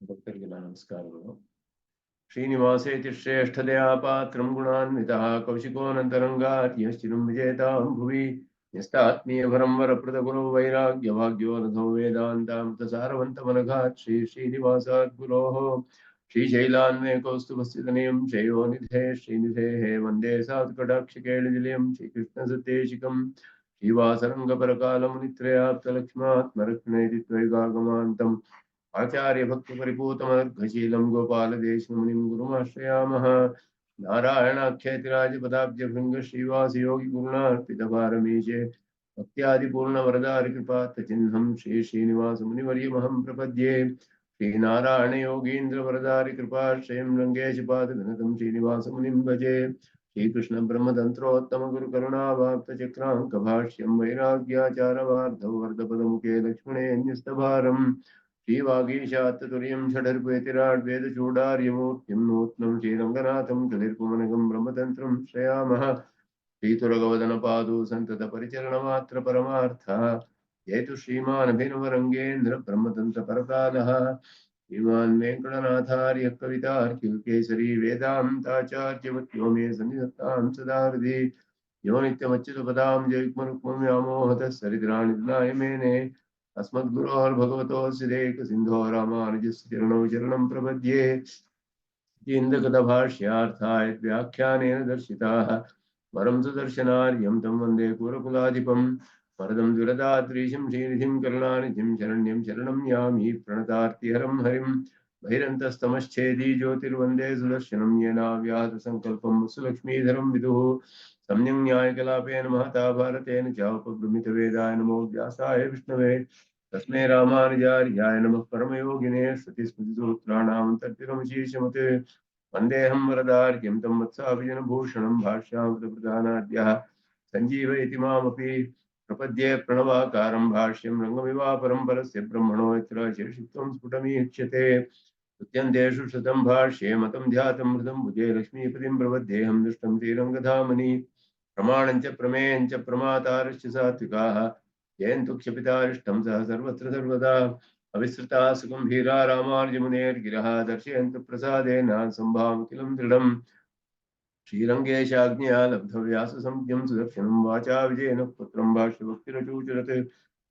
ಭಕ್ತರಿಗೆಲ್ಲ ನಮಸ್ಕಾರಗಳು. ಶ್ರೀನಿವಾಸೇತಿ ಶ್ರೇಷ್ಠದಯಾ ಪಾತ್ರಂ ಗುಣಾನ್ವಿತಃ ಕೌಶಿಕೋನಂತರಂಗಾರ್ಯಶ್ಚಿರಂ ವಿಜೇತಾಂ ಭುವಿ ನ್ಯಸ್ತಾತ್ಮೀಯಭರಂ ವರಪ್ರದ ಗುರು ವೈರಾಗ್ಯವಾಗ್ಯೋ ರಥೋ ವೇದಾಂತಾಮೃತಸಾರವಂತಮನಘಾತ್ ಶ್ರೀನಿವಾಸಾತ್ ಗುರೋಃ ಶ್ರೀಶೈಲಾನ್ವೇಕೌಸ್ತುಭಸ್ಥಿತನಿಯಂ ಶ್ರೇಯೋನಿಧೇ ಶ್ರೀನಿಧೇಃ ವಂದೇ ಸಾತ್ಕಟಾಕ್ಷಿಕೇಳಿನಿಲಯಂ ಶ್ರೀಕೃಷ್ಣಸದ್ದೇಶಿಕಂ ಶ್ರೀವಾಸರಂಗಪರಕಾಲमुनित्रयाप्तलक्ष्मात्मरत्नैति त्वैगागमान्तम् आचार्य भक्त परिपूतमर्घशीलं गोपालदेशमुनिं गुरुमाश्रयामः। नारायणाख्यतिराजपदाब्जभृङ्ग श्रीवास योगी गुरुणार्पितपारमीशे भक्त्यादिपूर्णवरदारिकृपात्तचिह्नं श्रीश्रीनिवासमुनिवर्यमहं प्रपद्ये। श्रीनारायण योगीन्द्रवरदारिकृपाश्रयं रङ्गेशपादघनतं श्रीनिवासमुनिं भजे। श्रीकृष्ण ब्रह्मतन्त्रोत्तम गुरुकरुणावाप्तचक्राङ्कभाष्यं वैराग्याचारवार्धौ वर्धपदमुखे लक्ष्मणेऽन्यस्तभारम् श्रीवागीशात्ततुर्यं षडर्पयतिराड्वेदचूडार्यमूर्तिं नूत्नं श्रीरङ्गनाथं कलिर्पुमनगं ब्रह्मतन्त्रं श्रयामः। श्रीतुरगवदनपादौ सन्ततपरिचरणमात्र परमार्थः येतु श्रीमानभिनवरङ्गेन्द्र ब्रह्मतन्त्रपरकालः। श्रीमान् वेङ्कटनाथार्यः कवितार्किकेसरी वेदान्ताचार्यवत्यो मे सन्निधत्तां सदा हृदि यो नित्यमच्युतपदां जयुग्मरुक्मं व्यामोहतः सरिद्राणि मेने अस्मद्गुरोर्भगवतोऽस्य देकसिन्धो रामानुजस्य चरणौ शरणं प्रपद्ये। इन्दगतभाष्यार्थाय व्याख्यानेन दर्शिताः वरं सुदर्शनार्यं तं वन्दे कुरकुलाधिपं वरदं दुरदाद्रीशं श्रीनिधिं करुणानिधिं शरण्यं शरणं यामि प्रणतार्तिहरं हरिं बहिरन्तस्तमश्चेदी ज्योतिर्वन्दे सुदर्शनं येनाव्याहतसङ्कल्पं सुलक्ष्मीधरं विदुः सम्यङ् न्यायकलापेन महता भारतेन चापबृमितवेदाय नमो व्यासाय विष्णवे तस्मै रामानुजार्याय नमः परमयोगिने श्रुतिस्मृतिसूत्राणां तद्विरमशीर्षमते वन्देऽहं वरदार्यं तं वत्साभिजनभूषणं भाष्यामृतप्रधानाद्यः सञ्जीवयति मामपि प्रपद्ये प्रणवाकारं भाष्यं रङ्गमिवापरं परस्य ब्रह्मणो यत्र शेषित्वं स्फुटमीक्ष्यते उद्यन्तेषु श्रुतं भाष्ये मतं ध्यातं मृदं भुजे लक्ष्मीपतिं प्रपद्येऽहं दुष्टं श्रीरङ्गधामनि प्रमाणञ्च प्रमेयञ्च प्रमातारश्च सात्विकाः जयन्तु क्षपितारिष्टं सह सर्वत्र सर्वदा अविसृता सुगम्भीरा रामार्जमुनेर्गिरः दर्शयन्तु प्रसादेन सम्भावकिलं दृढम् श्रीरङ्गेशाज्ञया लब्धव्याससंज्ञं सुदर्शनं वाचा विजयेन पुत्रं भाष्यभक्तिरचूचरत्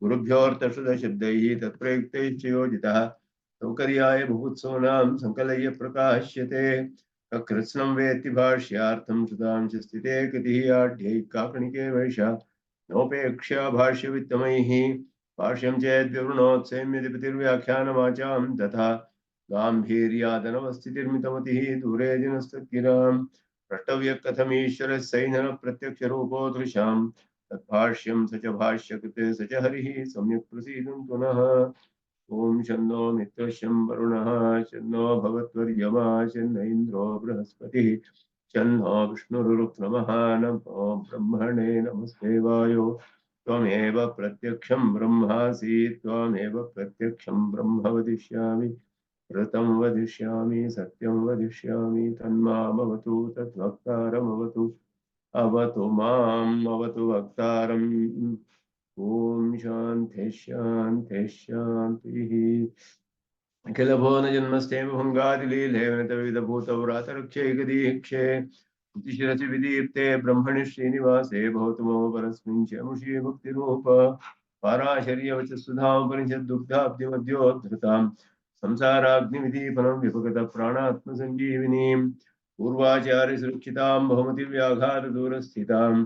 गुरुभ्योऽर्थशब्दैः तत्प्रयुक्तैश्च योजितः सौकर्याय बुभुत्सोनां सङ्कलय्य प्रकाश्यते कृत्स्नं वेत्ति भाष्यार्थं सुधांश स्थिते गतिः आढ्यैः काकणिके वैशा नोपेक्ष्या भाष्यवित्तमैः भाष्यं चेद्विवृणोत्सैम्यधिपतिर्व्याख्यानमाचां तथा गाम्भीर्यादनवस्थितिर्मितमतिः दूरे जिनस्तद्गिराम् प्रष्टव्यः कथमीश्वरः सैनः प्रत्यक्षरूपो दृशां तद्भाष्यं स च भाष्यकृते स च हरिः सम्यक् प्रसीदन्तु नः। ॐ शन्नो मित्रशं वरुणः शन्नो भगवद्वर्यमा शन्न इन्द्रो बृहस्पतिः शन्नो विष्णुरुक्रमः नमो ब्रह्मणे नमस्ते वायो त्वमेव प्रत्यक्षं ब्रह्मासि त्वमेव प्रत्यक्षं ब्रह्म वदिष्यामि ऋतं वदिष्यामि सत्यं वदिष्यामि तन्मामवतु तद्वक्तारमवतु अवतु माम् अवतु वक्तारम्। ॐ शान्ति शान्ति शान्तिः। अखिलभुवनजन्मस्थेम भुङ्गादिलीलेवनतविधभूतव्रातरक्षैकदीक्षे शिरसि विदीप्ते ब्रह्मणि श्रीनिवासे भवतु मम परस्मिन् चमुषी भक्तिरूप पाराशर्यवच सुधामुपनिषद्दुग्धाब्धिमध्योद्धृतां संसाराग्निविदीपनं विभगतप्राणात्मसञ्जीविनीं पूर्वाचार्यसुरक्षितां बहुमतिव्याघातदूरस्थिताम्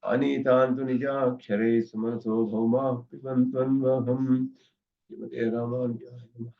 आनीतान्तु निजाक्षरैः सुमनसो भौमाः पिबन्त्वन्वहम्। श्रीमते रामानुजाय नमः।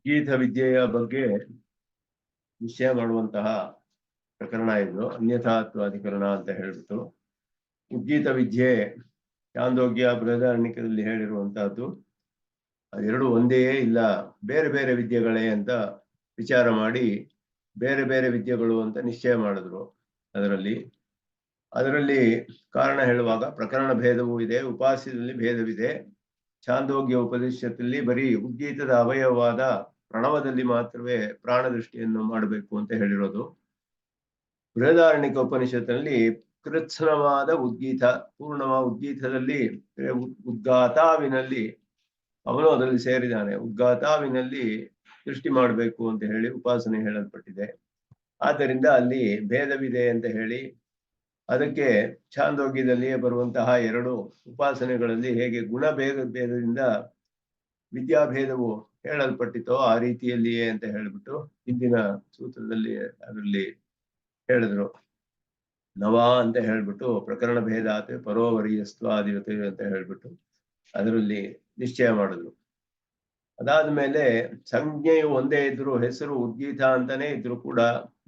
ಗೀತ ವಿದ್ಯೆಯ ಬಗ್ಗೆ ನಿಶ್ಚಯ ಮಾಡುವಂತಹ ಪ್ರಕರಣ ಇದು, ಅನ್ಯಥಾತ್ವಾಧಿಕರಣ ಅಂತ ಹೇಳ್ಬಿಟ್ಟು ಉದ್ಗೀತ ವಿದ್ಯೆ ಚಾಂದೋಗ್ಯ ಬೃಹದಾರಣ್ಯಕದಲ್ಲಿ ಹೇಳಿರುವಂತಹದ್ದು ಅದೆರಡು ಒಂದೇ ಇಲ್ಲ ಬೇರೆ ಬೇರೆ ವಿದ್ಯೆಗಳೇ ಅಂತ ವಿಚಾರ ಮಾಡಿ ಬೇರೆ ಬೇರೆ ವಿದ್ಯೆಗಳು ಅಂತ ನಿಶ್ಚಯ ಮಾಡಿದ್ರು. ಅದರಲ್ಲಿ ಕಾರಣ ಹೇಳುವಾಗ ಪ್ರಕರಣ ಭೇದವೂ ಇದೆ, ಉಪಾಸ್ಯದಲ್ಲಿ ಭೇದವಿದೆ. ಛಾಂದೋಗ್ಯ ಉಪದೇಶದಲ್ಲಿ ಬರೀ ಉದ್ಗೀತದ ಅವಯವವಾದ ಪ್ರಣವದಲ್ಲಿ ಮಾತ್ರವೇ ಪ್ರಾಣ ದೃಷ್ಟಿಯನ್ನು ಮಾಡಬೇಕು ಅಂತ ಹೇಳಿರೋದು. ಬೃಹದಾರಣ್ಯಕ ಉಪನಿಷತ್ತಿನಲ್ಲಿ ಕೃತ್ಸ್ನವಾದ ಉದ್ಗೀತ, ಪೂರ್ಣವಾದ ಉದ್ಗೀತದಲ್ಲಿ ಉದ್ಗಾತಾವಿನಲ್ಲಿ ಅವನು ಅದರಲ್ಲಿ ಸೇರಿದ್ದಾನೆ. ಉದ್ಗಾತಾವಿನಲ್ಲಿ ದೃಷ್ಟಿ ಮಾಡಬೇಕು ಅಂತ ಹೇಳಿ ಉಪಾಸನೆ ಹೇಳಲ್ಪಟ್ಟಿದೆ. ಆದ್ದರಿಂದ ಅಲ್ಲಿ ಭೇದವಿದೆ ಅಂತ ಹೇಳಿ ಅದಕ್ಕೆ ಛಾಂದೋಗ್ಯದಲ್ಲಿಯೇ ಬರುವಂತಹ ಎರಡು ಉಪಾಸನೆಗಳಲ್ಲಿ ಹೇಗೆ ಭೇದದಿಂದ ವಿದ್ಯಾಭೇದವು ಹೇಳಲ್ಪಟ್ಟಿತೋ ಆ ರೀತಿಯಲ್ಲಿಯೇ ಅಂತ ಹೇಳಿಬಿಟ್ಟು ಹಿಂದಿನ ಸೂತ್ರದಲ್ಲಿ ಅದರಲ್ಲಿ ಹೇಳಿದ್ರು. ನವ ಅಂತ ಹೇಳ್ಬಿಟ್ಟು ಪ್ರಕರಣ ಭೇದಾತೆ ಪರೋವರಿಯಸ್ತ್ವಾದಿರತೆ ಅಂತ ಹೇಳ್ಬಿಟ್ಟು ಅದರಲ್ಲಿ ನಿಶ್ಚಯ ಮಾಡಿದ್ರು. ಅದಾದ್ಮೇಲೆ ಸಂಜ್ಞೆಯು ಒಂದೇ ಇದ್ರು, ಹೆಸರು ಉದ್ಗೀತ ಅಂತಾನೆ ಇದ್ರು ಕೂಡ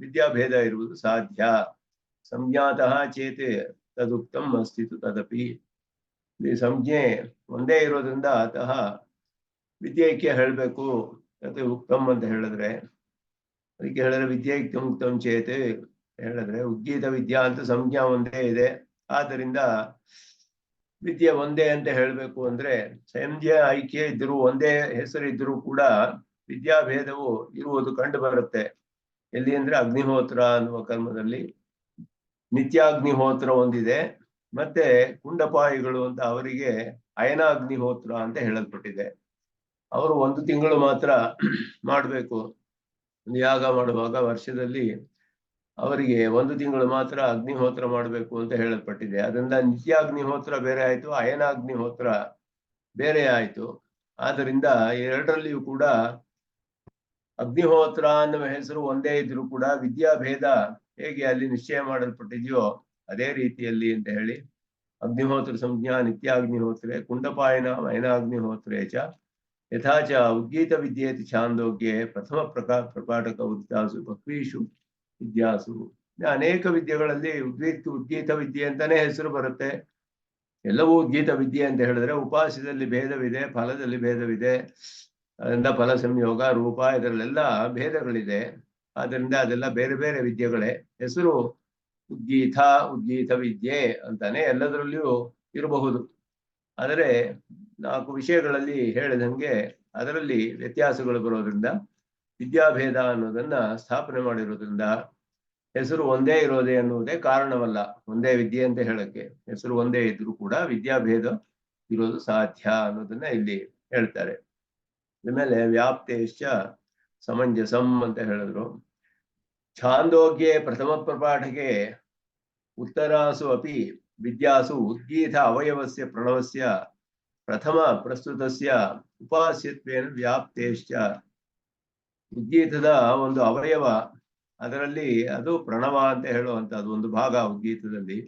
ವಿದ್ಯಾಭೇದ ಇರುವುದು ಸಾಧ್ಯ. ಸಂಜ್ಞಾತಃ ಚೇತೆ ತದುಕ್ತಂ ಅಸ್ತಿತು ತದಪಿ. ಈ ಸಂಜ್ಞೆ ಒಂದೇ ಇರೋದ್ರಿಂದ ಅತಃ ವಿದ್ಯೈಕ್ಯ ಹೇಳ್ಬೇಕು ಅದು ಉಕ್ತಂ ಅಂತ ಹೇಳಿದ್ರೆ, ಅದಕ್ಕೆ ಹೇಳಿದ್ರೆ ವಿದ್ಯೈಕ್ಯ ಉಕ್ತಂ ಚೇತೆ ಹೇಳಿದ್ರೆ ಉದ್ಗೀತ ವಿದ್ಯಾ ಅಂತ ಸಂಜ್ಞಾ ಒಂದೇ ಇದೆ, ಆದ್ದರಿಂದ ವಿದ್ಯೆ ಒಂದೇ ಅಂತ ಹೇಳ್ಬೇಕು ಅಂದ್ರೆ ಸಂಜ್ಞೆ ಐಕ್ಯ ಇದ್ರು ಒಂದೇ ಹೆಸರು ಇದ್ರೂ ಕೂಡ ವಿದ್ಯಾಭೇದವು ಇರುವುದು ಕಂಡು ಬರುತ್ತೆ. ಎಲ್ಲಿ ಅಂದ್ರೆ ಅಗ್ನಿಹೋತ್ರ ಅನ್ನುವ ಕರ್ಮದಲ್ಲಿ ನಿತ್ಯಾಗ್ನಿಹೋತ್ರ ಒಂದಿದೆ, ಮತ್ತೆ ಕುಂಡಪಾಯಿಗಳು ಅಂತ ಅವರಿಗೆ ಅಯನಾಗ್ನಿಹೋತ್ರ ಅಂತ ಹೇಳಲ್ಪಟ್ಟಿದೆ. ಅವರು 1 ತಿಂಗಳು ಮಾತ್ರ ಮಾಡಬೇಕು. ಒಂದು ಯಾಗ ಮಾಡುವಾಗ ವರ್ಷದಲ್ಲಿ ಅವರಿಗೆ 1 ತಿಂಗಳು ಮಾತ್ರ ಅಗ್ನಿಹೋತ್ರ ಮಾಡಬೇಕು ಅಂತ ಹೇಳಲ್ಪಟ್ಟಿದೆ. ಅದರಿಂದ ನಿತ್ಯಾಗ್ನಿಹೋತ್ರ ಬೇರೆ ಆಯ್ತು, ಅಯನಾಗ್ನಿಹೋತ್ರ ಬೇರೆ ಆಯ್ತು. ಆದ್ದರಿಂದ ಎರಡರಲ್ಲಿಯೂ ಕೂಡ ಅಗ್ನಿಹೋತ್ರ ಅನ್ನುವ ಹೆಸರು ಒಂದೇ ಇದ್ರೂ ಕೂಡ ವಿದ್ಯಾಭೇದ ಹೇಗೆ ಅಲ್ಲಿ ನಿಶ್ಚಯ ಮಾಡಲ್ಪಟ್ಟಿದೆಯೋ ಅದೇ ರೀತಿಯಲ್ಲಿ ಅಂತ ಹೇಳಿ ಅಗ್ನಿಹೋತ್ರ ಸಂಜ್ಞಾ ನಿತ್ಯಾಗ್ನಿಹೋತ್ರೆ ಕುಂಡಪಾಯನ ಅಯನಾಗ್ನಿಹೋತ್ರೇ ಚ ಯಥಾಚ ಉದ್ಗೀತ ವಿದ್ಯೇತಿ ಛಾಂದೋಗ್ಯೆ ಪ್ರಥಮ ಪ್ರಪಾಠಕ ಉದ್ಯಾಸು ಬಹ್ವೀಷು ವಿದ್ಯಾಸು. ಅನೇಕ ವಿದ್ಯೆಗಳಲ್ಲಿ ಉದ್ಗೀತ ವಿದ್ಯೆ ಅಂತಾನೆ ಹೆಸರು ಬರುತ್ತೆ. ಎಲ್ಲವೂ ಉದ್ಗೀತ ವಿದ್ಯೆ ಅಂತ ಹೇಳಿದ್ರೆ ಉಪಾಸ್ಯದಲ್ಲಿ ಭೇದವಿದೆ, ಫಲದಲ್ಲಿ ಭೇದವಿದೆ, ಅದರಿಂದ ಫಲ ಸಂಯೋಗ ರೂಪ ಇದರಲ್ಲೆಲ್ಲ ಭೇದಗಳಿದೆ. ಆದ್ದರಿಂದ ಅದೆಲ್ಲ ಬೇರೆ ಬೇರೆ ವಿದ್ಯೆಗಳೇ. ಹೆಸರು ಉದ್ಗೀತ ವಿದ್ಯೆ ಅಂತಾನೆ ಎಲ್ಲದರಲ್ಲಿಯೂ ಇರಬಹುದು. ಆದರೆ 4 ವಿಷಯಗಳಲ್ಲಿ ಹೇಳಿದಂಗೆ ಅದರಲ್ಲಿ ವ್ಯತ್ಯಾಸಗಳು ಬರೋದ್ರಿಂದ ವಿದ್ಯಾಭೇದ ಅನ್ನೋದನ್ನ ಸ್ಥಾಪನೆ ಮಾಡಿರೋದ್ರಿಂದ ಹೆಸರು ಒಂದೇ ಇರೋದೇ ಅನ್ನುವುದೇ ಕಾರಣವಲ್ಲ. ಒಂದೇ ವಿದ್ಯೆ ಅಂತ ಹೇಳಕ್ಕೆ ಹೆಸರು ಒಂದೇ ಇದ್ರೂ ಕೂಡ ವಿದ್ಯಾಭೇದ ಇರೋದು ಸಾಧ್ಯ ಅನ್ನೋದನ್ನ ಇಲ್ಲಿ ಹೇಳ್ತಾರೆ. ಆಮೇಲೆ ವ್ಯಾಪ್ತೇಶ್ಚ ಸಮಂಜಸಂ ಅಂತ ಹೇಳಿದ್ರು. ಛಾಂದೋಗ್ಯೆ ಪ್ರಥಮ ಪ್ರಪಾಠಕ್ಕೆ ಉತ್ತರಾಸು ಅಪಿ ವಿದ್ಯಾಸು ಉದ್ಗೀತ ಅವಯವಸ್ಯ ಪ್ರಣವಸ್ಯ ಪ್ರಥಮ ಪ್ರಸ್ತುತಸ್ಯ ಉಪಾಸ್ಯತ್ವೇನ ವ್ಯಾಪ್ತೇಶ್ಚ. ಉದ್ಗೀತದ ಒಂದು ಅವಯವ ಅದರಲ್ಲಿ ಅದು ಪ್ರಣವ ಅಂತ ಹೇಳುವಂತದ್ದು ಒಂದು ಭಾಗ ಉದ್ಗೀತದಲ್ಲಿ.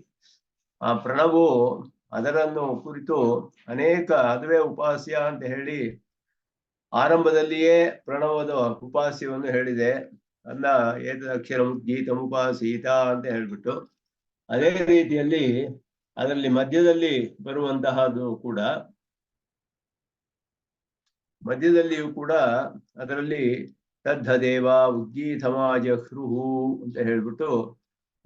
ಆ ಪ್ರಣವು ಅದರನ್ನು ಕುರಿತು ಅನೇಕ ಅದುವೇ ಉಪಾಸ್ಯ ಅಂತ ಹೇಳಿ ಆರಂಭದಲ್ಲಿಯೇ ಪ್ರಣವದ ಉಪಾಸ್ಯವನ್ನು ಹೇಳಿದೆ. ಅನ್ನ ಏತದಕ್ಷರಂ ಗೀತಂ ಉಪಾಸೀತ ಅಂತ ಹೇಳ್ಬಿಟ್ಟು ಅದೇ ರೀತಿಯಲ್ಲಿ ಅದರಲ್ಲಿ ಮಧ್ಯದಲ್ಲಿ ಬರುವಂತಹದ್ದು ಕೂಡ ಮಧ್ಯದಲ್ಲಿಯೂ ಕೂಡ ಅದರಲ್ಲಿ ತದ್ಧದೇವ ಉದ್ಗೀತಮಾಜಹ್ರುಹು ಅಂತ ಹೇಳ್ಬಿಟ್ಟು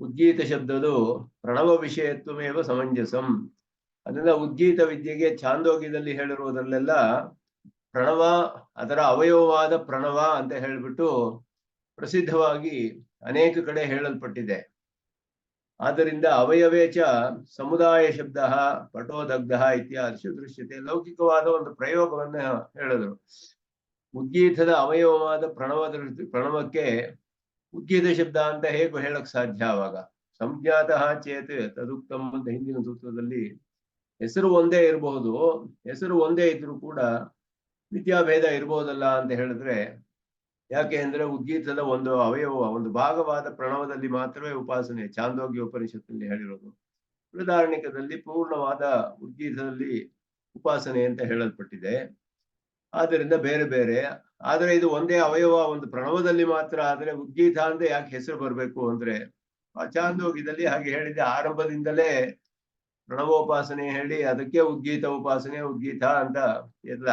ಉದ್ಗೀತ ಶಬ್ದದು ಪ್ರಣವ ವಿಷಯತ್ವಮೇವ ಸಮಂಜಸಂ. ಅದನ್ನ ಉದ್ಗೀತ ವಿದ್ಯೆಗೆ ಛಾಂದೋಗ್ಯದಲ್ಲಿ ಹೇಳಿರುವುದರಲ್ಲೆಲ್ಲ ಪ್ರಣವ ಅದರ ಅವಯವವಾದ ಪ್ರಣವ ಅಂತ ಹೇಳ್ಬಿಟ್ಟು ಪ್ರಸಿದ್ಧವಾಗಿ ಅನೇಕ ಕಡೆ ಹೇಳಲ್ಪಟ್ಟಿದೆ. ಆದ್ದರಿಂದ ಅವಯವೇಚ ಸಮುದಾಯ ಶಬ್ದ ಪಟೋದಗ್ಧ ಇತ್ಯಾದಿ ದೃಶ್ಯತೆ ಲೌಕಿಕವಾದ ಒಂದು ಪ್ರಯೋಗವನ್ನ ಹೇಳಿದ್ರು. ಉದ್ಗೀತದ ಅವಯವವಾದ ಪ್ರಣವಕ್ಕೆ ಉದ್ಗೀತ ಶಬ್ದ ಅಂತ ಹೇಗೆ ಹೇಳಕ್ ಸಾಧ್ಯ? ಅವಾಗ ಸಂಜ್ಞಾತಃ ಚೇತ್ ತದುಕ್ತಂ ಅಂತ ಹಿಂದಿನ ಸೂತ್ರದಲ್ಲಿ ಹೆಸರು ಒಂದೇ ಇರಬಹುದು, ಹೆಸರು ಒಂದೇ ಇದ್ರೂ ಕೂಡ ವಿದ್ಯಾಭೇದ ಇರಬಹುದಲ್ಲ ಅಂತ ಹೇಳಿದ್ರೆ, ಯಾಕೆ ಅಂದ್ರೆ ಉದ್ಗೀತದ ಒಂದು ಅವಯವ ಒಂದು ಭಾಗವಾದ ಪ್ರಣವದಲ್ಲಿ ಮಾತ್ರವೇ ಉಪಾಸನೆ ಛಾಂದೋಗ್ಯ ಉಪನಿಷತ್ತಿನಲ್ಲಿ ಹೇಳಿರೋದು. ಬೃಹದಾರಣ್ಯಕದಲ್ಲಿ ಪೂರ್ಣವಾದ ಉದ್ಗೀತದಲ್ಲಿ ಉಪಾಸನೆ ಅಂತ ಹೇಳಲ್ಪಟ್ಟಿದೆ. ಆದ್ದರಿಂದ ಬೇರೆ ಬೇರೆ, ಆದ್ರೆ ಇದು ಒಂದೇ ಅವಯವ ಒಂದು ಪ್ರಣವದಲ್ಲಿ ಮಾತ್ರ. ಆದ್ರೆ ಉದ್ಗೀತ ಅಂತ ಯಾಕೆ ಹೆಸರು ಬರಬೇಕು ಅಂದ್ರೆ ಆ ಛಾಂದೋಗ್ಯದಲ್ಲಿ ಹಾಗೆ ಹೇಳಿದೆ, ಆರಂಭದಿಂದಲೇ ಪ್ರಣವೋಪಾಸನೆ ಹೇಳಿ ಅದಕ್ಕೆ ಉದ್ಗೀತ ಉಪಾಸನೆ ಉದ್ಗೀತ ಅಂತ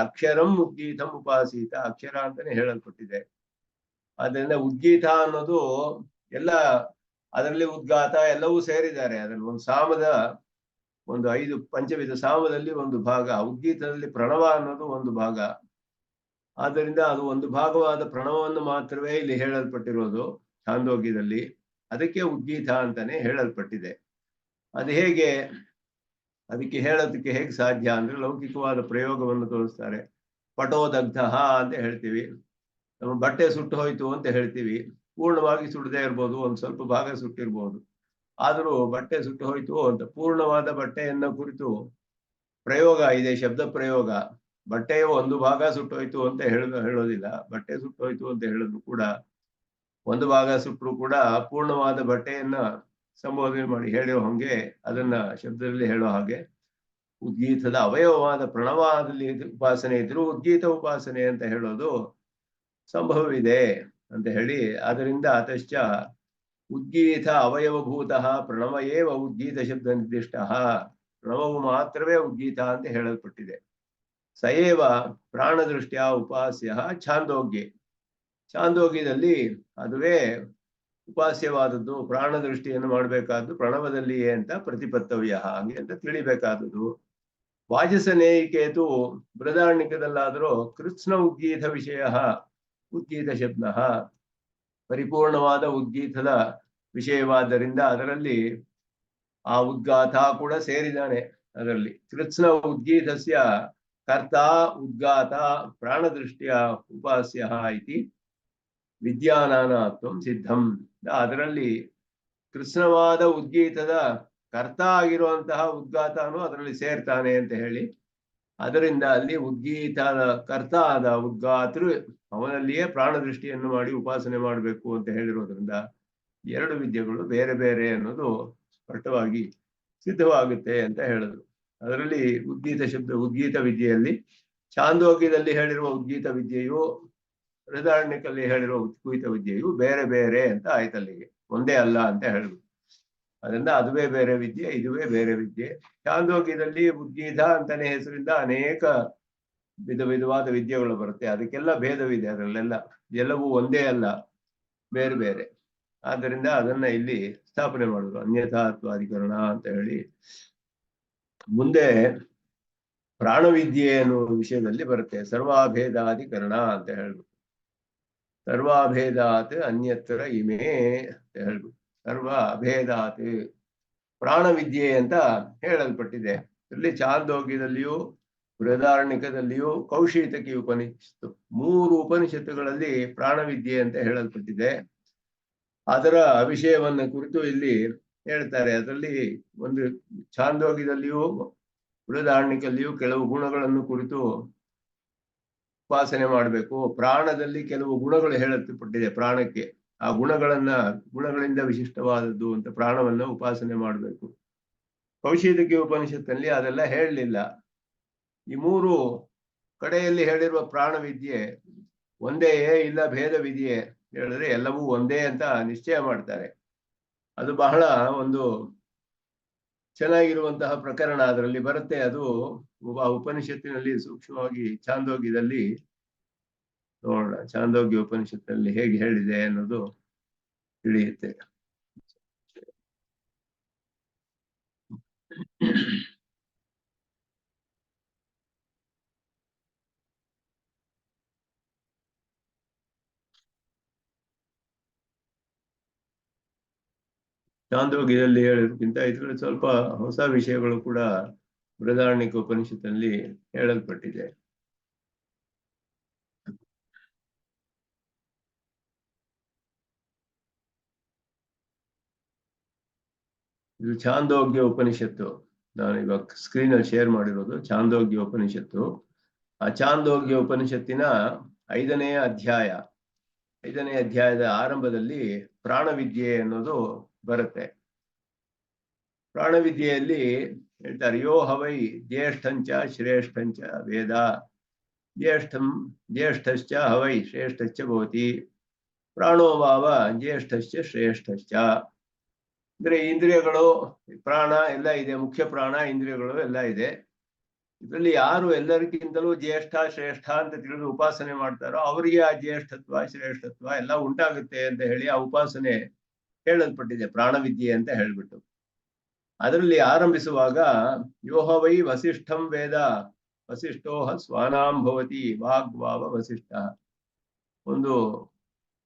ಅಕ್ಷರಂ ಉದ್ಗೀತಂ ಉಪಾಸೀತ ಅಕ್ಷರ ಅಂತಾನೆ ಹೇಳಲ್ಪಟ್ಟಿದೆ. ಅದರಿಂದ ಉದ್ಗೀತ ಅನ್ನೋದು ಎಲ್ಲ ಅದರಲ್ಲಿ ಉದ್ಗಾತ ಎಲ್ಲವೂ ಸೇರಿದ್ದಾರೆ. ಅದರಲ್ಲಿ ಒಂದು ಸಾಮದ ಒಂದು 5 ಪಂಚವಿಧ ಸಾಮದಲ್ಲಿ ಒಂದು ಭಾಗ, ಉದ್ಗೀತದಲ್ಲಿ ಪ್ರಣವ ಅನ್ನೋದು ಒಂದು ಭಾಗ. ಆದ್ದರಿಂದ ಅದು ಒಂದು ಭಾಗವಾದ ಪ್ರಣವವನ್ನು ಮಾತ್ರವೇ ಇಲ್ಲಿ ಹೇಳಲ್ಪಟ್ಟಿರೋದು ಛಾಂದೋಗ್ಯದಲ್ಲಿ. ಅದಕ್ಕೆ ಉದ್ಗೀತ ಅಂತಾನೆ ಹೇಳಲ್ಪಟ್ಟಿದೆ. ಅದು ಹೇಗೆ, ಅದಕ್ಕೆ ಹೇಳೋದಕ್ಕೆ ಹೇಗೆ ಸಾಧ್ಯ ಅಂದ್ರೆ ಲೌಕಿಕವಾದ ಪ್ರಯೋಗವನ್ನು ತೋರಿಸ್ತಾರೆ. ಪಟೋದಗ್ಧ ಅಂತ ಹೇಳ್ತೀವಿ, ನಮ್ಮ ಬಟ್ಟೆ ಸುಟ್ಟು ಹೋಯ್ತು ಅಂತ ಹೇಳ್ತೀವಿ. ಪೂರ್ಣವಾಗಿ ಸುಡದೆ ಇರ್ಬೋದು, ಒಂದು ಸ್ವಲ್ಪ ಭಾಗ ಸುಟ್ಟಿರ್ಬೋದು, ಆದರೂ ಬಟ್ಟೆ ಸುಟ್ಟು ಹೋಯ್ತು ಅಂತ ಪೂರ್ಣವಾದ ಬಟ್ಟೆಯನ್ನ ಕುರಿತು ಪ್ರಯೋಗ ಇದೆ, ಶಬ್ದ ಪ್ರಯೋಗ. ಬಟ್ಟೆಯ ಒಂದು ಭಾಗ ಸುಟ್ಟೋಯ್ತು ಅಂತ ಹೇಳೋದಿಲ್ಲ. ಬಟ್ಟೆ ಸುಟ್ಟೋಯ್ತು ಅಂತ ಹೇಳಿದ್ರು ಕೂಡ ಒಂದು ಭಾಗ ಸುಟ್ಟರು ಕೂಡ ಪೂರ್ಣವಾದ ಬಟ್ಟೆಯನ್ನ ಸಂಬೋಧನೆ ಮಾಡಿ ಹೇಳಿರೋ ಹಂಗೆ ಅದನ್ನ ಶಬ್ದದಲ್ಲಿ ಹೇಳೋ ಹಾಗೆ ಉದ್ಗೀತದ ಅವಯವವಾದ ಪ್ರಣವದಲ್ಲಿ ಉಪಾಸನೆ ಇದ್ರೂ ಉದ್ಗೀತ ಉಪಾಸನೆ ಅಂತ ಹೇಳೋದು ಸಂಭವವಿದೆ ಅಂತ ಹೇಳಿ, ಅದರಿಂದ ಅತಶ್ಚ ಉದ್ಗೀತ ಅವಯವಭೂತ ಪ್ರಣವ ಏವ ಉದ್ಗೀತ ಶಬ್ದ ನಿರ್ದಿಷ್ಟ. ಪ್ರಣವವು ಮಾತ್ರವೇ ಉದ್ಗೀತ ಅಂತ ಹೇಳಲ್ಪಟ್ಟಿದೆ. ಸಯೇವ ಪ್ರಾಣದೃಷ್ಟ್ಯ ಉಪಾಸ್ಯ ಛಾಂದೋಗ್ಯ. ಛಾಂದೋಗ್ಯದಲ್ಲಿ ಅದುವೇ ಉಪಾಸ್ಯವಾದದ್ದು, ಪ್ರಾಣ ದೃಷ್ಟಿಯನ್ನು ಮಾಡಬೇಕಾದ್ದು ಪ್ರಣವದಲ್ಲಿಯೇ ಅಂತ ಪ್ರತಿಪತ್ತವ್ಯ, ಹಾಗೆ ಅಂತ ತಿಳಿಬೇಕಾದದ್ದು. ವಾಜಸನೇಯಿಕೇತು ಬೃಹದಾರಣ್ಯಕದಲ್ಲಾದರೂ ಕೃತ್ಸ್ನ ಉದ್ಗೀತ ವಿಷಯ ಉದ್ಗೀತ ಶಬ್ದ, ಪರಿಪೂರ್ಣವಾದ ಉದ್ಗೀತದ ವಿಷಯವಾದ್ದರಿಂದ ಅದರಲ್ಲಿ ಆ ಉದ್ಗಾತ ಕೂಡ ಸೇರಿದಾನೆ. ಅದರಲ್ಲಿ ಕೃತ್ಸ್ನ ಉದ್ಗೀತಸ್ಯ ಕರ್ತ ಉದ್ಗಾತ ಪ್ರಾಣದೃಷ್ಟಿಯ ಉಪಾಸ್ಯ ಇತಿ ವಿದ್ಯಾನಾನಾತ್ವಂ ಸಿದ್ಧಂ. ಅದರಲ್ಲಿ ಕೃಷ್ಣವಾದ ಉದ್ಗೀತದ ಕರ್ತ ಆಗಿರುವಂತಹ ಉದ್ಗಾತನು ಅದರಲ್ಲಿ ಸೇರ್ತಾನೆ ಅಂತ ಹೇಳಿ, ಅದರಿಂದ ಅಲ್ಲಿ ಉದ್ಗೀತದ ಕರ್ತ ಆದ ಉದ್ಗಾತರು ಅವನಲ್ಲಿಯೇ ಪ್ರಾಣ ದೃಷ್ಟಿಯನ್ನು ಮಾಡಿ ಉಪಾಸನೆ ಮಾಡಬೇಕು ಅಂತ ಹೇಳಿರೋದ್ರಿಂದ ಎರಡು ವಿದ್ಯೆಗಳು ಬೇರೆ ಬೇರೆ ಅನ್ನೋದು ಸ್ಪಷ್ಟವಾಗಿ ಸಿದ್ಧವಾಗುತ್ತೆ ಅಂತ ಹೇಳಿದ್ರು. ಅದರಲ್ಲಿ ಉದ್ಗೀತ ಶಬ್ದ, ಉದ್ಗೀತ ವಿದ್ಯೆಯಲ್ಲಿ ಛಾಂದೋಗ್ಯದಲ್ಲಿ ಹೇಳಿರುವ ಉದ್ಗೀತ ವಿದ್ಯೆಯು ಬೃಹದಾರಣ್ಯಕಲ್ಲಿ ಹೇಳಿರುವ ಉದ್ಗೀತ ವಿದ್ಯೆಯು ಬೇರೆ ಬೇರೆ ಅಂತ ಆಯ್ತಲ್ಲಿಗೆ, ಒಂದೇ ಅಲ್ಲ ಅಂತ ಹೇಳಿದ್ರು. ಅದರಿಂದ ಅದುವೇ ಬೇರೆ ವಿದ್ಯೆ, ಇದುವೇ ಬೇರೆ ವಿದ್ಯೆ. ಛಾಂದೋಗ್ಯದಲ್ಲಿ ಉದ್ಗೀತ ಅಂತಾನೆ ಹೆಸರಿಂದ ಅನೇಕ ವಿಧವಾದ ವಿದ್ಯೆಗಳು ಬರುತ್ತೆ, ಅದಕ್ಕೆಲ್ಲ ಭೇದವಿದೆ. ಅದರಲ್ಲೆಲ್ಲ ಎಲ್ಲವೂ ಒಂದೇ ಅಲ್ಲ, ಬೇರೆ ಬೇರೆ. ಆದ್ದರಿಂದ ಅದನ್ನ ಇಲ್ಲಿ ಸ್ಥಾಪನೆ ಮಾಡಿದ್ರು, ಅನ್ಯಥಾತ್ವಾಧಿಕರಣ ಅಂತ ಹೇಳಿ. ಮುಂದೆ ಪ್ರಾಣವಿದ್ಯೆ ಅನ್ನುವ ವಿಷಯದಲ್ಲಿ ಬರುತ್ತೆ, ಸರ್ವಾಭೇದಾಧಿಕರಣ ಅಂತ ಹೇಳ್ಬಿಟ್ಟು. ಸರ್ವಾಭೇದಾತ್ ಅನ್ಯತ್ರ ಇಮೇ ಅಂತ ಹೇಳ್ಬಿಟ್ಟು, ಸರ್ವ ಅಭೇದಾತ್ ಪ್ರಾಣವಿದ್ಯೆ ಅಂತ ಹೇಳಲ್ಪಟ್ಟಿದೆ. ಇಲ್ಲಿ ಛಾಂದೋಗ್ಯದಲ್ಲಿಯೂ ಬೃಹದಾರಣ್ಯಕದಲ್ಲಿಯೂ ಕೌಶೀತಕಿ ಉಪನಿಷತ್ತು, 3 ಉಪನಿಷತ್ತುಗಳಲ್ಲಿ ಪ್ರಾಣವಿದ್ಯೆ ಅಂತ ಹೇಳಲ್ಪಟ್ಟಿದೆ. ಅದರ ವಿಷಯವನ್ನ ಕುರಿತು ಇಲ್ಲಿ ಹೇಳ್ತಾರೆ. ಅದರಲ್ಲಿ ಒಂದು ಛಾಂದೋಗ್ಯದಲ್ಲಿಯೂ ಬೃಹದಾರಣ್ಯಕದಲ್ಲಿಯೂ ಕೆಲವು ಗುಣಗಳನ್ನು ಕುರಿತು ಉಪಾಸನೆ ಮಾಡಬೇಕು. ಪ್ರಾಣದಲ್ಲಿ ಕೆಲವು ಗುಣಗಳು ಹೇಳಲ್ಪಟ್ಟಿದೆ ಪ್ರಾಣಕ್ಕೆ, ಆ ಗುಣಗಳಿಂದ ವಿಶಿಷ್ಟವಾದದ್ದು ಅಂತ ಪ್ರಾಣವನ್ನ ಉಪಾಸನೆ ಮಾಡಬೇಕು. ಕೌಶೀತಕಿ ಉಪನಿಷತ್ತಲ್ಲಿ ಅದೆಲ್ಲ ಹೇಳಲಿಲ್ಲ. ಈ 3 ಕಡೆಯಲ್ಲಿ ಹೇಳಿರುವ ಪ್ರಾಣವಿದ್ಯೆ ಒಂದೇಯೇ ಇಲ್ಲ ಭೇದವಿದೆಯೇ ಹೇಳಿದ್ರೆ ಎಲ್ಲವೂ ಒಂದೇ ಅಂತ ನಿಶ್ಚಯ ಮಾಡ್ತಾರೆ. ಅದು ಬಹಳ ಒಂದು ಚೆನ್ನಾಗಿರುವಂತಹ ಪ್ರಕರಣ ಅದರಲ್ಲಿ ಬರುತ್ತೆ. ಅದು ಉಪನಿಷತ್ತಿನಲ್ಲಿ ಸೂಕ್ಷ್ಮವಾಗಿ ಛಾಂದೋಗ್ಯದಲ್ಲಿ ನೋಡೋಣ, ಛಾಂದೋಗ್ಯ ಉಪನಿಷತ್ತಿನಲ್ಲಿ ಹೇಗೆ ಹೇಳಿದೆ ಅನ್ನೋದು ತಿಳಿಯುತ್ತೆ. ಛಾಂದೋಗ್ಯದಲ್ಲಿ ಹೇಳೋದಕ್ಕಿಂತ ಇದರಲ್ಲಿ ಸ್ವಲ್ಪ ಹೊಸ ವಿಷಯಗಳು ಕೂಡ ಬೃಹದಾರಣ್ಯಕ ಉಪನಿಷತ್ತಿನಲ್ಲಿ ಹೇಳಲ್ಪಟ್ಟಿದೆ. ಇದು ಛಾಂದೋಗ್ಯ ಉಪನಿಷತ್ತು, ನಾನು ಇವಾಗ ಸ್ಕ್ರೀನಲ್ಲಿ ಶೇರ್ ಮಾಡಿರೋದು ಛಾಂದೋಗ್ಯ ಉಪನಿಷತ್ತು. ಆ ಛಾಂದೋಗ್ಯ ಉಪನಿಷತ್ತಿನ 5ನೇ ಅಧ್ಯಾಯ, 5ನೇ ಅಧ್ಯಾಯದ ಆರಂಭದಲ್ಲಿ ಪ್ರಾಣವಿದ್ಯೆ ಅನ್ನೋದು ಬರುತ್ತೆ. ಪ್ರಾಣವಿದ್ಯೆಯಲ್ಲಿ ಹೇಳ್ತಾರೆ, ಯೋ ಹವೈ ಜ್ಯೇಷ್ಠಂಚ ಶ್ರೇಷ್ಠಂಚ ವೇದ, ಜ್ಯೇಷ್ಠಶ್ಚ ಹವೈ ಶ್ರೇಷ್ಠಶ್ಚ ಭವತಿ, ಪ್ರಾಣೋ ಭಾವ ಜ್ಯೇಷ್ಠಶ್ಚ ಶ್ರೇಷ್ಠಶ್ಚ. ಅಂದ್ರೆ ಇಂದ್ರಿಯಗಳು, ಪ್ರಾಣ ಎಲ್ಲ ಇದೆ, ಮುಖ್ಯ ಪ್ರಾಣ, ಇಂದ್ರಿಯಗಳು ಎಲ್ಲ ಇದೆ. ಇದರಲ್ಲಿ ಯಾರು ಎಲ್ಲರಿಗಿಂತಲೂ ಜ್ಯೇಷ್ಠ ಶ್ರೇಷ್ಠ ಅಂತ ತಿಳಿದು ಉಪಾಸನೆ ಮಾಡ್ತಾರೋ ಅವರಿಗೆ ಆ ಜ್ಯೇಷ್ಠತ್ವ ಶ್ರೇಷ್ಠತ್ವ ಎಲ್ಲ ಉಂಟಾಗುತ್ತೆ ಅಂತ ಹೇಳಿ ಆ ಉಪಾಸನೆ ಹೇಳಲ್ಪಟ್ಟಿದೆ, ಪ್ರಾಣವಿದ್ಯೆ ಅಂತ ಹೇಳ್ಬಿಟ್ಟು. ಅದರಲ್ಲಿ ಆರಂಭಿಸುವಾಗ ಯೋಹ ವೈ ವಸಿಷ್ಠಂ ವೇದ ವಸಿಷ್ಠೋಹ ಸ್ವಾನಾಂ ಭವತಿ ವಾಗ್ವಾವ ವಸಿಷ್ಠ. ಒಂದು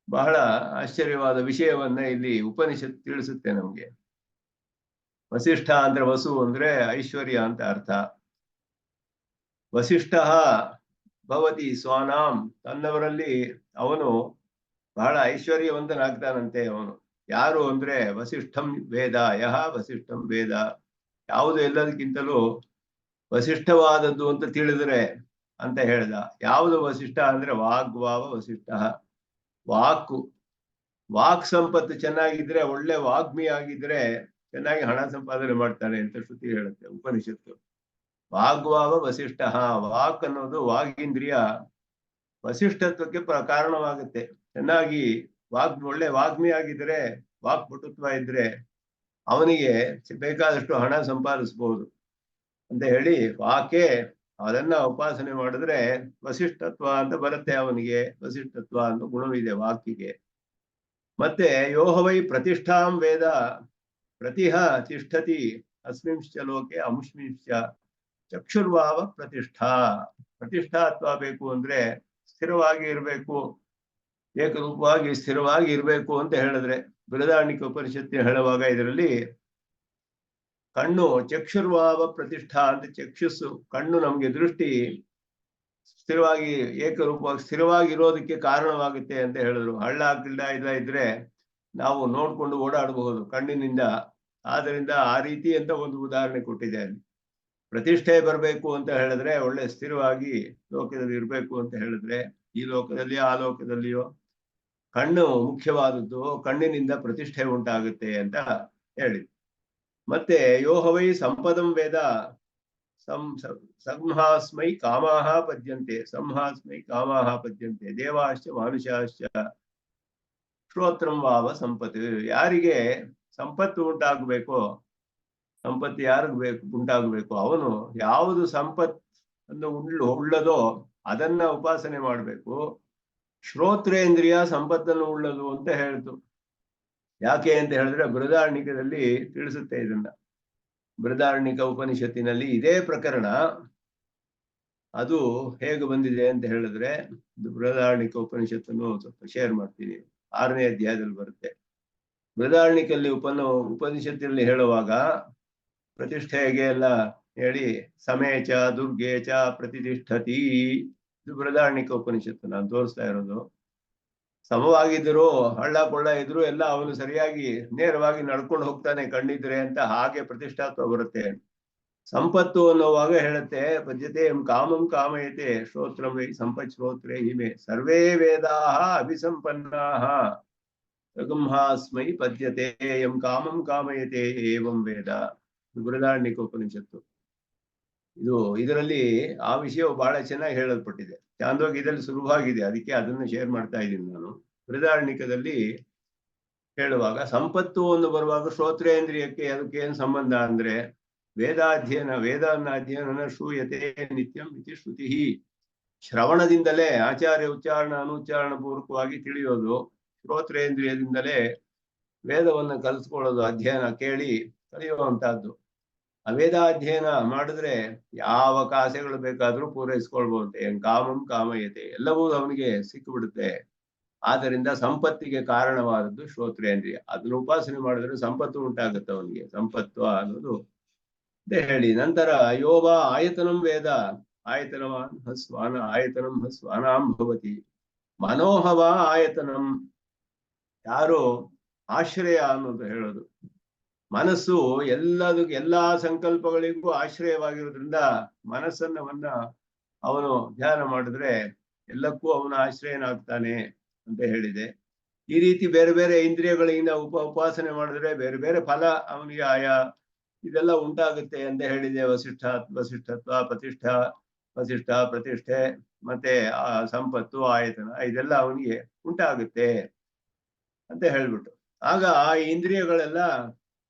ಬಹಳ ಆಶ್ಚರ್ಯವಾದ ವಿಷಯವನ್ನ ಇಲ್ಲಿ ಉಪನಿಷತ್ ತಿಳಿಸುತ್ತೆ ನಮ್ಗೆ. ವಸಿಷ್ಠ ಅಂದ್ರೆ ವಸು ಅಂದ್ರೆ ಐಶ್ವರ್ಯ ಅಂತ ಅರ್ಥ. ವಸಿಷ್ಠ ಭವತಿ ಸ್ವಾನಾಂ, ತನ್ನವರಲ್ಲಿ ಅವನು ಬಹಳ ಐಶ್ವರ್ಯವಂತನಾಗ್ತಾನಂತೆ. ಅವನು ಯಾರು ಅಂದ್ರೆ ವಸಿಷ್ಠಂ ವೇದ ಯಹ ವಸಿಷ್ಠಂ ವೇದ, ಯಾವುದು ಎಲ್ಲದಕ್ಕಿಂತಲೂ ವಸಿಷ್ಠವಾದದ್ದು ಅಂತ ತಿಳಿದ್ರೆ ಅಂತ ಹೇಳ್ದ. ಯಾವುದು ವಸಿಷ್ಠ ಅಂದ್ರೆ ವಾಗ್ವಾವ ವಸಿಷ್ಠ. ವಾಕು, ವಾಕ್ ಸಂಪತ್ತು ಚೆನ್ನಾಗಿದ್ರೆ, ಒಳ್ಳೆ ವಾಗ್ಮಿ ಆಗಿದ್ರೆ ಚೆನ್ನಾಗಿ ಹಣ ಸಂಪಾದನೆ ಮಾಡ್ತಾನೆ ಅಂತ ಶ್ರುತಿ ಹೇಳುತ್ತೆ, ಉಪನಿಷತ್ತು. ವಾಗ್ವಾವ ವಸಿಷ್ಠ, ವಾಕ್ ಅನ್ನೋದು ವಾಗೀಂದ್ರಿಯ ವಸಿಷ್ಠತ್ವಕ್ಕೆ ಕಾರಣವಾಗುತ್ತೆ. ಚೆನ್ನಾಗಿ ಒಳ್ಳೆ ವಾಗ್ಮಿ ಆಗಿದ್ರೆ, ವಾಕ್ಪಟುತ್ವ ಇದ್ರೆ ಅವನಿಗೆ ಬೇಕಾದಷ್ಟು ಹಣ ಸಂಪಾದಿಸಬಹುದು ಅಂತ ಹೇಳಿ ವಾಕೆ ಅದನ್ನ ಉಪಾಸನೆ ಮಾಡಿದ್ರೆ ವಸಿಷ್ಠತ್ವ ಅಂತ ಬರುತ್ತೆ ಅವನಿಗೆ. ವಸಿಷ್ಠತ್ವ ಅನ್ನೋ ಗುಣವಿದೆ ವಾಕಿಗೆ. ಮತ್ತೆ ಯೋಹವೈ ಪ್ರತಿಷ್ಠಾಂ ವೇದ ಪ್ರತಿಹ ತಿಷ್ಠತಿ ಅಸ್ಮಿಂಶ್ಚ ಲೋಕೆ ಅಮುಷ್ಮಿಂಶ್ಚ ಚಕ್ಷುರ್ವಾವ ಪ್ರತಿಷ್ಠಾ. ಪ್ರತಿಷ್ಠಾತ್ವ ಬೇಕು ಅಂದ್ರೆ ಸ್ಥಿರವಾಗಿ ಇರಬೇಕು, ಏಕರೂಪವಾಗಿ ಸ್ಥಿರವಾಗಿ ಇರಬೇಕು ಅಂತ ಹೇಳಿದ್ರೆ ಬೃಹದಾರಣ್ಯಕ ಉಪನಿಷತ್ತಿನ ಹೇಳುವಾಗ ಇದರಲ್ಲಿ ಕಣ್ಣು ಚಕ್ಷುರ್ವಾವ ಪ್ರತಿಷ್ಠಾ ಅಂತ, ಚಕ್ಷುಸ್ಸು ಕಣ್ಣು ನಮ್ಗೆ ದೃಷ್ಟಿ ಸ್ಥಿರವಾಗಿ ಏಕರೂಪವಾಗಿ ಸ್ಥಿರವಾಗಿ ಇರೋದಕ್ಕೆ ಕಾರಣವಾಗುತ್ತೆ ಅಂತ ಹೇಳಿದ್ರು. ಹಳ್ಳ ಗಿಳ್ಳ ಇಲ್ಲ ಇದ್ರೆ ನಾವು ನೋಡ್ಕೊಂಡು ಓಡಾಡಬಹುದು ಕಣ್ಣಿನಿಂದ. ಆದ್ರಿಂದ ಆ ರೀತಿ ಅಂತ ಒಂದು ಉದಾಹರಣೆ ಕೊಟ್ಟಿದೆ ಅಲ್ಲಿ. ಪ್ರತಿಷ್ಠೆ ಬರಬೇಕು ಅಂತ ಹೇಳಿದ್ರೆ ಒಳ್ಳೆ ಸ್ಥಿರವಾಗಿ ಲೋಕದಲ್ಲಿ ಇರಬೇಕು ಅಂತ ಹೇಳಿದ್ರೆ, ಈ ಲೋಕದಲ್ಲಿ ಆ ಲೋಕದಲ್ಲಿಯೋ ಕಣ್ಣು ಮುಖ್ಯವಾದದ್ದು, ಕಣ್ಣಿನಿಂದ ಪ್ರತಿಷ್ಠೆ ಉಂಟಾಗುತ್ತೆ ಅಂತ ಹೇಳಿ. ಮತ್ತೆ ಯೋಹವೈ ಸಂಪದಂ ವೇದ ಸಂಹಾಸ್ಮೈ ಕಾಮಾಹ ಪದ್ಯಂತೆ, ಸಂಹಾಸ್ಮೈ ಕಾಮಾಹ ಪದ್ಯಂತೆ ದೇವಾಶ್ಚ ಮಾನುಷಾಶ್ಚ ಶ್ರೋತ್ರಂ ವಾವ ಸಂಪತ್ತು. ಯಾರಿಗೆ ಸಂಪತ್ತು ಉಂಟಾಗಬೇಕೋ, ಸಂಪತ್ತು ಯಾರಿಗೆ ಉಂಟಾಗಬೇಕು ಅವನು ಯಾವುದು ಸಂಪತ್ ಅನ್ನು ಉಳ್ಳದೋ ಅದನ್ನ ಉಪಾಸನೆ ಮಾಡಬೇಕು. ಶ್ರೋತ್ರೇಂದ್ರಿಯ ಸಂಪತ್ತನ್ನು ಉಳ್ಳದು ಅಂತ ಹೇಳ್ತು. ಯಾಕೆ ಅಂತ ಹೇಳಿದ್ರೆ ಬೃಹದಾರಣ್ಯಕದಲ್ಲಿ ತಿಳಿಸುತ್ತೆ ಇದನ್ನ. ಬೃಹದಾರಣ್ಯಕ ಉಪನಿಷತ್ತಿನಲ್ಲಿ ಇದೇ ಪ್ರಕರಣ ಅದು ಹೇಗೆ ಬಂದಿದೆ ಅಂತ ಹೇಳಿದ್ರೆ, ಬೃಹದಾರಣ್ಯಕ ಉಪನಿಷತ್ತನ್ನು ಸ್ವಲ್ಪ ಶೇರ್ ಮಾಡ್ತೀನಿ. 6ನೇ ಅಧ್ಯಾಯದಲ್ಲಿ ಬರುತ್ತೆ. ಬೃಹದಾರಣ್ಯಕಲ್ಲಿ ಉಪನಿಷತ್ತಿನಲ್ಲಿ ಹೇಳುವಾಗ ಪ್ರತಿಷ್ಠೆಗೆ ಎಲ್ಲ ಹೇಳಿ ಸಮೇಚ ದುರ್ಗೇಚ ಪ್ರತಿಷ್ಠತಿ, ಇದು ಬೃಹದಾರಣ್ಯಕ ಉಪನಿಷತ್ತು ನಾನು ತೋರಿಸ್ತಾ ಇರೋದು. ಸಮವಾಗಿದ್ರು ಹಳ್ಳ ಕೊಳ್ಳ ಇದ್ರು ಎಲ್ಲ ಅವನು ಸರಿಯಾಗಿ ನೇರವಾಗಿ ನಡ್ಕೊಂಡು ಹೋಗ್ತಾನೆ ಕಣ್ಣಿದ್ರೆ ಅಂತ, ಹಾಗೆ ಪ್ರತಿಷ್ಠಾತ್ವ ಬರುತ್ತೆ. ಸಂಪತ್ತು ಅನ್ನೋವಾಗ ಹೇಳುತ್ತೆ ಪದ್ಯತೆ ಕಾಮಂ ಕಾಮಯತೆ ಶ್ರೋತ್ರಂ ವೈ ಸಂಪತ್ ಶ್ರೋತ್ರೇ ಹಿಮೆ ಸರ್ವೇ ವೇದಾಹ ಅಭಿಸಂಪನ್ನಾಹ ಸಗಂಹಾಸ್ಮೈ ಪದ್ಯತೆ ಎಂ ಕಾಮಂ ಕಾಮಯತೆ ಏವಂ ವೇದ. ಬೃಹದಾರಣ್ಯಕ ಉಪನಿಷತ್ತು. ಇದರಲ್ಲಿ ಆ ವಿಷಯವು ಬಹಳ ಚೆನ್ನಾಗಿ ಹೇಳಲ್ಪಟ್ಟಿದೆ. ಚಾಂದೋಗ್ಯದಲ್ಲಿ ಸುಲಭವಾಗಿದೆ, ಅದಕ್ಕೆ ಅದನ್ನು ಶೇರ್ ಮಾಡ್ತಾ ಇದ್ದೀನಿ ನಾನು. ಬೃಹದಾರಣ್ಯಕದಲ್ಲಿ ಹೇಳುವಾಗ ಸಂಪತ್ತು ಒಂದು ಬರುವಾಗ ಶ್ರೋತ್ರೇಂದ್ರಿಯಕ್ಕೆ ಅದಕ್ಕೆ ಏನು ಸಂಬಂಧ ಅಂದ್ರೆ ವೇದಾಧ್ಯಯನ, ವೇದನ್ನ ಅಧ್ಯಯನ ಶ್ರೂಯತೆ ನಿತ್ಯಂ ಇತಿ ಶ್ರುತಿ. ಶ್ರವಣದಿಂದಲೇ ಆಚಾರ್ಯ ಉಚ್ಚಾರಣ ಅನುಚ್ಚಾರಣ ಪೂರ್ವಕವಾಗಿ ತಿಳಿಯೋದು, ಶ್ರೋತ್ರೇಂದ್ರಿಯದಿಂದಲೇ ವೇದವನ್ನು ಕಲಿಸ್ಕೊಳ್ಳೋದು, ಅಧ್ಯಯನ ಕೇಳಿ ಕಲಿಯುವಂತಹದ್ದು. ವೇದಾಧ್ಯಯನ ಮಾಡಿದ್ರೆ ಯಾವ ಕಾಸೆಗಳು ಬೇಕಾದ್ರೂ ಪೂರೈಸ್ಕೊಳ್ಬಹುದಂತೆ. ಕಾಮಂ ಕಾಮಯತೆ, ಎಲ್ಲವೂ ಅವನಿಗೆ ಸಿಕ್ಕಿಬಿಡುತ್ತೆ. ಆದ್ದರಿಂದ ಸಂಪತ್ತಿಗೆ ಕಾರಣವಾದದ್ದು ಶ್ರೋತ್ರೇಂದ್ರಿಯ. ಅದನ್ನು ಉಪಾಸನೆ ಮಾಡಿದ್ರೆ ಸಂಪತ್ತು ಉಂಟಾಗುತ್ತೆ ಅವನಿಗೆ, ಸಂಪತ್ತು ಅನ್ನೋದು ಹೇಳಿ. ನಂತರ ಯೋವ ಆಯತನಂ ವೇದ ಆಯತನವಾನ್ ಹಸ್ವಾನ ಆಯತನಂ ಹಸ್ವಾನಾಂ ಭವತಿ ಮನೋಹವ ಆಯತನಂ. ಯಾರು ಆಶ್ರಯ ಅನ್ನೋದು ಹೇಳೋದು, ಮನಸ್ಸು ಎಲ್ಲಾ ಸಂಕಲ್ಪಗಳಿಗೂ ಆಶ್ರಯವಾಗಿರೋದ್ರಿಂದ ಮನಸ್ಸನ್ನವನ್ನ ಅವನು ಧ್ಯಾನ ಮಾಡಿದ್ರೆ ಎಲ್ಲಕ್ಕೂ ಅವನ ಆಶ್ರಯನಾಗ್ತಾನೆ ಅಂತ ಹೇಳಿದೆ. ಈ ರೀತಿ ಬೇರೆ ಬೇರೆ ಇಂದ್ರಿಯಗಳಿಂದ ಉಪಾಸನೆ ಮಾಡಿದ್ರೆ ಬೇರೆ ಬೇರೆ ಫಲ ಅವನಿಗೆ ಆಯಾ ಇದೆಲ್ಲ ಉಂಟಾಗುತ್ತೆ ಅಂತ ಹೇಳಿದೆ. ವಸಿಷ್ಠತ್ವ ವಸಿಷ್ಠ ಪ್ರತಿಷ್ಠೆ ಮತ್ತೆ ಸಂಪತ್ತು ಆಯತನ ಇದೆಲ್ಲ ಅವನಿಗೆ ಉಂಟಾಗುತ್ತೆ ಅಂತ ಹೇಳ್ಬಿಟ್ಟು, ಆಗ ಆ ಇಂದ್ರಿಯಗಳೆಲ್ಲ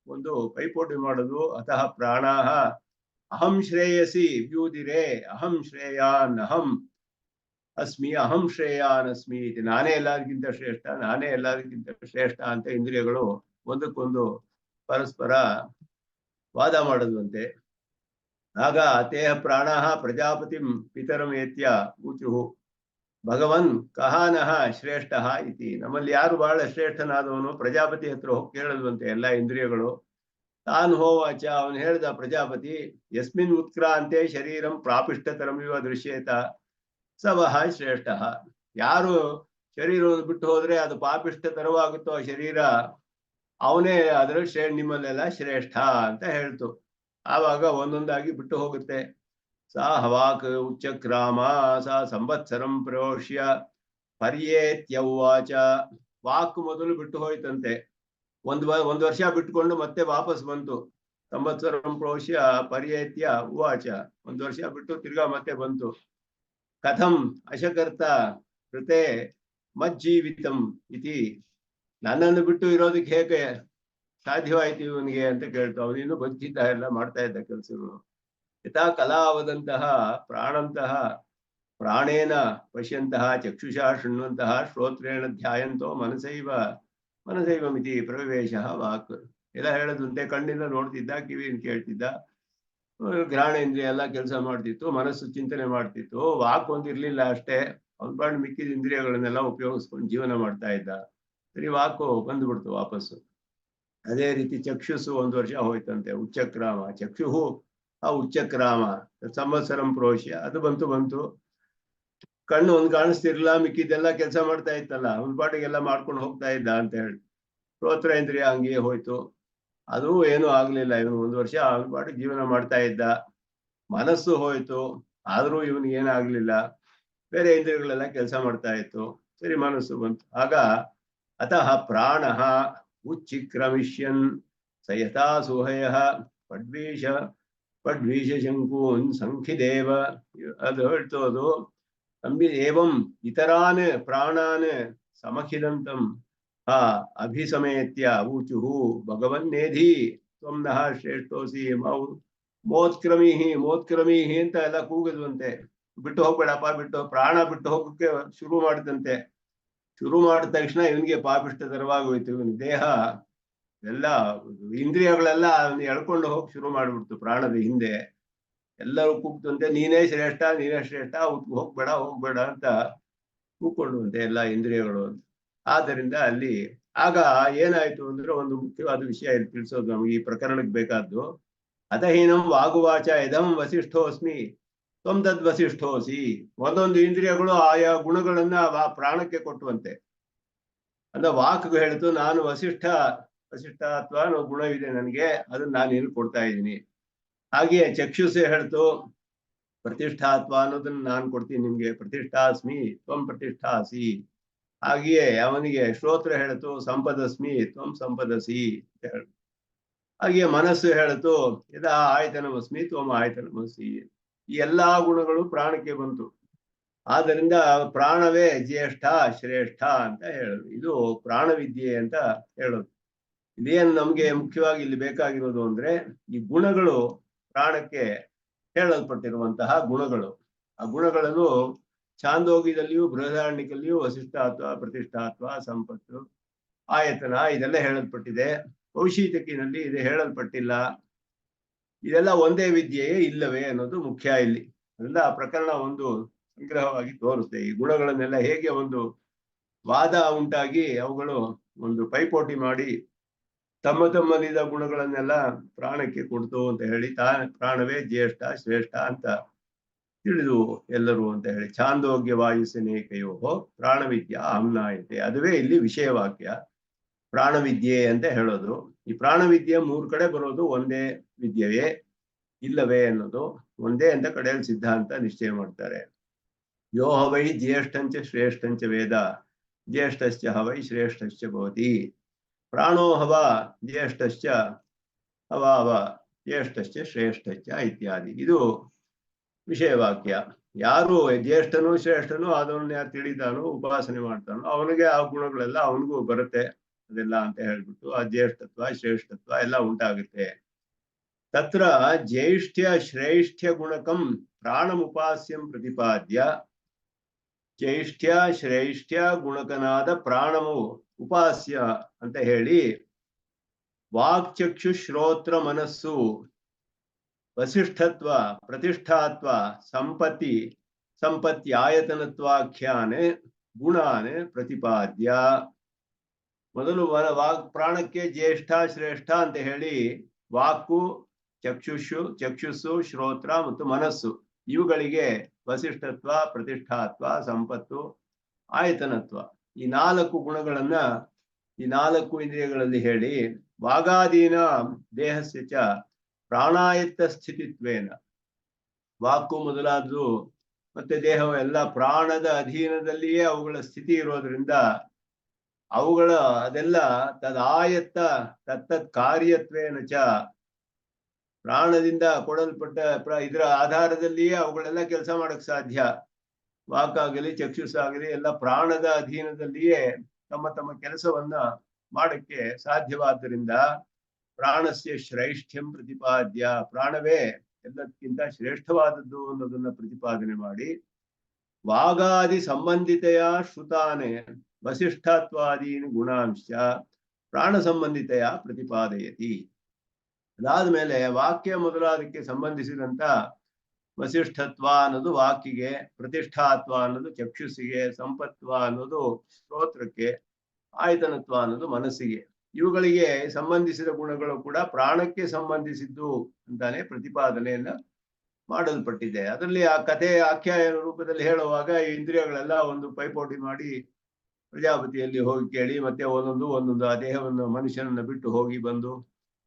ಒಂದು ಪೈಪೋಟಿ ಮಾಡೋದು. ಅತಃ ಪ್ರಾಣಾಹ ಅಹಂ ಶ್ರೇಯಸಿ ವ್ಯೂದಿರೆ ಅಹಂ ಶ್ರೇಯಾನ್ ಅಹಂ ಅಸ್ಮಿ ಅಹಂ ಶ್ರೇಯಾನ್ ಅಸ್ಮಿ, ನಾನೇ ಎಲ್ಲರಿಗಿಂತ ಶ್ರೇಷ್ಠ, ನಾನೇ ಎಲ್ಲರಿಗಿಂತ ಶ್ರೇಷ್ಠ ಅಂತ ಇಂದ್ರಿಯಗಳು ಒಂದಕ್ಕೊಂದು ಪರಸ್ಪರ ವಾದ ಮಾಡೋದಂತೆ. ಆಗ ತೇಹ ಪ್ರಾಣಾಹ ಪ್ರಜಾಪತಿಂ ಪಿತರಂ ಏತ್ಯ ಊಚುಹು ಭಗವನ್ ಕಹಾನಃ ಶ್ರೇಷ್ಠ ಇತಿ. ನಮ್ಮಲ್ಲಿ ಯಾರು ಬಹಳ ಶ್ರೇಷ್ಠನಾದವನು ಪ್ರಜಾಪತಿ ಹತ್ರ ಹೋಗಿ ಕೇಳಲ್ವಂತೆ ಎಲ್ಲ ಇಂದ್ರಿಯಗಳು. ತಾನ್ ಹೋವಾಚ, ಅವನು ಹೇಳ್ದ ಪ್ರಜಾಪತಿ, ಯಸ್ಮಿನ್ ಉತ್ಕ್ರಾಂತೆ ಶರೀರಂ ಪ್ರಾಪಿಷ್ಟತರಮಿವ ದೃಶ್ಯೇತ ಸವಹ ಶ್ರೇಷ್ಠ. ಯಾರು ಶರೀರವನ್ನು ಬಿಟ್ಟು ಹೋದ್ರೆ ಅದು ಪಾಪಿಷ್ಟ ತರವಾಗುತ್ತೋ ಆ ಶರೀರ, ಅವನೇ ಅದರ ನಿಮ್ಮಲ್ಲೆಲ್ಲ ಶ್ರೇಷ್ಠ ಅಂತ ಹೇಳ್ತು. ಆವಾಗ ಒಂದೊಂದಾಗಿ ಬಿಟ್ಟು ಹೋಗುತ್ತೆ. ಸಾ ಹವಾಕ್ ಉಚ್ಚಕ್ರಾಮ ಸಾ ಸಂವತ್ಸರಂ ಪ್ರೋಷ್ಯ ಪರ್ಯೇತ್ಯವಾಚ. ವಾಕ್ ಮೊದಲು ಬಿಟ್ಟು ಹೋಯ್ತಂತೆ, ಒಂದು ವರ್ಷ ಬಿಟ್ಟುಕೊಂಡು ಮತ್ತೆ ವಾಪಸ್ ಬಂತು. ಸಂವತ್ಸರಂ ಪ್ರೋಷ್ಯ ಪರ್ಯೇತ್ಯ ಉವಾಚ, ಒಂದು ವರ್ಷ ಬಿಟ್ಟು ತಿರ್ಗಾ ಮತ್ತೆ ಬಂತು. ಕಥಂ ಅಶಕರ್ತ ಕೃತೆ ಮಜ್ಜೀವಿತಂ ಇತಿ, ನನ್ನನ್ನು ಬಿಟ್ಟು ಇರೋದಕ್ಕೆ ಹೇಗೆ ಸಾಧ್ಯವಾಯ್ತು ಇವನಿಗೆ ಅಂತ ಕೇಳ್ತು. ಅವನಿನ್ನು ಬದುಕಿದ್ದ, ಎಲ್ಲ ಮಾಡ್ತಾ ಇದ್ದ ಕೆಲಸಗಳು. ಯಥಾ ಕಲಾವದಂತಹ ಪ್ರಾಣಂತಹ ಪ್ರಾಣೇನ ಪಶ್ಯಂತಹ ಚಕ್ಷುಷಾ ಶೃಣ್ವಂತಹ ಶ್ರೋತ್ರೇಣ ಧ್ಯಾಯಂತೋ ಮನಸೈವ ಮಿತಿ ಪ್ರವೇಶ ವಾಕ್. ಎಲ್ಲ ಹೇಳೋದಂತೆ, ಕಣ್ಣಿಂದ ನೋಡ್ತಿದ್ದ, ಕಿವಿಯಿಂದ ಕೇಳ್ತಿದ್ದ, ಘ್ರಾಣೇಂದ್ರಿಯ ಎಲ್ಲ ಕೆಲಸ ಮಾಡ್ತಿತ್ತು, ಮನಸ್ಸು ಚಿಂತನೆ ಮಾಡ್ತಿತ್ತು, ವಾಕ್ ಒಂದಿರ್ಲಿಲ್ಲ ಅಷ್ಟೇ. ಅವ್ನ ಬಾಳ್ ಮಿಕ್ಕಿದ ಇಂದ್ರಿಯಗಳನ್ನೆಲ್ಲ ಉಪಯೋಗಿಸ್ಕೊಂಡು ಜೀವನ ಮಾಡ್ತಾ ಇದ್ದ. ಸರಿ, ವಾಕು ಬಂದ್ಬಿಡ್ತು ವಾಪಸ್ಸು. ಅದೇ ರೀತಿ ಚಕ್ಷುಸ್ಸು ಒಂದು ವರ್ಷ ಹೋಯ್ತಂತೆ, ಉಚ್ಚಕ್ರಾಮ ಚಕ್ಷುಹು ಆ ಉಚ್ಚಕ್ರಾಮ ಸಂವತ್ಸರಂ ಪ್ರೋಷ್ಯ, ಅದು ಬಂತು. ಕಣ್ಣು ಒಂದು ಕಾಣಿಸ್ತಿರ್ಲಿಲ್ಲ, ಮಿಕ್ಕಿದ್ದೆಲ್ಲ ಕೆಲಸ ಮಾಡ್ತಾ ಇತ್ತಲ್ಲ, ಒಂದ್ ಪಾಟಿಗೆಲ್ಲ ಮಾಡ್ಕೊಂಡು ಹೋಗ್ತಾ ಇದ್ದ ಅಂತ ಹೇಳಿ. ಶ್ರೋತ್ರೇಂದ್ರಿಯ ಹಂಗೆ ಹೋಯ್ತು, ಅದು ಏನೂ ಆಗ್ಲಿಲ್ಲ. ಇವನು ಒಂದು ವರ್ಷ ಅವನ ಪಾಟಿಗೆ ಜೀವನ ಮಾಡ್ತಾ ಇದ್ದ. ಮನಸ್ಸು ಹೋಯ್ತು, ಆದ್ರೂ ಇವನಿಗೆ ಏನಾಗ್ಲಿಲ್ಲ, ಬೇರೆ ಇಂದ್ರಿಯಗಳೆಲ್ಲ ಕೆಲಸ ಮಾಡ್ತಾ ಇತ್ತು. ಸರಿ, ಮನಸ್ಸು ಬಂತು. ಆಗ ಅತಃ ಪ್ರಾಣಃ ಉಚ್ಚಿಕ್ರಮಿಷ್ಯನ್ ಸಯಥಾ ಸುಹಯ ಪಡ್ವೀಷ ಶಂಕೂನ್ ಸಂಖಿದೇವ. ಅದು ಹೇಳ್ತು, ಅದು ಏವಂ ಇತರಾನ್ ಪ್ರಾಣಾನ್ ಸಮಖಿಲಂತಂ ಅಭಿಸಮೇತ್ಯ ಊಚುಹು ಭಗವನ್ನೇಧಿ ತ್ವಂ ನಃ ಶ್ರೇಷ್ಠೋಸಿ ಮೋತ್ಕ್ರಮೀಹಿ ಅಂತ ಎಲ್ಲ ಕೂಗಿದ್ವಂತೆ. ಬಿಟ್ಟು ಹೋಗ್ಬೇಡಪ್ಪ, ಪ್ರಾಣ ಬಿಟ್ಟು ಹೋಗಕ್ಕೆ ಶುರು ಮಾಡಿದಂತೆ. ಶುರು ಮಾಡಿದ ತಕ್ಷಣ ಇವನಿಗೆ ಪಾಪಿಷ್ಟ ತರವಾಗೋಯ್ತು. ಇವನ ದೇಹ ಎಲ್ಲ ಇಂದ್ರಿಯಗಳೆಲ್ಲ ಅವನು ಎಳ್ಕೊಂಡು ಹೋಗಿ ಶುರು ಮಾಡ್ಬಿಡ್ತು. ಪ್ರಾಣದ ಹಿಂದೆ ಎಲ್ಲರೂ ಕೂಗ್ತಂತೆ, ನೀನೇ ಶ್ರೇಷ್ಠ ಹೋಗ್ಬೇಡ ಅಂತ ಕೂಗ್ಕೊಂಡುವಂತೆ ಎಲ್ಲ ಇಂದ್ರಿಯಗಳು. ಆದ್ದರಿಂದ ಅಲ್ಲಿ ಆಗ ಏನಾಯ್ತು ಅಂದ್ರೆ, ಒಂದು ಮುಖ್ಯವಾದ ವಿಷಯ ಇಲ್ಲಿ ತಿಳಿಸೋದು ನಮ್ಗೆ ಈ ಪ್ರಕರಣಕ್ಕೆ ಬೇಕಾದ್ದು. ಅತಹೀನಂ ವಾಗುವಾಚ ಇದಂ ವಸಿಷ್ಠೋಸ್ಮಿ ತ್ವಂ ತದ್ ವಸಿಷ್ಠೋಸಿ. ಒಂದೊಂದು ಇಂದ್ರಿಯಗಳು ಆಯಾ ಗುಣಗಳನ್ನ ಪ್ರಾಣಕ್ಕೆ ಕೊಟ್ಟುವಂತೆ. ಅಂದ್ರೆ ವಾಕ್ಗೆ ಹೇಳಿತು, ನಾನು ವಸಿಷ್ಠ ಅಥವಾ ಗುಣವಿದೆ ನನಗೆ, ಅದನ್ನ ನಾನು ಏನು ಕೊಡ್ತಾ ಇದ್ದೀನಿ. ಹಾಗೆಯೇ ಚಕ್ಷುಸೆ ಹೇಳ್ತು, ಪ್ರತಿಷ್ಠಾತ್ವ ಅನ್ನೋದನ್ನ ನಾನು ಕೊಡ್ತೀನಿ ನಿಮ್ಗೆ, ಪ್ರತಿಷ್ಠಾಸ್ಮಿ ತ್ವಂ ಪ್ರತಿಷ್ಠಾಸಿ. ಹಾಗೆಯೇ ಅವನಿಗೆ ಶ್ರೋತ್ರ ಹೇಳ್ತು, ಸಂಪದಸ್ಮಿ ತ್ವಂ ಸಂಪದಸಿ ಅಂತ ಹೇಳ. ಹಾಗೆಯೇ ಮನಸ್ಸು ಹೇಳ್ತು, ಯದಾ ಆಯತನಮಸ್ಮಿ ತ್ವಂ ಆಯತನಮಸಿ. ಈ ಎಲ್ಲಾ ಗುಣಗಳು ಪ್ರಾಣಕ್ಕೆ ಬಂತು. ಆದ್ದರಿಂದ ಪ್ರಾಣವೇ ಜ್ಯೇಷ್ಠ ಶ್ರೇಷ್ಠ ಅಂತ ಹೇಳೋದು. ಇದು ಪ್ರಾಣವಿದ್ಯೆ ಅಂತ ಹೇಳೋದು. ಇದೇನು ನಮ್ಗೆ ಮುಖ್ಯವಾಗಿ ಇಲ್ಲಿ ಬೇಕಾಗಿರೋದು ಅಂದ್ರೆ, ಈ ಗುಣಗಳು ಪ್ರಾಣಕ್ಕೆ ಹೇಳಲ್ಪಟ್ಟಿರುವಂತಹ ಗುಣಗಳು. ಆ ಗುಣಗಳನ್ನು ಛಾಂದೋಗ್ಯದಲ್ಲಿಯೂ ಬೃಹದಾರಣ್ಯಕಲ್ಲಿಯೂ ವಸಿಷ್ಠಾತ್ವ, ಪ್ರತಿಷ್ಠಾತ್ವ, ಸಂಪತ್ತು, ಆಯತನ ಇದೆಲ್ಲ ಹೇಳಲ್ಪಟ್ಟಿದೆ. ಕೌಶೀತಕಿನಲ್ಲಿ ಇದು ಹೇಳಲ್ಪಟ್ಟಿಲ್ಲ. ಇದೆಲ್ಲ ಒಂದೇ ವಿದ್ಯೆಯೇ ಇಲ್ಲವೇ ಅನ್ನೋದು ಮುಖ್ಯ ಇಲ್ಲಿ. ಅದರಿಂದ ಆ ಪ್ರಕರಣ ಒಂದು ಸಂಗ್ರಹವಾಗಿ ತೋರಿಸುತ್ತೆ. ಈ ಗುಣಗಳನ್ನೆಲ್ಲ ಹೇಗೆ ಒಂದು ವಾದ ಉಂಟಾಗಿ ಅವುಗಳು ಒಂದು ಪೈಪೋಟಿ ಮಾಡಿ ತಮ್ಮಲ್ಲಿದ್ದ ಗುಣಗಳನ್ನೆಲ್ಲ ಪ್ರಾಣಕ್ಕೆ ಕೊಡ್ತು ಅಂತ ಹೇಳಿ, ಪ್ರಾಣವೇ ಜ್ಯೇಷ್ಠ ಶ್ರೇಷ್ಠ ಅಂತ ತಿಳಿದು ಎಲ್ಲರೂ ಅಂತ ಹೇಳಿ, ಛಾಂದೋಗ್ಯ ವಾಯುಸನೇಕಯೋ ಪ್ರಾಣವಿದ್ಯಾ ಆಮ್ನಾಯತೆ. ಅದುವೇ ಇಲ್ಲಿ ವಿಷಯವಾಕ್ಯ, ಪ್ರಾಣವಿದ್ಯೆ ಅಂತ ಹೇಳೋದು. ಈ ಪ್ರಾಣವಿದ್ಯೆ 3 ಕಡೆ ಬರೋದು ಒಂದೇ ವಿದ್ಯೆಯೇ ಇಲ್ಲವೇ ಅನ್ನೋದು ಒಂದೇ ಅಂತ ಕಡೆಯಲ್ಲಿ ಸಿದ್ಧಾಂತ ನಿಶ್ಚಯ ಮಾಡ್ತಾರೆ. ಯೋ ಹವೈ ಜ್ಯೇಷ್ಠಂಚ ಶ್ರೇಷ್ಠಂಚ ವೇದ ಜ್ಯೇಷ್ಠಶ್ಚ ಹವೈ ಶ್ರೇಷ್ಠಶ್ಚ ಭವತಿ. ಪ್ರಾಣೋ ಹವ ಜ್ಯೇಷ್ಠಶ್ಚ ಹವ ಜ್ಯೇಷ್ಠಶ್ಚ ಶ್ರೇಷ್ಠಶ್ಚ ಇತ್ಯಾದಿ. ಇದು ವಿಷಯವಾಕ್ಯ. ಯಾರು ಜ್ಯೇಷ್ಠನು ಶ್ರೇಷ್ಠನು ಅದನ್ನು ಯಾರು ತಿಳಿದಾನೋ, ಉಪಾಸನೆ ಮಾಡ್ತಾನೋ, ಅವನಿಗೆ ಆ ಗುಣಗಳೆಲ್ಲ ಅವನಿಗೂ ಬರುತ್ತೆ. ಅದೆಲ್ಲ ಅಂತ ಹೇಳ್ಬಿಟ್ಟು ಆ ಜ್ಯೇಷ್ಠತ್ವ ಶ್ರೇಷ್ಠತ್ವ ಎಲ್ಲ ಉಂಟಾಗುತ್ತೆ. ತತ್ರ ಜ್ಯೇಷ್ಠ್ಯ ಶ್ರೇಷ್ಠ್ಯ ಗುಣಕಂ ಪ್ರಾಣಮುಪಾಸ್ಯಂ ಪ್ರತಿಪಾದ್ಯ. ಜ್ಯೇಷ್ಠ್ಯ ಶ್ರೇಷ್ಠ್ಯ ಗುಣಕನಾದ ಪ್ರಾಣಮು ಉಪಾಸ್ಯ ಅಂತ ಹೇಳಿ ವಾಕ್ಚಕ್ಷು ಶ್ರೋತ್ರ ಮನಸ್ಸು ವಸಿಷ್ಠತ್ವ ಪ್ರತಿಷ್ಠಾತ್ವ ಸಂಪತ್ತಿ ಸಂಪತ್ಯಾಯತನತ್ವಾಖ್ಯಾನೆ ಗುಣಾನೆ ಪ್ರತಿಪಾದ್ಯ. ಮೊದಲು ವಾಕ್ ಪ್ರಾಣಕ್ಕೆ ಜ್ಯೇಷ್ಠ ಶ್ರೇಷ್ಠ ಅಂತ ಹೇಳಿ ವಾಕು ಚಕ್ಷುಸ್ಸು ಶ್ರೋತ್ರ ಮತ್ತು ಮನಸ್ಸು ಇವುಗಳಿಗೆ ವಸಿಷ್ಠತ್ವ ಪ್ರತಿಷ್ಠಾತ್ವ ಸಂಪತ್ತು ಆಯತನತ್ವ ಈ 4 ಗುಣಗಳನ್ನ ಈ 4 ಇಂದ್ರಿಯಗಳಲ್ಲಿ ಹೇಳಿ ವಾಗಾದೀನ ದೇಹಸ್ಯ ಚ ಪ್ರಾಣಾಯತ್ತ ಸ್ಥಿತಿತ್ವೇನ ವಾಕು ಮೊದಲಾದ್ದು ಮತ್ತೆ ದೇಹವು ಎಲ್ಲ ಪ್ರಾಣದ ಅಧೀನದಲ್ಲಿಯೇ ಅವುಗಳ ಸ್ಥಿತಿ ಇರೋದ್ರಿಂದ ಅವುಗಳ ಅದೆಲ್ಲ ತದಾಯತ್ತ ತತ್ತತ್ ಕಾರ್ಯತ್ವೇನ ಚ ಪ್ರಾಣದಿಂದ ಕೊಡಲ್ಪಟ್ಟ ಇದರ ಆಧಾರದಲ್ಲಿಯೇ ಅವುಗಳೆಲ್ಲ ಕೆಲಸ ಮಾಡಕ್ ಸಾಧ್ಯ. ವಾಕಾಗಲಿ ಚಕ್ಷುಸ್ಸಾಗಲಿ ಎಲ್ಲ ಪ್ರಾಣದ ಅಧೀನದಲ್ಲಿಯೇ ತಮ್ಮ ತಮ್ಮ ಕೆಲಸವನ್ನ ಮಾಡಕ್ಕೆ ಸಾಧ್ಯವಾದ್ದರಿಂದ ಪ್ರಾಣಸ್ಯ ಶ್ರೇಷ್ಠ್ಯಂ ಪ್ರತಿಪಾದ್ಯ ಪ್ರಾಣವೇ ಎಲ್ಲದಕ್ಕಿಂತ ಶ್ರೇಷ್ಠವಾದದ್ದು ಅನ್ನೋದನ್ನ ಪ್ರತಿಪಾದನೆ ಮಾಡಿ ವಾಗಾದಿ ಸಂಬಂಧಿತೆಯ ಶ್ರುತಾನೆ ವಸಿಷ್ಠತ್ವಾದೀನಿ ಗುಣಾಂಶ ಪ್ರಾಣ ಸಂಬಂಧಿತೆಯ ಪ್ರತಿಪಾದಯತಿ. ಅದಾದ್ಮೇಲೆ ವಾಕ್ಯ ಮೊದಲಾದಕ್ಕೆ ಸಂಬಂಧಿಸಿದಂತ ವಸಿಷ್ಠತ್ವ ಅನ್ನೋದು ವಾಕಿಗೆ, ಪ್ರತಿಷ್ಠಾತ್ವ ಅನ್ನೋದು ಚಕ್ಷುಸ್ಸಿಗೆ, ಸಂಪತ್ವ ಅನ್ನೋದು ಶ್ರೋತ್ರಕ್ಕೆ, ಆಯತನತ್ವ ಅನ್ನೋದು ಮನಸ್ಸಿಗೆ, ಇವುಗಳಿಗೆ ಸಂಬಂಧಿಸಿದ ಗುಣಗಳು ಕೂಡ ಪ್ರಾಣಕ್ಕೆ ಸಂಬಂಧಿಸಿದ್ದು ಅಂತಾನೆ ಪ್ರತಿಪಾದನೆಯನ್ನ ಮಾಡಲ್ಪಟ್ಟಿದೆ. ಅದರಲ್ಲಿ ಆ ಕಥೆ ಆಖ್ಯಾಯನ ರೂಪದಲ್ಲಿ ಹೇಳುವಾಗ ಈ ಇಂದ್ರಿಯಗಳೆಲ್ಲ ಒಂದು ಪೈಪೋಟಿ ಮಾಡಿ ಪ್ರಜಾಪತಿಯಲ್ಲಿ ಹೋಗಿ ಕೇಳಿ ಮತ್ತೆ ಒಂದೊಂದು ಆ ದೇಹವನ್ನು ಮನುಷ್ಯನನ್ನ ಬಿಟ್ಟು ಹೋಗಿ ಬಂದು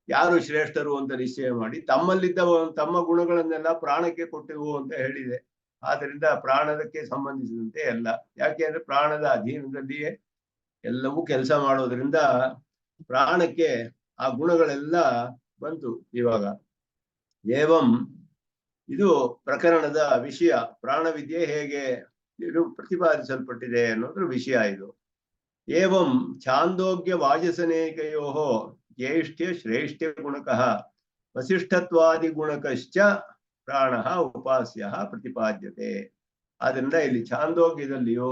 ಯಾರು ಶ್ರೇಷ್ಠರು ಅಂತ ನಿಶ್ಚಯ ಮಾಡಿ ತಮ್ಮಲ್ಲಿದ್ದ ತಮ್ಮ ಗುಣಗಳನ್ನೆಲ್ಲ ಪ್ರಾಣಕ್ಕೆ ಕೊಟ್ಟೆವು ಅಂತ ಹೇಳಿದೆ. ಆದ್ದರಿಂದ ಪ್ರಾಣದಕ್ಕೆ ಸಂಬಂಧಿಸಿದಂತೆ ಎಲ್ಲ, ಯಾಕೆ ಅಂದ್ರೆ ಪ್ರಾಣದ ಅಧೀನದಲ್ಲಿಯೇ ಎಲ್ಲವೂ ಕೆಲಸ ಮಾಡೋದ್ರಿಂದ ಪ್ರಾಣಕ್ಕೆ ಆ ಗುಣಗಳೆಲ್ಲ ಬಂತು. ಇವಾಗ ಏವಂ ಇದು ಪ್ರಕರಣದ ವಿಷಯ, ಪ್ರಾಣವಿದ್ಯೆ ಹೇಗೆ ಇದು ಪ್ರತಿಪಾದಿಸಲ್ಪಟ್ಟಿದೆ ಅನ್ನೋದ್ರ ವಿಷಯ ಇದು. ಏವಂ ಛಾಂದೋಗ್ಯ ವಾಜಸನೇಕಯೋ ಜ್ಯೇಷ್ಠ್ಯ ಶ್ರೇಷ್ಠ್ಯ ಗುಣಕಃ ವಸಿಷ್ಠತ್ವಾದಿ ಗುಣಕಶ್ಚ ಪ್ರಾಣ ಉಪಾಸ್ಯ ಪ್ರತಿಪಾದ್ಯತೆ. ಆದ್ರಿಂದ ಇಲ್ಲಿ ಛಾಂದೋಗ್ಯದಲ್ಲಿಯೂ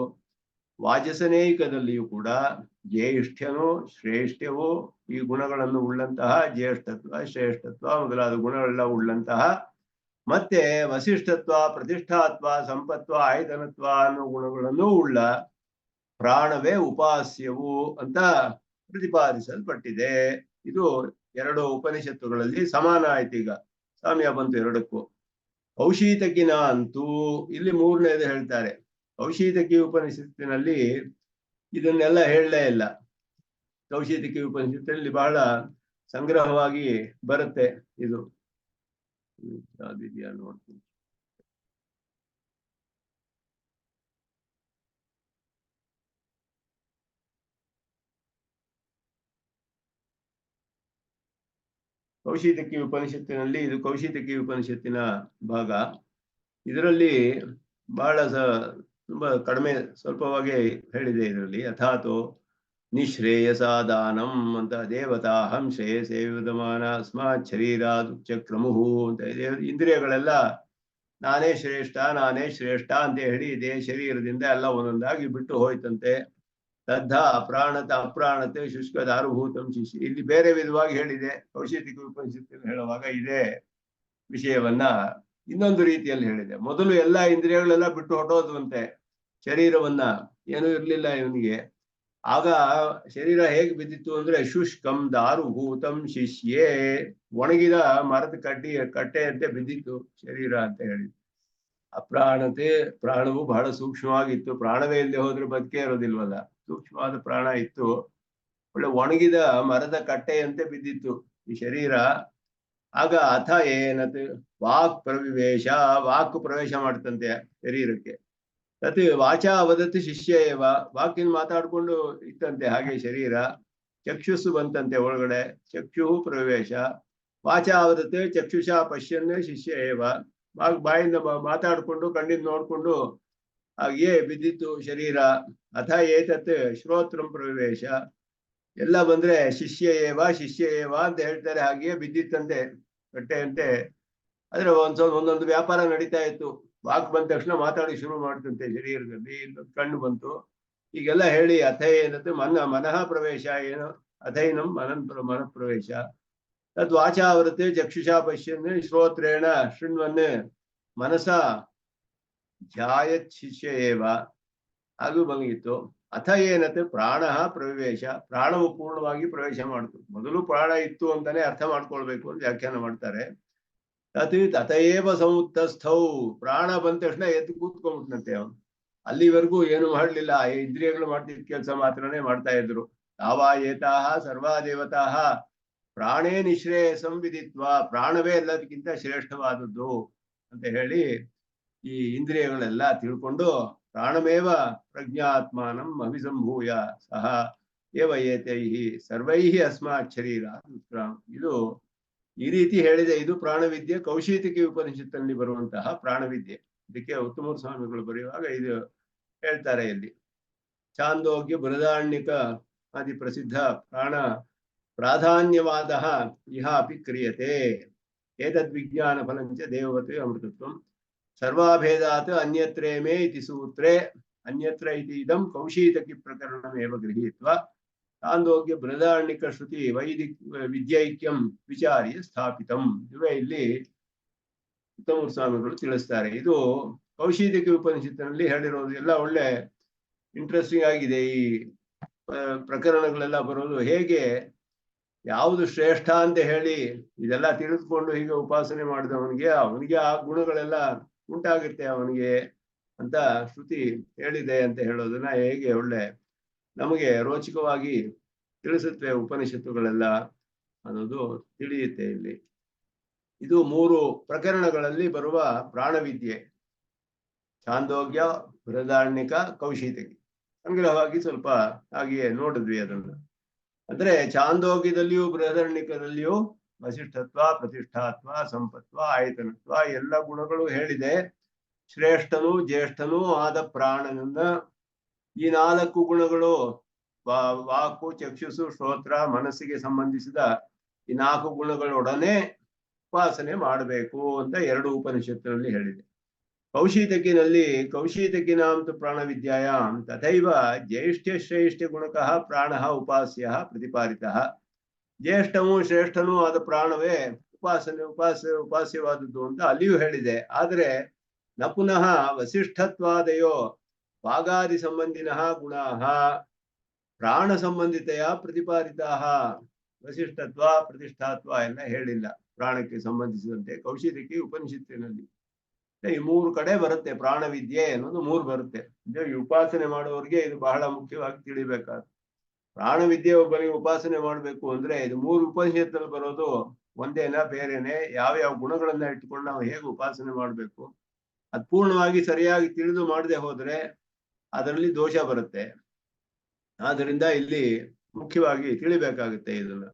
ವಾಜಸನೇಕದಲ್ಲಿಯೂ ಕೂಡ ಜ್ಯೇಷ್ಠ್ಯನು ಶ್ರೇಷ್ಠ್ಯವು ಈ ಗುಣಗಳನ್ನು ಉಳ್ಳಂತಹ ಜ್ಯೇಷ್ಠತ್ವ ಶ್ರೇಷ್ಠತ್ವ ಮೊದಲಾದ ಗುಣಗಳೆಲ್ಲ ಉಳ್ಳಂತಹ ಮತ್ತೆ ವಸಿಷ್ಠತ್ವ ಪ್ರತಿಷ್ಠಾತ್ವ ಸಂಪತ್ವ ಆಯತನತ್ವ ಅನ್ನೋ ಗುಣಗಳನ್ನು ಉಳ್ಳ ಪ್ರಾಣವೇ ಉಪಾಸ್ಯವು ಅಂತ ಪ್ರತಿಪಾದಿಸಲ್ಪಟ್ಟಿದೆ. ಇದು 2 ಉಪನಿಷತ್ತುಗಳಲ್ಲಿ ಸಮಾನ ಆಯ್ತು. ಈಗ ಸಾಮ್ಯ ಬಂತು ಎರಡಕ್ಕೂ. ಕೌಶೀತಕಿನ ಅಂತೂ ಇಲ್ಲಿ 3ನೇದು ಹೇಳ್ತಾರೆ. ಕೌಶೀತಕಿ ಉಪನಿಷತ್ತಿನಲ್ಲಿ ಇದನ್ನೆಲ್ಲ ಹೇಳಲೇ ಇಲ್ಲ. ಕೌಶೀತಕಿ ಉಪನಿಷತ್ತಿನಲ್ಲಿ ಬಹಳ ಸಂಗ್ರಹವಾಗಿ ಬರುತ್ತೆ ಇದು. ಯಾವ್ದಿದೆಯಾ ನೋಡ್ತೀನಿ. ಕೌಶೀತಕಿ ಉಪನಿಷತ್ತಿನಲ್ಲಿ ಇದು ಕೌಶೀತಕಿ ಉಪನಿಷತ್ತಿನ ಭಾಗ. ಇದರಲ್ಲಿ ಬಹಳ ತುಂಬಾ ಕಡಿಮೆ ಸ್ವಲ್ಪವಾಗಿ ಹೇಳಿದೆ. ಇದರಲ್ಲಿ ಅಥಾತೋ ನಿಶ್ರೇಯಸಾದಾನಂ ಅಂತ ದೇವತಾಹಂ ಶ್ರೇಯಸೇ ವಿದಮಾನ ಅಸ್ಮಾತ್ ಶರೀರಾದುಚ್ಚಕ್ರಮುಹು ಅಂತ ಇದೆ. ಇಂದ್ರಿಯಗಳೆಲ್ಲ ನಾನೇ ಶ್ರೇಷ್ಠ ಅಂತ ಹೇಳಿ ಇದೇ ಶರೀರದಿಂದ ಎಲ್ಲ ಒಂದೊಂದಾಗಿ ಬಿಟ್ಟು ಹೋಯ್ತಂತೆ. ತದ್ಧ ಅಪ್ರಾಣತ ಅಪ್ರಾಣತೆ ಶುಷ್ಕ ದಾರುಭೂತಂ ಶಿಷ್ಯ. ಇಲ್ಲಿ ಬೇರೆ ವಿಧವಾಗಿ ಹೇಳಿದೆ. ಕೌಶೀತಕಿ ಉಪನಿಷತ್ತಿನಲ್ಲಿ ಹೇಳುವಾಗ ಇದೇ ವಿಷಯವನ್ನ ಇನ್ನೊಂದು ರೀತಿಯಲ್ಲಿ ಹೇಳಿದೆ. ಮೊದಲು ಎಲ್ಲ ಇಂದ್ರಿಯಗಳೆಲ್ಲ ಬಿಟ್ಟು ಹೊಟ್ಟೋದ್ವಂತೆ ಶರೀರವನ್ನ, ಏನೂ ಇರ್ಲಿಲ್ಲ ಇವನಿಗೆ. ಆಗ ಶರೀರ ಹೇಗೆ ಬಿದ್ದಿತ್ತು ಅಂದ್ರೆ ಶುಷ್ಕಂ ದಾರುಭೂತಂ ಶಿಷ್ಯೇ, ಒಣಗಿದ ಮರದ ಕಟ್ಟೆಯಂತೆ ಬಿದ್ದಿತ್ತು ಶರೀರ ಅಂತ ಹೇಳಿದ್ರು. ಅಪ್ರಾಣತೆ, ಪ್ರಾಣವು ಬಹಳ ಸೂಕ್ಷ್ಮವಾಗಿತ್ತು. ಪ್ರಾಣವೇ ಇಲ್ಲದೆ ಹೋದ್ರೆ ಬದುಕೇ ಇರೋದಿಲ್ವಲ್ಲ, ಸೂಕ್ಷ್ಮವಾದ ಪ್ರಾಣ ಇತ್ತು. ಒಳ್ಳೆ ಒಣಗಿದ ಮರದ ಕಟ್ಟೆಯಂತೆ ಬಿದ್ದಿತ್ತು ಈ ಶರೀರ. ಆಗ ಅಥ ಏನತ್ ವಾಕ್ ಪ್ರವಿವೇಶ, ವಾಕ್ ಪ್ರವೇಶ ಮಾಡ್ತಂತೆ ಶರೀರಕ್ಕೆ. ತತ್ ವಾಚಾ ವದತಿ ಶಿಷ್ಯ ಏವ, ವಾಕಿನ ಮಾತಾಡ್ಕೊಂಡು ಇತ್ತಂತೆ ಹಾಗೆ ಶರೀರ. ಚಕ್ಷುಸ್ಸು ಬಂತಂತೆ ಒಳಗಡೆ, ಚಕ್ಷು ಪ್ರವೇಶ. ವಾಚಾ ವದತೆ ಚಕ್ಷುಷಾ ಪಶ್ಯನ್ನೇ ಶಿಷ್ಯ ಏವ, ಬಾಯಿಂದ ಮಾತಾಡ್ಕೊಂಡು ಕಣ್ಣಿಂದ ನೋಡ್ಕೊಂಡು ಹಾಗೆ ಬಿದ್ದಿತ್ತು ಶರೀರ. ಅಥ ಏತತ್ ಶ್ರೋತ್ರಂ ಪ್ರವೇಶ, ಎಲ್ಲ ಬಂದ್ರೆ ಶಿಷ್ಯ ಏವ ಅಂತ ಹೇಳ್ತಾರೆ. ಹಾಗೆಯೇ ಬಿದ್ದಿತ್ತಂತೆ ಕಟ್ಟೆಯಂತೆ. ಆದ್ರೆ ಒಂದೊಂದು ವ್ಯಾಪಾರ ನಡೀತಾ ಇತ್ತು. ವಾಕ್ ಬಂದ ತಕ್ಷಣ ಮಾತಾಡಿ ಶುರು ಮಾಡ್ತಂತೆ ಶರೀರದಲ್ಲಿ. ಇಲ್ಲೊಂದು ಕಣ್ಣು ಬಂತು. ಈಗೆಲ್ಲ ಹೇಳಿ ಅಥೈನತ್ ಮನಃ ಪ್ರವೇಶ ಏನು ಅಥೈನಂ ಮನಃ ಪ್ರವೇಶ ತದ್ವಾಚಾವೃತೆ ಚಕ್ಷುಷಾ ಪಶ್ಯನ್ ಶ್ರೋತ್ರೇಣ ಶೃಣ್ವನ್ ಮನಸ ಧ್ಯಾಯತ್ ಶಿಷ್ಯ ಏವ. ಅದು ಬಂದಿತ್ತು. ಅಥ ಏನತ್ತೆ ಪ್ರಾಣ ಪ್ರವೇಶ, ಪ್ರಾಣವು ಪೂರ್ಣವಾಗಿ ಪ್ರವೇಶ ಮಾಡ್ತು. ಮೊದಲು ಪ್ರಾಣ ಇತ್ತು ಅಂತಾನೆ ಅರ್ಥ ಮಾಡ್ಕೊಳ್ಬೇಕು ಅಂತ ವ್ಯಾಖ್ಯಾನ ಮಾಡ್ತಾರೆ. ತಥೇವ ಸಮುತ್ತಸ್ಥೌ, ಪ್ರಾಣ ಬಂದ ತಕ್ಷಣ ಎದ್ದು ಕೂತ್ಕೊಂಡ್ಬಿಟ್ನಂತೆ ಅವನು. ಅಲ್ಲಿವರೆಗೂ ಏನು ಮಾಡಲಿಲ್ಲ, ಇಂದ್ರಿಯಗಳು ಮಾಡ್ತಿದ್ದ ಕೆಲಸ ಮಾತ್ರನೇ ಮಾಡ್ತಾ ಇದ್ರು. ತಾವಾ ಏತಾಹ ಸರ್ವಾ ದೇವತಾಹ ಪ್ರಾಣೇ ನಿಶ್ರೇಯಸಂ ವಿದಿತ್ವ, ಪ್ರಾಣವೇ ಎಲ್ಲದಕ್ಕಿಂತ ಶ್ರೇಷ್ಠವಾದದ್ದು ಅಂತ ಹೇಳಿ ಈ ಇಂದ್ರಿಯಗಳೆಲ್ಲ ತಿಳ್ಕೊಂಡು ಪ್ರಾಣಮೇವ ಪ್ರಜ್ಞಾತ್ಮಾನಂ ಅಭಿಸಂಭೂಯ ಸಹ ಏವ ಏತೈಹಿ ಸರ್ವೈಹಿ ಅಸ್ಮಾತ್ ಶರೀರ. ಇದು ಈ ರೀತಿ ಹೇಳಿದೆ. ಇದು ಪ್ರಾಣವಿದ್ಯೆ, ಕೌಶೀತಕಿ ಉಪನಿಷತ್ತಿನಲ್ಲಿ ಬರುವಂತಹ ಪ್ರಾಣವಿದ್ಯೆ. ಇದಕ್ಕೆ ಉತ್ತಮ ಸ್ವಾಮಿಗಳು ಬರೆಯುವಾಗ ಇದು ಹೇಳ್ತಾರೆ. ಇಲ್ಲಿ ಛಾಂದೋಗ್ಯ ಬೃಹದಾರಣ್ಯಕ ಆದಿ ಪ್ರಸಿದ್ಧ ಪ್ರಾಣ ಪ್ರಾಧಾನ್ಯವಾದ ಇಹ ಅಪಿ ಕ್ರಿಯತೆ. ಏತದ್ವಿಜ್ಞಾನ ಫಲಂಚ ದೇವವತ್ ಅಮೃತತ್ವಂ ಸರ್ವಾಭೇದಾತ್ ಅನ್ಯತ್ರೇಮೇ ಇತಿ ಸೂತ್ರೇ ಅನ್ಯತ್ರ ಇತಿ ಇದಂ ಕೌಶೀತಕಿ ಪ್ರಕರಣಮೇವ ಗೃಹೀತ್ವಾ ಛಾಂದೋಗ್ಯ ಬೃಹದಾರಣ್ಯಕ ಶ್ರುತಿ ವೈದಿಕ ವಿದ್ಯೈಕ್ಯಂ ವಿಚಾರ್ಯ ಸ್ಥಾಪಿತಂ. ಇವೇ ಇಲ್ಲಿ ಉತ್ತಮ ಸ್ವಾಮಿಗಳು ತಿಳಿಸ್ತಾರೆ. ಇದು ಕೌಶೀತಕಿ ಉಪನಿಷತ್ತಿನಲ್ಲಿ ಹೇಳಿರೋದು ಎಲ್ಲ ಒಳ್ಳೆ ಇಂಟ್ರೆಸ್ಟಿಂಗ್ ಆಗಿದೆ. ಈ ಪ್ರಕರಣಗಳೆಲ್ಲ ಬರೋದು ಹೇಗೆ, ಯಾವುದು ಶ್ರೇಷ್ಠ ಅಂತ ಹೇಳಿ ಇದೆಲ್ಲ ತಿಳಿದುಕೊಂಡು ಹೀಗೆ ಉಪಾಸನೆ ಮಾಡಿದವನಿಗೆ ಅವನಿಗೆ ಆ ಗುಣಗಳೆಲ್ಲ ಉಂಟಾಗುತ್ತೆ ಅವನಿಗೆ ಅಂತ ಶ್ರುತಿ ಹೇಳಿದೆ ಅಂತ ಹೇಳೋದನ್ನ ಹೇಗೆ ಒಳ್ಳೆ ನಮಗೆ ರೋಚಕವಾಗಿ ತಿಳಿಸುತ್ತವೆ ಉಪನಿಷತ್ತುಗಳೆಲ್ಲ ಅನ್ನೋದು ತಿಳಿಯುತ್ತೆ ಇಲ್ಲಿ. ಇದು 3 ಪ್ರಕರಣಗಳಲ್ಲಿ ಬರುವ ಪ್ರಾಣವಿದ್ಯೆ: ಛಾಂದೋಗ್ಯ, ಬೃಹದಾರಣ್ಯಕ, ಕೌಶೀತಕಿ. ಸಂಗ್ರಹವಾಗಿ ಸ್ವಲ್ಪ ಹಾಗೆಯೇ ನೋಡಿದ್ವಿ ಅದನ್ನು. ಅಂದ್ರೆ ಛಾಂದೋಗ್ಯದಲ್ಲಿಯೂ ಬೃಹದಾರಣ್ಯಕದಲ್ಲಿಯೂ ವಸಿಷ್ಠತ್ವ, ಪ್ರತಿಷ್ಠಾತ್ವ, ಸಂಪತ್ವ, ಆಯತನತ್ವ ಎಲ್ಲ ಗುಣಗಳು ಹೇಳಿದೆ. ಶ್ರೇಷ್ಠನೂ ಜ್ಯೇಷ್ಠನೂ ಆದ ಪ್ರಾಣನನ್ನ ಈ 4 ಗುಣಗಳು ವಾಕು, ಚಕ್ಷುಸು, ಶ್ರೋತ್ರ, ಮನಸ್ಸಿಗೆ ಸಂಬಂಧಿಸಿದ ಈ 4 ಗುಣಗಳೊಡನೆ ಉಪಾಸನೆ ಮಾಡಬೇಕು ಅಂತ 2 ಉಪನಿಷತ್ತಿನಲ್ಲಿ ಹೇಳಿದೆ. ಕೌಶೀತಕಿನಲ್ಲಿ ಕೌಶೀತಕಿನಾಂತು ಪ್ರಾಣವಿದ್ಯಾಯಾಂ ತಥೈವ ಜ್ಯೇಷ್ಠ ಶ್ರೇಷ್ಠ ಗುಣಕಃ ಪ್ರಾಣಃ ಉಪಾಸ್ಯ ಪ್ರತಿಪಾದಿತಃ. ಜ್ಯೇಷ್ಠವೂ ಶ್ರೇಷ್ಠನೂ ಆದ ಪ್ರಾಣವೇ ಉಪಾಸ್ಯವಾದದ್ದು ಅಂತ ಅಲ್ಲಿಯೂ ಹೇಳಿದೆ. ಆದರೆ ನ ಪುನಃ ವಸಿಷ್ಠತ್ವಾದಯೋ ಭಾಗಾದಿ ಸಂಬಂಧಿನಃ ಗುಣಾಃ ಪ್ರಾಣ ಸಂಬಂಧಿತೆಯ ಪ್ರತಿಪಾದಿತಾಃ. ವಸಿಷ್ಠತ್ವ, ಪ್ರತಿಷ್ಠಾತ್ವ ಎಲ್ಲ ಹೇಳಿಲ್ಲ ಪ್ರಾಣಕ್ಕೆ ಸಂಬಂಧಿಸಿದಂತೆ ಕೌಶೀತಕಿ ಉಪನಿಷತ್ತಿನಲ್ಲಿ. ಈ 3 ಕಡೆ ಬರುತ್ತೆ ಪ್ರಾಣವಿದ್ಯೆ ಅನ್ನೋದು 3 ಬರುತ್ತೆ. ಈ ಉಪಾಸನೆ ಮಾಡುವವರಿಗೆ ಇದು ಬಹಳ ಮುಖ್ಯವಾಗಿ ತಿಳಿಬೇಕಾದ ಪ್ರಾಣವಿದ್ಯೆ. ಒಬ್ಬನಿಗೆ ಉಪಾಸನೆ ಮಾಡಬೇಕು ಅಂದ್ರೆ ಇದು 3 ಉಪನಿಷತ್ತಲ್ಲಿ ಬರೋದು ಒಂದೇನಾ ಬೇರೆನೆ, ಯಾವ ಗುಣಗಳನ್ನ ಇಟ್ಟುಕೊಂಡು ನಾವು ಹೇಗೆ ಉಪಾಸನೆ ಮಾಡಬೇಕು ಅದು ಪೂರ್ಣವಾಗಿ ಸರಿಯಾಗಿ ತಿಳಿದು ಮಾಡದೆ ಹೋದ್ರೆ ಅದರಲ್ಲಿ ದೋಷ ಬರುತ್ತೆ. ಆದ್ರಿಂದ ಇಲ್ಲಿ ಮುಖ್ಯವಾಗಿ ತಿಳಿಬೇಕಾಗುತ್ತೆ ಇದನ್ನ.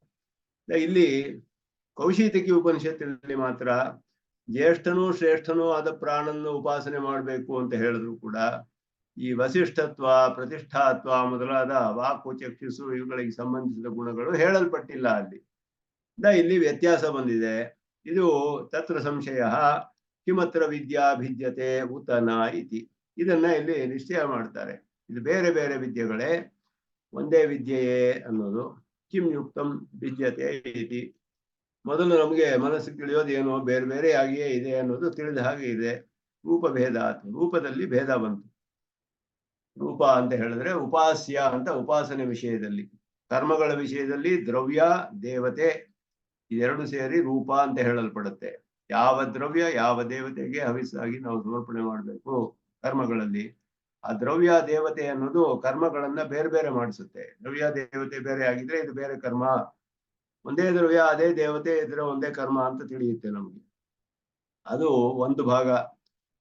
ಇಲ್ಲಿ ಕೌಶೀತಕಿ ಉಪನಿಷತ್ತಿನಲ್ಲಿ ಮಾತ್ರ ಜ್ಯೇಷ್ಠನೂ ಶ್ರೇಷ್ಠನೂ ಆದ ಪ್ರಾಣನ್ನು ಉಪಾಸನೆ ಮಾಡಬೇಕು ಅಂತ ಹೇಳಿದ್ರು ಕೂಡ ಈ ವಸಿಷ್ಠತ್ವ, ಪ್ರತಿಷ್ಠಾತ್ವ ಮೊದಲಾದ ವಾಕು, ಚಕ್ಷುಸು ಇವುಗಳಿಗೆ ಸಂಬಂಧಿಸಿದ ಗುಣಗಳು ಹೇಳಲ್ಪಟ್ಟಿಲ್ಲ ಅಲ್ಲಿ. ಇಲ್ಲಿ ವ್ಯತ್ಯಾಸ ಬಂದಿದೆ. ಇದು ತತ್ರ ಸಂಶಯ ಕಿಮತ್ರ ವಿದ್ಯಾ ಭಿದ್ಯತೆ ಉತನ ಇತಿ. ಇದನ್ನ ಇಲ್ಲಿ ನಿಶ್ಚಯ ಮಾಡ್ತಾರೆ. ಇದು ಬೇರೆ ಬೇರೆ ವಿದ್ಯೆಗಳೇ, ಒಂದೇ ವಿದ್ಯೆಯೇ ಅನ್ನೋದು. ಕಿಂ ಯುಕ್ತಂ ಭಿದ್ಯತೆ ಇತಿ. ಮೊದಲು ನಮಗೆ ಮನಸ್ಸಿಗೆ ತಿಳಿಯೋದು ಏನೋ ಬೇರೆ ಬೇರೆ ಆಗಿಯೇ ಇದೆ ಅನ್ನೋದು ತಿಳಿದ ಹಾಗೆ ಇದೆ. ರೂಪಭೇದ, ರೂಪದಲ್ಲಿ ಭೇದ ಬಂತು. ರೂಪ ಅಂತ ಹೇಳಿದ್ರೆ ಉಪಾಸ್ಯ ಅಂತ ಉಪಾಸನೆ ವಿಷಯದಲ್ಲಿ, ಕರ್ಮಗಳ ವಿಷಯದಲ್ಲಿ ದ್ರವ್ಯ, ದೇವತೆ ಇದೆರಡು ಸೇರಿ ರೂಪ ಅಂತ ಹೇಳಲ್ಪಡುತ್ತೆ. ಯಾವ ದ್ರವ್ಯ ಯಾವ ದೇವತೆಗೆ ಹವಿಸ್ಸಾಗಿ ನಾವು ಸಮರ್ಪಣೆ ಮಾಡಬೇಕು ಕರ್ಮಗಳಲ್ಲಿ, ಆ ದ್ರವ್ಯ ದೇವತೆ ಅನ್ನೋದು ಕರ್ಮಗಳನ್ನ ಬೇರೆ ಬೇರೆ ಮಾಡಿಸುತ್ತೆ. ದ್ರವ್ಯ ದೇವತೆ ಬೇರೆ ಆಗಿದ್ರೆ ಇದು ಬೇರೆ ಕರ್ಮ, ಒಂದೇ ದ್ರವ್ಯ ಅದೇ ದೇವತೆ ಇದ್ರೆ ಒಂದೇ ಕರ್ಮ ಅಂತ ತಿಳಿಯುತ್ತೆ ನಮಗೆ. ಅದು ಒಂದು ಭಾಗ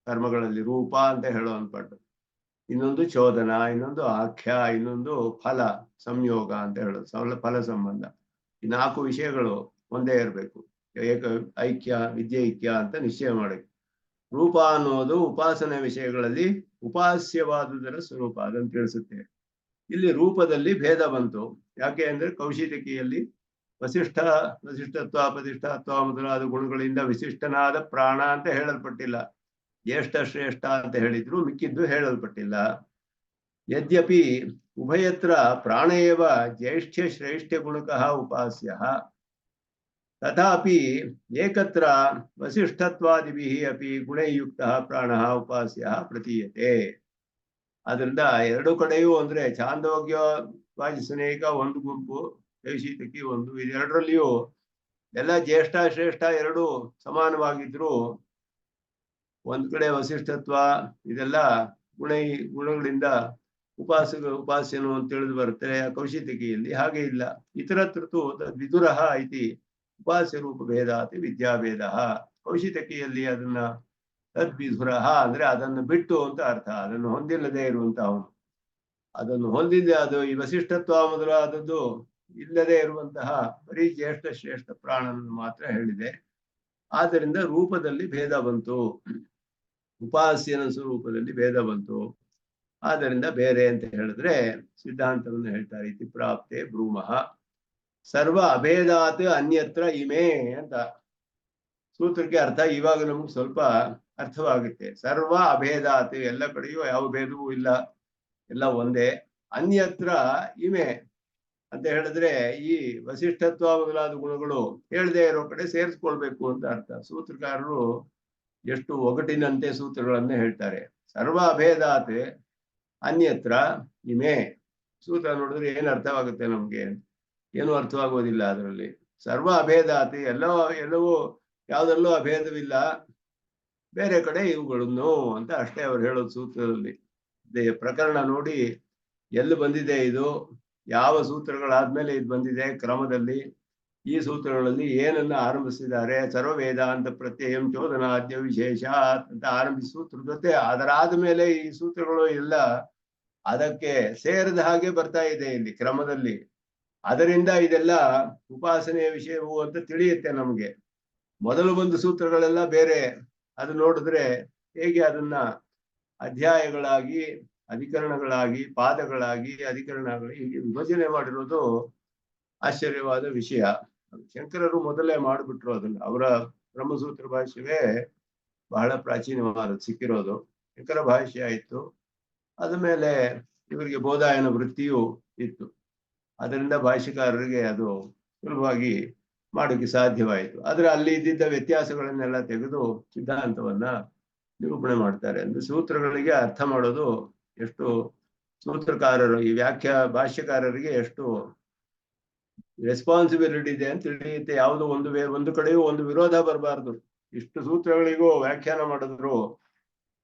ಕರ್ಮಗಳಲ್ಲಿ ರೂಪ ಅಂತ ಹೇಳುವಂಥದ್ದು. ಇನ್ನೊಂದು ಚೋದನ, ಇನ್ನೊಂದು ಆಖ್ಯ, ಇನ್ನೊಂದು ಫಲ ಸಂಯೋಗ ಅಂತ ಹೇಳೋದು, ಫಲ ಸಂಬಂಧ. ಈ 4 ವಿಷಯಗಳು ಒಂದೇ ಇರಬೇಕು. ಐಕ್ಯ ವಿದ್ಯೈಕ್ಯ ಅಂತ ನಿಶ್ಚಯ ಮಾಡಬೇಕು. ರೂಪ ಅನ್ನೋದು ಉಪಾಸನೆ ವಿಷಯಗಳಲ್ಲಿ ಉಪಾಸ್ಯವಾದುದರ ಸ್ವರೂಪ, ಅದನ್ನು ತಿಳಿಸುತ್ತೆ. ಇಲ್ಲಿ ರೂಪದಲ್ಲಿ ಭೇದ ಬಂತು. ಯಾಕೆ ಅಂದ್ರೆ ಕೌಶಿತಕಿಯಲ್ಲಿ ವಸಿಷ್ಠತ್ವ ಅಪದಿಷ್ಠತ್ವ ಮೊದಲಾದ ಗುಣಗಳಿಂದ ವಿಶಿಷ್ಟನಾದ ಪ್ರಾಣ ಅಂತ ಹೇಳಲ್ಪಟ್ಟಿಲ್ಲ. ಜ್ಯೇಷ್ಠ ಶ್ರೇಷ್ಠ ಅಂತ ಹೇಳಿದ್ರು, ಮಿಕ್ಕಿದ್ದು ಹೇಳಲ್ಪಟ್ಟಿಲ್ಲ. ಯದ್ಯಪಿ ಉಭಯತ್ರ ಪ್ರಾಣ ಏವ ಜ್ಯೇಷ್ಠ್ಯ ಶ್ರೇಷ್ಠ ಗುಣಕಃ ಉಪಾಸ್ಯಃ ತಥಾಪಿ ಏಕತ್ರ ವಸಿಷ್ಠತ್ವಾದಿಭಿಃ ಅಪಿ ಗುಣಯುಕ್ತಃ ಪ್ರಾಣಃ ಉಪಾಸ್ಯಃ ಪ್ರತೀಯತೆ. ಅದರಿಂದ ಎರಡು ಕಡೆಯೂ ಅಂದ್ರೆ ಛಾಂದೋಗ್ಯ ವಾಜಸನೇಕ ಒಂದು ಗುಂಪು, ಕೌಶಿತಕಿ ಒಂದು, ಇದೆರಡರಲ್ಲಿಯೂ ಎಲ್ಲ ಜ್ಯೇಷ್ಠ ಶ್ರೇಷ್ಠ ಎರಡು ಸಮಾನವಾಗಿದ್ರು ಒಂದ್ ಕಡೆ ವಸಿಷ್ಠತ್ವ ಇದೆಲ್ಲ ಗುಣಗಳಿಂದ ಉಪಾಸ್ಯನು ಅಂತ ತಿಳಿದು ಬರುತ್ತೆ. ಕೌಶಿತಕಿಯಲ್ಲಿ ಹಾಗೆ ಇಲ್ಲ. ಇತರತ್ರತು ವಿದುರಃ ಇತಿ ಉಪಾಸ್ಯ ರೂಪ ಭೇದಾತಿ ವಿದ್ಯಾಭೇದ. ಕೌಶಿತಕಿಯಲ್ಲಿ ಅದನ್ನ ತದ್ವಿಧುರಃ ಅಂದ್ರೆ ಅದನ್ನು ಬಿಟ್ಟು ಅಂತ ಅರ್ಥ, ಅದನ್ನು ಹೊಂದಿಲ್ಲದೆ ಇರುವಂತಹವನು. ಅದನ್ನು ಹೊಂದಿದ್ದೆ ಅದು ಈ ವಸಿಷ್ಠತ್ವ ಮೊದಲಾದದ್ದು ಇಲ್ಲದೆ ಇರುವಂತಹ ಬರೀ ಜ್ಯೇಷ್ಠ ಶ್ರೇಷ್ಠ ಪ್ರಾಣನನ್ನು ಮಾತ್ರ ಹೇಳಿದೆ. ಆದ್ದರಿಂದ ರೂಪದಲ್ಲಿ ಭೇದ ಬಂತು, ಉಪಾಸ್ಯನ ಸ್ವರೂಪದಲ್ಲಿ ಭೇದ ಬಂತು. ಆದ್ದರಿಂದ ಬೇರೆ ಅಂತ ಹೇಳಿದ್ರೆ ಸಿದ್ಧಾಂತವನ್ನು ಹೇಳ್ತಾರೆ. ಇತಿ ಪ್ರಾಪ್ತೆ ಬ್ರೂಮಃ ಸರ್ವ ಅಭೇದಾತ್ ಅನ್ಯತ್ರ ಇಮೇ ಅಂತ ಸೂತ್ರಕ್ಕೆ ಅರ್ಥ ಇವಾಗ ನಮ್ಗೆ ಸ್ವಲ್ಪ ಅರ್ಥವಾಗುತ್ತೆ. ಸರ್ವ ಅಭೇದಾತ್, ಎಲ್ಲ ಕಡೆಯೂ ಯಾವ ಭೇದವೂ ಇಲ್ಲ, ಎಲ್ಲ ಒಂದೇ. ಅನ್ಯತ್ರ ಇಮೆ ಅಂತ ಹೇಳಿದ್ರೆ ಈ ವಸಿಷ್ಠತ್ವ ಮೊದಲಾದ ಗುಣಗಳು ಹೇಳದೇ ಇರೋ ಕಡೆ ಸೇರಿಸ್ಕೊಳ್ಬೇಕು ಅಂತ ಅರ್ಥ. ಸೂತ್ರಕಾರರು ಎಷ್ಟು ಒಗಟಿನಂತೆ ಸೂತ್ರಗಳನ್ನೇ ಹೇಳ್ತಾರೆ. ಸರ್ವ ಅಭೇದಾತ್ ಅನ್ಯತ್ರ ಇಮೆ ಸೂತ್ರ ನೋಡಿದ್ರೆ ಏನು ಅರ್ಥವಾಗುತ್ತೆ ನಮ್ಗೆ? ಏನು ಅರ್ಥವಾಗೋದಿಲ್ಲ ಅದರಲ್ಲಿ. ಸರ್ವ ಅಭೇದಾತ್ ಎಲ್ಲವೂ ಯಾವುದಲ್ಲೂ ಅಭೇದವಿಲ್ಲ, ಬೇರೆ ಕಡೆ ಇವುಗಳನ್ನು ಅಂತ ಅಷ್ಟೇ ಅವ್ರು ಹೇಳೋದು ಸೂತ್ರದಲ್ಲಿ. ಪ್ರಕರಣ ನೋಡಿ ಎಲ್ಲಿ ಬಂದಿದೆ ಇದು, ಯಾವ ಸೂತ್ರಗಳಾದ್ಮೇಲೆ ಇದು ಬಂದಿದೆ ಕ್ರಮದಲ್ಲಿ, ಈ ಸೂತ್ರಗಳಲ್ಲಿ ಏನನ್ನ ಆರಂಭಿಸಿದ್ದಾರೆ. ಸರ್ವ ವೇದಾಂತ ಪ್ರತ್ಯಯಂ ಚೋದನಾದ್ಯ ವಿಶೇಷ ಅಂತ ಆರಂಭಿಸಿ ಸೂತ್ರ ಜೊತೆ ಅದರಾದ ಮೇಲೆ ಈ ಸೂತ್ರಗಳು ಎಲ್ಲ ಅದಕ್ಕೆ ಸೇರಿದ ಹಾಗೆ ಬರ್ತಾ ಇದೆ ಇಲ್ಲಿ ಕ್ರಮದಲ್ಲಿ. ಅದರಿಂದ ಇದೆಲ್ಲ ಉಪಾಸನೆಯ ವಿಷಯವು ಅಂತ ತಿಳಿಯುತ್ತೆ ನಮ್ಗೆ. ಮೊದಲು ಬಂದ ಸೂತ್ರಗಳೆಲ್ಲ ಬೇರೆ, ಅದು ನೋಡಿದ್ರೆ ಹೇಗೆ ಅದನ್ನ ಅಧ್ಯಾಯಗಳಾಗಿ, ಅಧಿಕರಣಗಳಾಗಿ, ಪಾದಗಳಾಗಿ, ಅಧಿಕರಣಗಳಾಗಿ ಹೀಗೆ ವಿಭಜನೆ ಮಾಡಿರೋದು ಆಶ್ಚರ್ಯವಾದ ವಿಷಯ. ಶಂಕರರು ಮೊದಲೇ ಮಾಡಿಬಿಟ್ರು ಅದನ್ನ. ಅವರ ಬ್ರಹ್ಮಸೂತ್ರ ಭಾಷ್ಯವೇ ಬಹಳ ಪ್ರಾಚೀನವಾದ ಸಿಕ್ಕಿರೋದು. ಶಂಕರ ಭಾಷ್ಯ ಇತ್ತು, ಅದ ಮೇಲೆ ಇವರಿಗೆ ಬೋಧಾಯನ ವೃತ್ತಿಯೂ ಇತ್ತು. ಅದರಿಂದ ಭಾಷ್ಯಕಾರರಿಗೆ ಅದು ಸುಲಭವಾಗಿ ಮಾಡೋಕೆ ಸಾಧ್ಯವಾಯಿತು. ಆದ್ರೆ ಅಲ್ಲಿ ಇದ್ದಿದ್ದ ವ್ಯತ್ಯಾಸಗಳನ್ನೆಲ್ಲ ತೆಗೆದು ಸಿದ್ಧಾಂತವನ್ನ ನಿರೂಪಣೆ ಮಾಡ್ತಾರೆ. ಅಂದ್ರೆ ಸೂತ್ರಗಳಿಗೆ ಅರ್ಥ ಮಾಡೋದು ಎಷ್ಟು ಸೂತ್ರಕಾರರು, ಈ ಭಾಷ್ಯಕಾರರಿಗೆ ಎಷ್ಟು ರೆಸ್ಪಾನ್ಸಿಬಿಲಿಟಿ ಇದೆ ಅಂತ ತಿಳಿಯುತ್ತೆ. ಯಾವುದು ಒಂದು ಕಡೆಯೂ ಒಂದು ವಿರೋಧ ಬರಬಾರ್ದು. ಇಷ್ಟು ಸೂತ್ರಗಳಿಗೂ ವ್ಯಾಖ್ಯಾನ ಮಾಡಿದ್ರು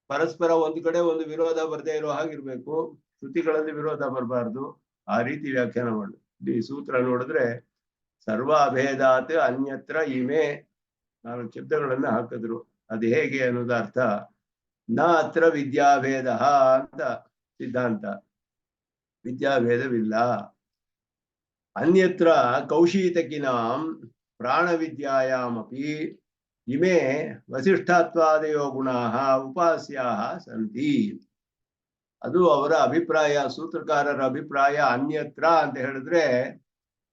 ಪರಸ್ಪರ ಒಂದು ಕಡೆ ಒಂದು ವಿರೋಧ ಬರದೇ ಇರೋ ಹಾಗಿರ್ಬೇಕು, ಶ್ರುತಿಗಳಲ್ಲಿ ವಿರೋಧ ಬರಬಾರ್ದು, ಆ ರೀತಿ ವ್ಯಾಖ್ಯಾನ ಮಾಡು. ಈ ಸೂತ್ರ ನೋಡಿದ್ರೆ ಸರ್ವ ಅಭೇದಾತ್ ಅನ್ಯತ್ರ ಇಮೆ 4 ಶಬ್ದಗಳನ್ನ ಹಾಕಿದ್ರು. ಅದು ಹೇಗೆ ಅನ್ನೋದು ಅರ್ಥ. ನ ಅತ್ರ ವಿದ್ಯಾಭೇದ ಅಂತ ಸಿದ್ಧಾಂತ, ವಿದ್ಯಾಭೇದವಿಲ್ಲ. ಅನ್ಯತ್ರ ಕೌಶೀತಕಿನಾಂ ಪ್ರಾಣವಿದ್ಯಾಯಾಮಪಿ ಇಮೆ ವಸಿಷ್ಠತ್ವಾದಯೋ ಗುಣಾಃ ಉಪಾಸ್ಯಾಃ ಸಂತಿ. ಅದು ಅವರ ಅಭಿಪ್ರಾಯ, ಸೂತ್ರಕಾರರ ಅಭಿಪ್ರಾಯ. ಅನ್ಯತ್ರ ಅಂತ ಹೇಳಿದ್ರೆ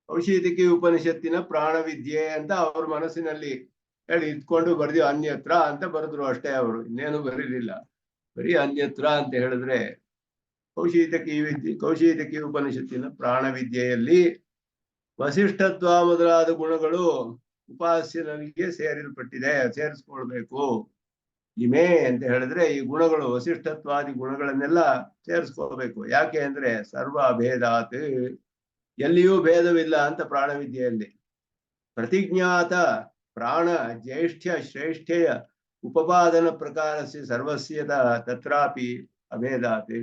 ಕೌಶೀತಕಿ ಉಪನಿಷತ್ತಿನ ಪ್ರಾಣವಿದ್ಯೆ ಅಂತ ಅವ್ರ ಮನಸ್ಸಿನಲ್ಲಿ ಹೇಳಿ ಇಟ್ಕೊಂಡು ಬರ್ದಿ ಅನ್ಯತ್ರ ಅಂತ ಬರೆದ್ರು ಅಷ್ಟೇ. ಅವರು ಇನ್ನೇನು ಬರೀಲಿಲ್ಲ, ಬರೀ ಅನ್ಯತ್ರ ಅಂತ ಹೇಳಿದ್ರೆ ಕೌಶೀತಕಿ ಉಪನಿಷತ್ತಿನ ಪ್ರಾಣವಿದ್ಯೆಯಲ್ಲಿ ವಸಿಷ್ಠತ್ವ ಮೊದಲಾದ ಗುಣಗಳು ಉಪಾಸ್ಯನಿಗೆ ಸೇರಿಲ್ಪಟ್ಟಿದೆ, ಸೇರಿಸ್ಕೊಳ್ಬೇಕು. ಇಮೆ ಅಂತ ಹೇಳಿದ್ರೆ ಈ ಗುಣಗಳು, ವಸಿಷ್ಠತ್ವಾದಿ ಗುಣಗಳನ್ನೆಲ್ಲ ಸೇರಿಸ್ಕೊಳ್ಬೇಕು. ಯಾಕೆ ಅಂದ್ರೆ ಸರ್ವ ಅಭೇದಾತ್, ಎಲ್ಲಿಯೂ ಭೇದವಿಲ್ಲ ಅಂತ ಪ್ರಾಣವಿದ್ಯೆಯಲ್ಲಿ. ಪ್ರತಿಜ್ಞಾತ ಪ್ರಾಣ ಜ್ಯೇಷ್ಠ್ಯ ಶ್ರೇಷ್ಠೆಯ ಉಪಪಾದನ ಪ್ರಕಾರಸ್ಯ ಸರ್ವಸ್ಯ ತತ್ರಾಪಿ ಅಭೇದಾತ್.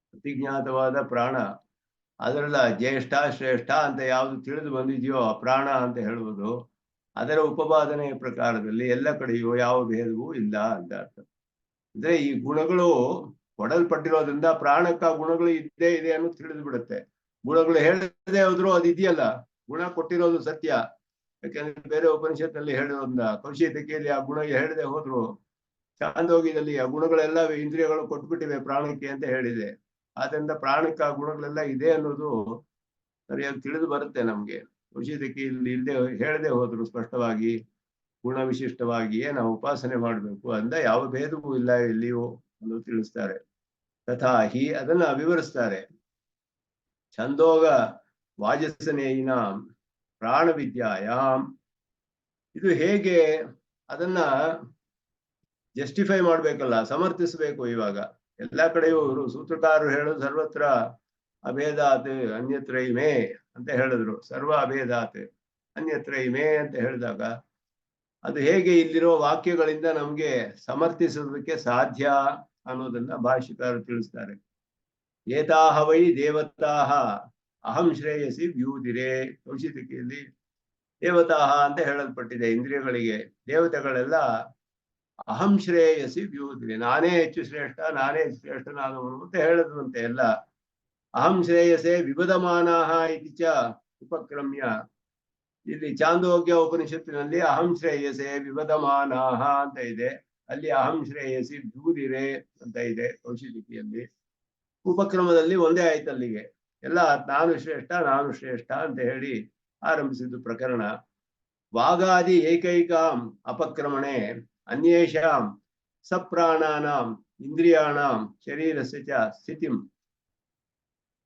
ಪ್ರತಿಜ್ಞಾತವಾದ ಪ್ರಾಣ, ಅದರಲ್ಲ ಜ್ಯೇಷ್ಠ ಶ್ರೇಷ್ಠ ಅಂತ ಯಾವುದು ತಿಳಿದು ಬಂದಿದೆಯೋ ಆ ಪ್ರಾಣ ಅಂತ ಹೇಳುವುದು, ಅದರ ಉಪಪಾದನೆಯ ಪ್ರಕಾರದಲ್ಲಿ ಎಲ್ಲ ಕಡೆಯೂ ಯಾವ ಭೇದವೂ ಇಲ್ಲ ಅಂತ ಅರ್ಥ. ಅಂದ್ರೆ ಈ ಗುಣಗಳು ಕೊಡಲ್ಪಟ್ಟಿರೋದ್ರಿಂದ ಪ್ರಾಣಕ್ಕ ಗುಣಗಳು ಇದ್ದೇ ಇದೆ ಅನ್ನೋದು ತಿಳಿದು ಬಿಡುತ್ತೆ. ಗುಣಗಳು ಹೇಳದೆ ಹೋದ್ರು ಅದು ಇದೆಯಲ್ಲ, ಗುಣ ಕೊಟ್ಟಿರೋದು ಸತ್ಯ. ಯಾಕೆಂದ್ರೆ ಬೇರೆ ಉಪನಿಷತ್ನಲ್ಲಿ ಹೇಳಿರೋದ್ರಿಂದ ಕೌಶಿತಕಿಯಲ್ಲಿ ಆ ಗುಣ ಹೇಳದೆ ಹೋದ್ರು ಛಾಂದೋಗ್ಯದಲ್ಲಿ ಆ ಗುಣಗಳೆಲ್ಲ ಇಂದ್ರಿಯಗಳು ಕೊಟ್ಬಿಟ್ಟಿವೆ ಪ್ರಾಣಕ್ಕೆ ಅಂತ ಹೇಳಿದೆ. ಆದ್ರಿಂದ ಪ್ರಾಣಕ್ಕೆ ಆ ಗುಣಗಳೆಲ್ಲ ಇದೆ ಅನ್ನೋದು ಸರಿಯಾಗಿ ತಿಳಿದು ಬರುತ್ತೆ ನಮ್ಗೆ. ಕೌಶಿತಕಿ ಇಲ್ಲಿ ಇಲ್ಲದೆ ಹೇಳದೆ ಹೋದ್ರು ಸ್ಪಷ್ಟವಾಗಿ, ಗುಣ ವಿಶಿಷ್ಟವಾಗಿಯೇ ನಾವು ಉಪಾಸನೆ ಮಾಡಬೇಕು ಅಂದ ಯಾವ ಭೇದವೂ ಇಲ್ಲ ಎಲ್ಲಿಯೂ ಅನ್ನೋದು ತಿಳಿಸ್ತಾರೆ. ತಥಾಹಿ ಅದನ್ನ ವಿವರಿಸ್ತಾರೆ. ಛಂದೋಗ ವಾಜಸನೇಯಿನಾಂ ಪ್ರಾಣ ವಿದ್ಯಾಯಾಮ್, ಇದು ಹೇಗೆ ಅದನ್ನ ಜಸ್ಟಿಫೈ ಮಾಡ್ಬೇಕಲ್ಲ, ಸಮರ್ಥಿಸ್ಬೇಕು. ಇವಾಗ ಎಲ್ಲಾ ಕಡೆಯೂ ಸೂತ್ರಕಾರರು ಹೇಳೋದು ಸರ್ವತ್ರ ಅಭೇದಾತ್ ಅನ್ಯತ್ರ ಇಮೇ ಅಂತ ಹೇಳಿದ್ರು. ಸರ್ವ ಅಭೇದಾತ್ ಅನ್ಯತ್ರ ಇಮೇ ಅಂತ ಹೇಳಿದಾಗ ಅದು ಹೇಗೆ ಇಲ್ಲಿರೋ ವಾಕ್ಯಗಳಿಂದ ನಮ್ಗೆ ಸಮರ್ಥಿಸೋದಕ್ಕೆ ಸಾಧ್ಯ ಅನ್ನೋದನ್ನ ಭಾಷ್ಯಕಾರರು ತಿಳಿಸ್ತಾರೆ. ಏತಾಹ ವೈ ದೇವತಾಹ ಅಹಂ ಶ್ರೇಯಸಿ ವ್ಯೂದಿರೆ. ಕೌಶಿತಕಿಯಲ್ಲಿ ದೇವತಾಹ ಅಂತ ಹೇಳಲ್ಪಟ್ಟಿದೆ. ಇಂದ್ರಿಯಗಳಿಗೆ ದೇವತೆಗಳೆಲ್ಲ ಅಹಂ ಶ್ರೇಯಸಿ ವ್ಯೂದಿರೆ, ನಾನೇ ಹೆಚ್ಚು ಶ್ರೇಷ್ಠ, ನಾನೇ ಶ್ರೇಷ್ಠನಾದವನು ಅಂತ ಹೇಳಿದ್ರಂತೆ ಎಲ್ಲ. ಅಹಂ ಶ್ರೇಯಸೆ ವಿಬದಮಾನಾಹ ಇತಿ ಚ ಉಪಕ್ರಮ್ಯ. ಇಲ್ಲಿ ಚಾಂದೋಗ್ಯ ಉಪನಿಷತ್ತಿನಲ್ಲಿ ಅಹಂ ಶ್ರೇಯಸೆ ವಿಬದಮಾನಾಹ ಅಂತ ಇದೆ, ಅಲ್ಲಿ ಅಹಂ ಶ್ರೇಯಸಿ ವ್ಯೂದಿರೆ ಅಂತ ಇದೆ ಕೌಶಿತಕಿಯಲ್ಲಿ. ಉಪಕ್ರಮದಲ್ಲಿ ಒಂದೇ ಆಯ್ತು ಅಲ್ಲಿಗೆ. ಎಲ್ಲ ನಾನು ಶ್ರೇಷ್ಠ ನಾನು ಶ್ರೇಷ್ಠ ಅಂತ ಹೇಳಿ ಆರಂಭಿಸಿದ್ದು ಪ್ರಕರಣ. ವಾಗಾದಿ ಏಕೈಕಾಂ ಅಪಕ್ರಮಣೆ ಅನ್ಯೇಷಾಂ ಸಪ್ರಾಣಾನಾಂ ಇಂದ್ರಿಯಾಣಾಂ ಶರೀರಸ್ಯ ಚ ಸ್ಥಿತಿಂ.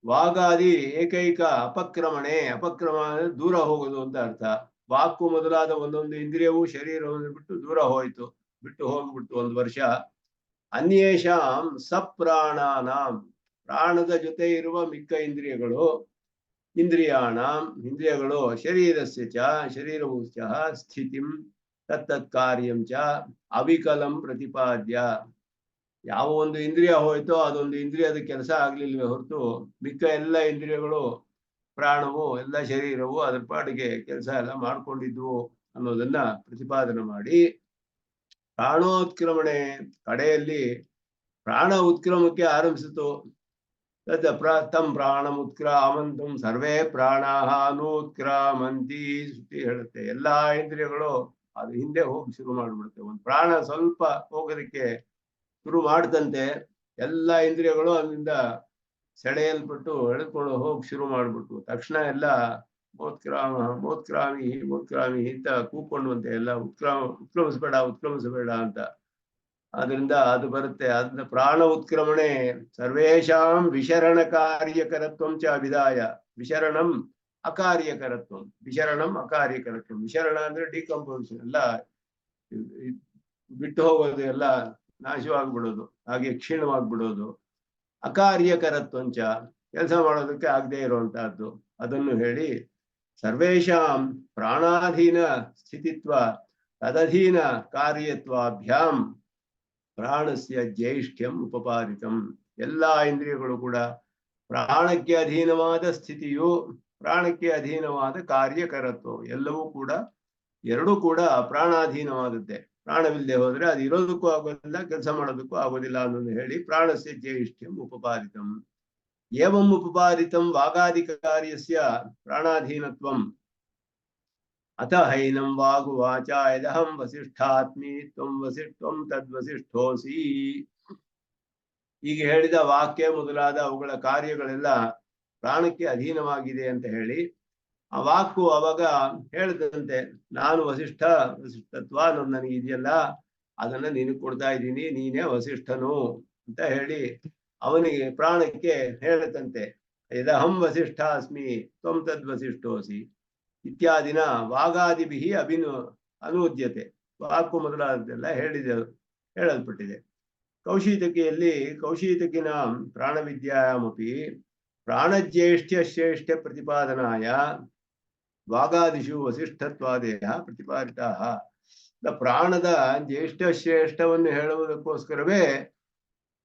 ವಾಗಾದಿ ಏಕೈಕ ಅಪಕ್ರಮಣೆ, ಅಪಕ್ರಮ ಅಂದ್ರೆ ದೂರ ಹೋಗೋದು ಅಂತ ಅರ್ಥ. ವಾಕು ಮೊದಲಾದ ಒಂದೊಂದು ಇಂದ್ರಿಯವು ಶರೀರವನ್ನು ಬಿಟ್ಟು ದೂರ ಹೋಯ್ತು, ಬಿಟ್ಟು ಹೋಗ್ಬಿಟ್ಟು ಒಂದು ವರ್ಷ. ಅನ್ಯೇಷಾಂ ಸಪ್ರಾಣಾನಾಂ, ಪ್ರಾಣದ ಜೊತೆ ಇರುವ ಮಿಕ್ಕ ಇಂದ್ರಿಯಗಳು, ಇಂದ್ರಿಯಾಣಾಂ ಇಂದ್ರಿಯಗಳು, ಶರೀರಸ್ಯ ಚ ಶರೀರವು ಚ ಸ್ಥಿತಿಂ ತತ್ತತ್ ಕಾರ್ಯಂ ಚ ಅವಿಕಲಂ ಪ್ರತಿಪಾದ್ಯ. ಯಾವ ಒಂದು ಇಂದ್ರಿಯ ಹೋಯ್ತೋ ಅದೊಂದು ಇಂದ್ರಿಯದ ಕೆಲಸ ಆಗ್ಲಿಲ್ವೇ ಹೊರತು ಮಿಕ್ಕ ಎಲ್ಲ ಇಂದ್ರಿಯಗಳು, ಪ್ರಾಣವು, ಎಲ್ಲ ಶರೀರವು ಅದ್ರ ಪಾಡಿಗೆ ಕೆಲಸ ಎಲ್ಲ ಮಾಡ್ಕೊಂಡಿದ್ವು ಅನ್ನೋದನ್ನ ಪ್ರತಿಪಾದನೆ ಮಾಡಿ, ಪ್ರಾಣೋತ್ಕ್ರಮಣೆ ಕಡೆಯಲ್ಲಿ ಪ್ರಾಣ ಉತ್ಕ್ರಮಕ್ಕೆ ಆರಂಭಿಸಿತು. ತಂ ಪ್ರಾಣಂ ಉತ್ಕ್ರಾಮಂತಂ ಸರ್ವೇ ಪ್ರಾಣಾಹ ಅನುತ್ಕ್ರಾಮಂತಿ ಸುತ್ತಿ ಹೇಳುತ್ತೆ. ಎಲ್ಲಾ ಇಂದ್ರಿಯಗಳು ಅದು ಹಿಂದೆ ಹೋಗಿ ಶುರು ಮಾಡ್ಬಿಡುತ್ತೆ. ಒಂದು ಪ್ರಾಣ ಸ್ವಲ್ಪ ಹೋಗೋದಕ್ಕೆ ಶುರು ಮಾಡ್ತಂತೆ ಎಲ್ಲ ಇಂದ್ರಿಯಗಳು ಅಲ್ಲಿಂದ ಸೆಳೆಯಲ್ಪಟ್ಟು ಎಳೆದುಕೊಂಡು ಹೋಗಿ ಶುರು ಮಾಡ್ಬಿಟ್ಟು ತಕ್ಷಣ ಎಲ್ಲ ಮೋತ್ಕ್ರಾಮಿ ಅಂತ ಕೂತ್ಕೊಂಡುವಂತೆ ಎಲ್ಲ ಉತ್ಕ್ರಮಿಸಬೇಡ ಅಂತ. ಅದರಿಂದ ಅದು ಬರುತ್ತೆ. ಅದನ್ನ ಪ್ರಾಣ ಉತ್ಕ್ರಮಣೆ ಸರ್ವೇಷಾಂ ವಿಶರಣ ಕಾರ್ಯಕರತ್ವಂ ಚ ವಿಧಾಯ. ವಿಶರಣಂ ಅಕಾರ್ಯಕರತ್ವಂ, ವಿಶರಣಂ ಅಕಾರ್ಯಕರತ್ವಂ. ವಿಶರಣ ಅಂದ್ರೆ ಡಿಕಂಪೋಸಿಷನ್, ಎಲ್ಲ ಬಿಟ್ಟು ಹೋಗೋದು, ಎಲ್ಲ ನಾಶವಾಗ್ಬಿಡೋದು, ಹಾಗೆ ಕ್ಷೀಣವಾಗ್ಬಿಡೋದು. ಅಕಾರ್ಯಕರತ್ವಂಚ, ಕೆಲಸ ಮಾಡೋದಕ್ಕೆ ಆಗದೆ ಇರುವಂತಹದ್ದು, ಅದನ್ನು ಹೇಳಿ ಸರ್ವೇಷಾಂ ಪ್ರಾಣಾಧೀನ ಸ್ಥಿತಿತ್ವ ತದಧೀನ ಕಾರ್ಯತ್ವಾಭ್ಯಾಂ ಪ್ರಾಣಸ್ಯ ಜ್ಯೇಷ್ಠ್ಯಂ ಉಪಪಾದಿತಂ. ಎಲ್ಲಾ ಇಂದ್ರಿಯಗಳು ಕೂಡ ಪ್ರಾಣಕ್ಕೆ ಅಧೀನವಾದ ಸ್ಥಿತಿಯು, ಪ್ರಾಣಕ್ಕೆ ಅಧೀನವಾದ ಕಾರ್ಯಕರತ್ವ, ಎಲ್ಲವೂ ಕೂಡ ಎರಡೂ ಕೂಡ ಪ್ರಾಣಾಧೀನವಾದದ್ದೇ. ಪ್ರಾಣವಿಲ್ಲದೆ ಹೋದ್ರೆ ಅದು ಇರೋದಕ್ಕೂ ಆಗೋದಿಲ್ಲ, ಕೆಲಸ ಮಾಡೋದಕ್ಕೂ ಆಗೋದಿಲ್ಲ ಅನ್ನೋದು ಹೇಳಿ ಪ್ರಾಣಸ್ಯ ಜ್ಯೇಷ್ಠ್ಯಂ ಉಪಪಾದಿತಂ. ಏವಂ ಉಪಪಾದಿತಂ ವಾಗಾದಿಕ ಕಾರ್ಯಸ್ಯ ಪ್ರಾಣಾಧೀನತ್ವಂ ಅಥ ಹೈನಂ ವಾಗು ವಾಚ ಯದಹಂ ವಸಿಷ್ಠಾತ್ಮಿ ತ್ವಂ ವಸಿಷ್ಠಂ ತದ್ವಸಿಷ್ಠೋಸಿ. ಈಗ ಹೇಳಿದ ವಾಕ್ಯ ಮೊದಲಾದ ಅವುಗಳ ಕಾರ್ಯಗಳೆಲ್ಲ ಪ್ರಾಣಕ್ಕೆ ಅಧೀನವಾಗಿದೆ ಅಂತ ಹೇಳಿ ಆ ವಾಕು ಅವಾಗ ಹೇಳಿದಂತೆ, ನಾನು ವಸಿಷ್ಠತ್ವ ಅನ್ನೋದು ನನಗೆ ಇದೆಯಲ್ಲ, ಅದನ್ನ ನಿನಗೆ ಕೊಡ್ತಾ ಇದ್ದೀನಿ, ನೀನೇ ವಸಿಷ್ಠನು ಅಂತ ಹೇಳಿ ಅವನಿಗೆ ಪ್ರಾಣಕ್ಕೆ ಹೇಳತಂತೆ. ಯದಹಂ ವಸಿಷ್ಠ ಅಸ್ಮಿ ತ್ವಂ ತದ್ವಸಿಷ್ಠೋಸಿ ಇತ್ಯಾದಿನ ವಾಗಾದಿಭಿ ಅನೂದ್ಯತೆ. ವಾಕು ಮೊದಲಾದದ್ದೆಲ್ಲ ಹೇಳಲ್ಪಟ್ಟಿದೆ. ಕೌಶಿತಕಿಯಲ್ಲಿ ಕೌಶಿತಕಿನ ಪ್ರಾಣವಿದ್ಯಾಮಪಿ ಪ್ರಾಣಜ್ಯೇಷ್ಠ್ಯ ಶ್ರೇಷ್ಠ ಪ್ರತಿಪಾದನಾಯ ವಾಗಾದಿಷು ವಸಿಷ್ಠತ್ವಾದೇಹ ಪ್ರತಿಪಾದಿತ. ಪ್ರಾಣದ ಜ್ಯೇಷ್ಠ ಶ್ರೇಷ್ಠವನ್ನು ಹೇಳುವುದಕ್ಕೋಸ್ಕರವೇ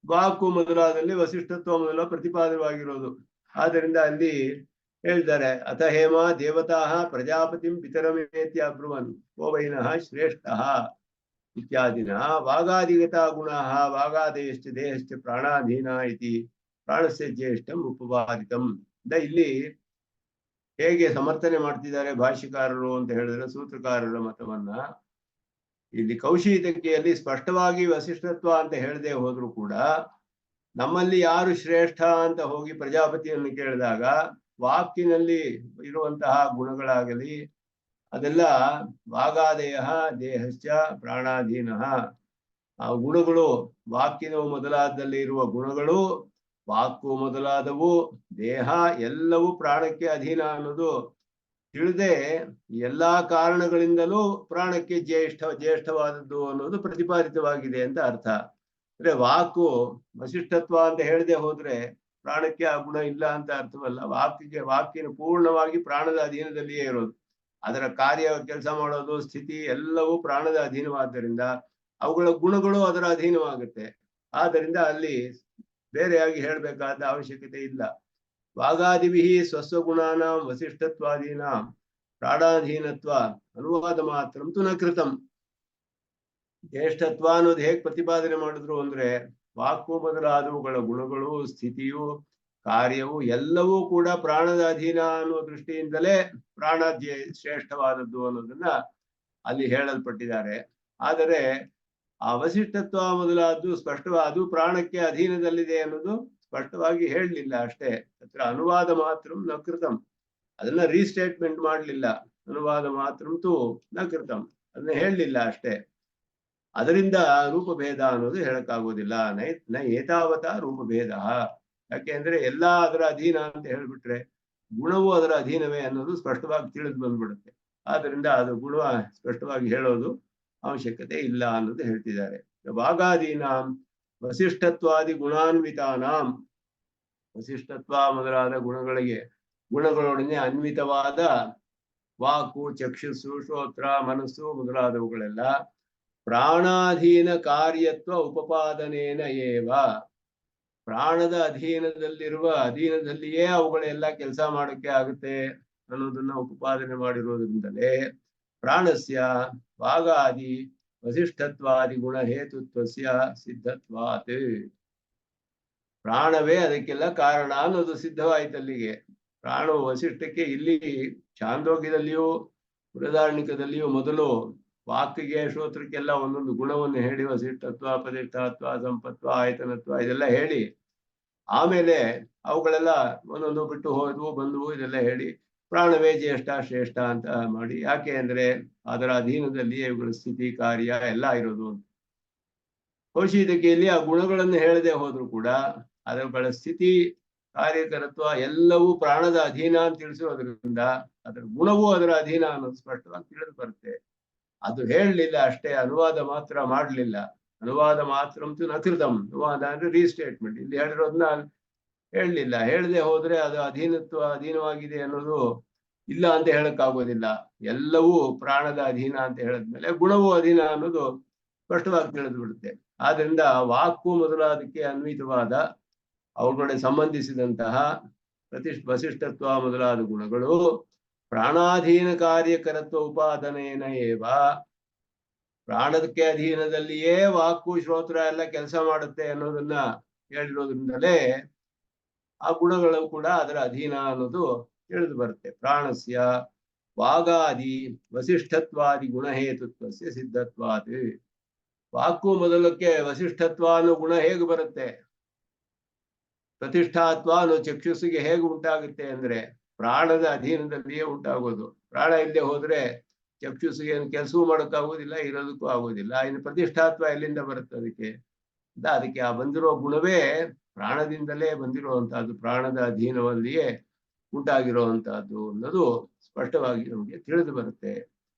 ವಾಕು ಮೊದಲಾದಲ್ಲಿ ವಸಿಷ್ಠತ್ವ ಮೊದಲ ಪ್ರತಿಪಾದವಾಗಿರೋದು. ಆದ್ದರಿಂದ ಅಲ್ಲಿ ಹೇಳಿದ್ದಾರೆ, ಅಥ ಹೇಮ ದೇವತಾ ಪ್ರಜಾಪತಿಂ ಪಿತರಮೇತ್ಯ ಅಬ್ರುವನ್ ಕೋವೈನಃ ಶ್ರೇಷ್ಠ ಇತ್ಯಾದಿನ ವಾಗಾದಿಗತ ಗುಣ ವಾಗಾದಯಶ್ಚ ದೇಹಶ್ಚ ಪ್ರಾಣಾಧೀನ ಇತಿ ಪ್ರಾಣಸ್ಯ ಜ್ಯೇಷ್ಠಂ ಉಪಪಾದಿತಂ. ಇಲ್ಲಿ ಹೇಗೆ ಸಮರ್ಥನೆ ಮಾಡ್ತಿದ್ದಾರೆ ಭಾಷ್ಯಕಾರರು ಅಂತ ಹೇಳಿದ್ರೆ ಸೂತ್ರಕಾರರ ಮತವನ್ನ, ಇಲ್ಲಿ ಕೌಶಿತಕಿಯಲ್ಲಿ ಸ್ಪಷ್ಟವಾಗಿ ವಸಿಷ್ಠತ್ವ ಅಂತ ಹೇಳದೆ ಹೋದ್ರು ಕೂಡ ನಮ್ಮಲ್ಲಿ ಯಾರು ಶ್ರೇಷ್ಠ ಅಂತ ಹೋಗಿ ಪ್ರಜಾಪತಿಯನ್ನು ಕೇಳಿದಾಗ ವಾಕಿನಲ್ಲಿ ಇರುವಂತಹ ಗುಣಗಳಾಗಲಿ ಅದೆಲ್ಲ ವಾಗಾದಯ ದೇಹಶ್ಚ ಪ್ರಾಣಾಧೀನ. ಆ ಗುಣಗಳು ವಾಕಿನ ಮೊದಲಾದಲ್ಲಿ ಇರುವ ಗುಣಗಳು, ವಾಕು ಮೊದಲಾದವು, ದೇಹ ಎಲ್ಲವೂ ಪ್ರಾಣಕ್ಕೆ ಅಧೀನ ಅನ್ನೋದು ತಿಳಿದೇ ಎಲ್ಲಾ ಕಾರಣಗಳಿಂದಲೂ ಪ್ರಾಣಕ್ಕೆ ಜ್ಯೇಷ್ಠವಾದದ್ದು ಅನ್ನೋದು ಪ್ರತಿಪಾದಿತವಾಗಿದೆ ಅಂತ ಅರ್ಥ. ಅಂದ್ರೆ ವಾಕು ವಸಿಷ್ಠತ್ವ ಅಂತ ಹೇಳದೆ ಹೋದ್ರೆ ಪ್ರಾಣಕ್ಕೆ ಆ ಗುಣ ಇಲ್ಲ ಅಂತ ಅರ್ಥವಲ್ಲ. ವಾಕಿನ ಪೂರ್ಣವಾಗಿ ಪ್ರಾಣದ ಅಧೀನದಲ್ಲಿಯೇ ಇರೋದು. ಅದರ ಕಾರ್ಯ, ಕೆಲಸ ಮಾಡೋದು, ಸ್ಥಿತಿ ಎಲ್ಲವೂ ಪ್ರಾಣದ ಅಧೀನವಾದ್ದರಿಂದ ಅವುಗಳ ಗುಣಗಳು ಅದರ ಅಧೀನವಾಗುತ್ತೆ. ಆದ್ದರಿಂದ ಅಲ್ಲಿ ಬೇರೆಯಾಗಿ ಹೇಳಬೇಕಾದ ಅವಶ್ಯಕತೆ ಇಲ್ಲ. ವಾಗಾದಿಭಿ ಸ್ವಸ್ವಗುಣಾನ ವಸಿಷ್ಠತ್ವಾದೀನ ಪ್ರಾಣಾಧೀನತ್ವ ಅನುವಾದ ಮಾತ್ರ ತು ನ ಕೃತಂ. ಜ್ಯೇಷ್ಠತ್ವ ಅನ್ನೋದು ಹೇಗೆ ಪ್ರತಿಪಾದನೆ ಮಾಡಿದ್ರು ಅಂದ್ರೆ, ವಾಕು ಮೊದಲಾದವುಗಳ ಗುಣಗಳು, ಸ್ಥಿತಿಯು, ಕಾರ್ಯವು ಎಲ್ಲವೂ ಕೂಡ ಪ್ರಾಣದ ಅಧೀನ ಅನ್ನುವ ದೃಷ್ಟಿಯಿಂದಲೇ ಪ್ರಾಣ ಶ್ರೇಷ್ಠವಾದದ್ದು ಅನ್ನೋದನ್ನ ಅಲ್ಲಿ ಹೇಳಲ್ಪಟ್ಟಿದ್ದಾರೆ. ಆದರೆ ಆ ವಸಿಷ್ಠತ್ವ ಮೊದಲಾದ್ದು ಸ್ಪಷ್ಟವಾದ ಪ್ರಾಣಕ್ಕೆ ಅಧೀನದಲ್ಲಿದೆ ಅನ್ನೋದು ಸ್ಪಷ್ಟವಾಗಿ ಹೇಳಲಿಲ್ಲ ಅಷ್ಟೇ. ಹತ್ರ ಅನುವಾದ ಮಾತ್ರ ನ ಕೃತಂ, ಅದನ್ನ ರೀಸ್ಟೇಟ್ಮೆಂಟ್ ಮಾಡಲಿಲ್ಲ. ಅನುವಾದ ಮಾತ್ರ ತು ನ ಕೃತಂ, ಅದನ್ನ ಹೇಳಲಿಲ್ಲ ಅಷ್ಟೇ. ಅದರಿಂದ ರೂಪಭೇದ ಅನ್ನೋದು ಹೇಳಕ್ಕಾಗೋದಿಲ್ಲ. ನ ಏತಾವತ ರೂಪಭೇದ. ಯಾಕೆಂದ್ರೆ ಎಲ್ಲಾ ಅದರ ಅಧೀನ ಅಂತ ಹೇಳ್ಬಿಟ್ರೆ ಗುಣವು ಅದರ ಅಧೀನವೇ ಅನ್ನೋದು ಸ್ಪಷ್ಟವಾಗಿ ತಿಳಿದು ಬಂದ್ಬಿಡುತ್ತೆ. ಆದ್ರಿಂದ ಅದು ಗುಣ ಸ್ಪಷ್ಟವಾಗಿ ಹೇಳೋದು ಅವಶ್ಯಕತೆ ಇಲ್ಲ ಅನ್ನೋದು ಹೇಳ್ತಿದ್ದಾರೆ. ವಾಗಾದೀನಾಂ ವಸಿಷ್ಠತ್ವಾದಿ ಗುಣಾನ್ವಿತಾನಾಂ, ವಸಿಷ್ಠತ್ವ ಮೊದಲಾದ ಗುಣಗಳೊಡನೆ ಅನ್ವಿತವಾದ ವಾಕು, ಚಕ್ಷುಸ್ಸು, ಶ್ರೋತ್ರ, ಮನಸ್ಸು ಮೊದಲಾದವುಗಳೆಲ್ಲ ಪ್ರಾಣಾಧೀನ ಕಾರ್ಯತ್ವ ಉಪಪಾದನೇನ ಏವ, ಪ್ರಾಣದ ಅಧೀನದಲ್ಲಿಯೇ ಅವುಗಳೆಲ್ಲ ಕೆಲಸ ಮಾಡೋಕ್ಕೆ ಆಗುತ್ತೆ ಅನ್ನೋದನ್ನ ಉಪಪಾದನೆ ಮಾಡಿರೋದ್ರಿಂದಲೇ ಪ್ರಾಣಸ್ಯ ವಾಗಾದಿ ವಸಿಷ್ಠತ್ವಾದಿ ಗುಣ ಹೇತುತ್ವಸ್ಯ ಸಿದ್ಧತ್ವಾತ್, ಪ್ರಾಣವೇ ಅದಕ್ಕೆಲ್ಲ ಕಾರಣ ಅನ್ನೋದು ಸಿದ್ಧವಾಯ್ತಲ್ಲಿಗೆ. ಪ್ರಾಣವು ವಸಿಷ್ಠಕ್ಕೆ ಇಲ್ಲಿ ಛಾಂದೋಗ್ಯದಲ್ಲಿಯೂ ಬೃಹದಾರಣ್ಯಕದಲ್ಲಿಯೂ ಮೊದಲು ವಾಕಿಗೆ, ಶ್ರೋತ್ರಕ್ಕೆಲ್ಲ ಒಂದೊಂದು ಗುಣವನ್ನು ಹೇಳಿ ವಸಿಷ್ಠತ್ವ, ಪ್ರತಿಷ್ಠಾತ್ವ, ಸಂಪತ್ವ, ಆಯತನತ್ವ ಇದೆಲ್ಲ ಹೇಳಿ ಆಮೇಲೆ ಅವುಗಳೆಲ್ಲ ಒಂದೊಂದು ಬಿಟ್ಟು ಹೋದ್ವು ಬಂದವು ಇದೆಲ್ಲ ಹೇಳಿ ಪ್ರಾಣವೇ ಜ್ಯೇಷ್ಠ ಶ್ರೇಷ್ಠ ಅಂತ ಮಾಡಿ. ಯಾಕೆ ಅಂದ್ರೆ ಅದರ ಅಧೀನದಲ್ಲಿ ಇವುಗಳ ಸ್ಥಿತಿ, ಕಾರ್ಯ ಎಲ್ಲ ಇರೋದು. ಕೌಶಿಕದಲ್ಲಿ ಆ ಗುಣಗಳನ್ನು ಹೇಳದೆ ಹೋದ್ರು ಕೂಡ ಅದರ ಸ್ಥಿತಿ, ಕಾರ್ಯಕರತ್ವ ಎಲ್ಲವೂ ಪ್ರಾಣದ ಅಧೀನ ಅಂತ ತಿಳಿಸಿರೋದ್ರಿಂದ ಅದರ ಗುಣವೂ ಅದರ ಅಧೀನ ಅನ್ನೋದು ಸ್ಪಷ್ಟವಾಗಿ ತಿಳಿದು ಬರುತ್ತೆ. ಅದು ಹೇಳಲಿಲ್ಲ ಅಷ್ಟೇ, ಅನುವಾದ ಮಾತ್ರ ಮಾಡಲಿಲ್ಲ. ಅನುವಾದ ಮಾತ್ರ ನ ಕೃತಂ, ಅನುವಾದ ಅಂದ್ರೆ ರೀಸ್ಟೇಟ್ಮೆಂಟ್. ಇಲ್ಲಿ ಹೇಳಿರೋದನ್ನ ಹೇಳಲಿಲ್ಲ. ಹೇಳದೆ ಹೋದ್ರೆ ಅದು ಅಧೀನವಾಗಿದೆ ಅನ್ನೋದು ಇಲ್ಲ ಅಂತ ಹೇಳಕ್ಕಾಗೋದಿಲ್ಲ. ಎಲ್ಲವೂ ಪ್ರಾಣದ ಅಧೀನ ಅಂತ ಹೇಳಿದ್ಮೇಲೆ ಗುಣವೂ ಅಧೀನ ಅನ್ನೋದು ಸ್ಪಷ್ಟವಾಗಿ ತಿಳಿದು ಬಿಡುತ್ತೆ. ಆದ್ರಿಂದ ವಾಕು ಮೊದಲಾದಕ್ಕೆ ಅನ್ವಿತವಾದ ಅವುಗಳಿಗೆ ಸಂಬಂಧಿಸಿದಂತಹ ವಸಿಷ್ಠತ್ವ ಮೊದಲಾದ ಗುಣಗಳು ಪ್ರಾಣಾಧೀನ ಕಾರ್ಯಕರತ್ವ ಉಪಾದನೇನ ಏವ, ಪ್ರಾಣದಕ್ಕೆ ಅಧೀನದಲ್ಲಿಯೇ ವಾಕು, ಶ್ರೋತ್ರ ಎಲ್ಲ ಕೆಲಸ ಮಾಡುತ್ತೆ ಅನ್ನೋದನ್ನ ಹೇಳಿರೋದ್ರಿಂದಲೇ ಆ ಗುಣಗಳು ಕೂಡ ಅದರ ಅಧೀನ ಅನ್ನೋದು ತಿಳಿದು ಬರುತ್ತೆ. ಪ್ರಾಣಸ್ಯ ವಾಗಾದಿ ವಸಿಷ್ಠತ್ವಾದಿ ಗುಣಹೇತುತ್ವಸ್ಯ ಸಿದ್ಧತ್ವಾತ್, ವಾಕು ಮೊದಲಕ್ಕೆ ವಸಿಷ್ಠತ್ವ ಅನ್ನೋ ಗುಣ ಹೇಗೆ ಬರುತ್ತೆ, ಪ್ರತಿಷ್ಠಾತ್ವ ಅನ್ನೋ ಚಕ್ಷುಸ್ಸಿಗೆ ಹೇಗೆ ಉಂಟಾಗುತ್ತೆ ಅಂದ್ರೆ ಪ್ರಾಣದ ಅಧೀನದಲ್ಲಿಯೇ ಉಂಟಾಗೋದು. ಪ್ರಾಣ ಇಲ್ಲದೆ ಹೋದ್ರೆ ಚಕ್ಷುಸ್ಸಿಗೆ ಏನು ಕೆಲಸವೂ ಮಾಡೋಕ್ಕಾಗೋದಿಲ್ಲ, ಇರೋದಕ್ಕೂ ಆಗೋದಿಲ್ಲ. ಇನ್ನು ಪ್ರತಿಷ್ಠಾತ್ವ ಎಲ್ಲಿಂದ ಬರುತ್ತೆ ಅದಕ್ಕೆ ಆ ಬಂದಿರೋ ಗುಣವೇ ಪ್ರಾಣದಿಂದಲೇ ಬಂದಿರುವಂತಹದ್ದು, ಪ್ರಾಣದ ಅಧೀನವಲ್ಲಿಯೇ ಉಂಟಾಗಿರುವಂತಹದ್ದು ಅನ್ನೋದು ಸ್ಪಷ್ಟವಾಗಿ ನಮಗೆ ತಿಳಿದು ಬರುತ್ತೆ.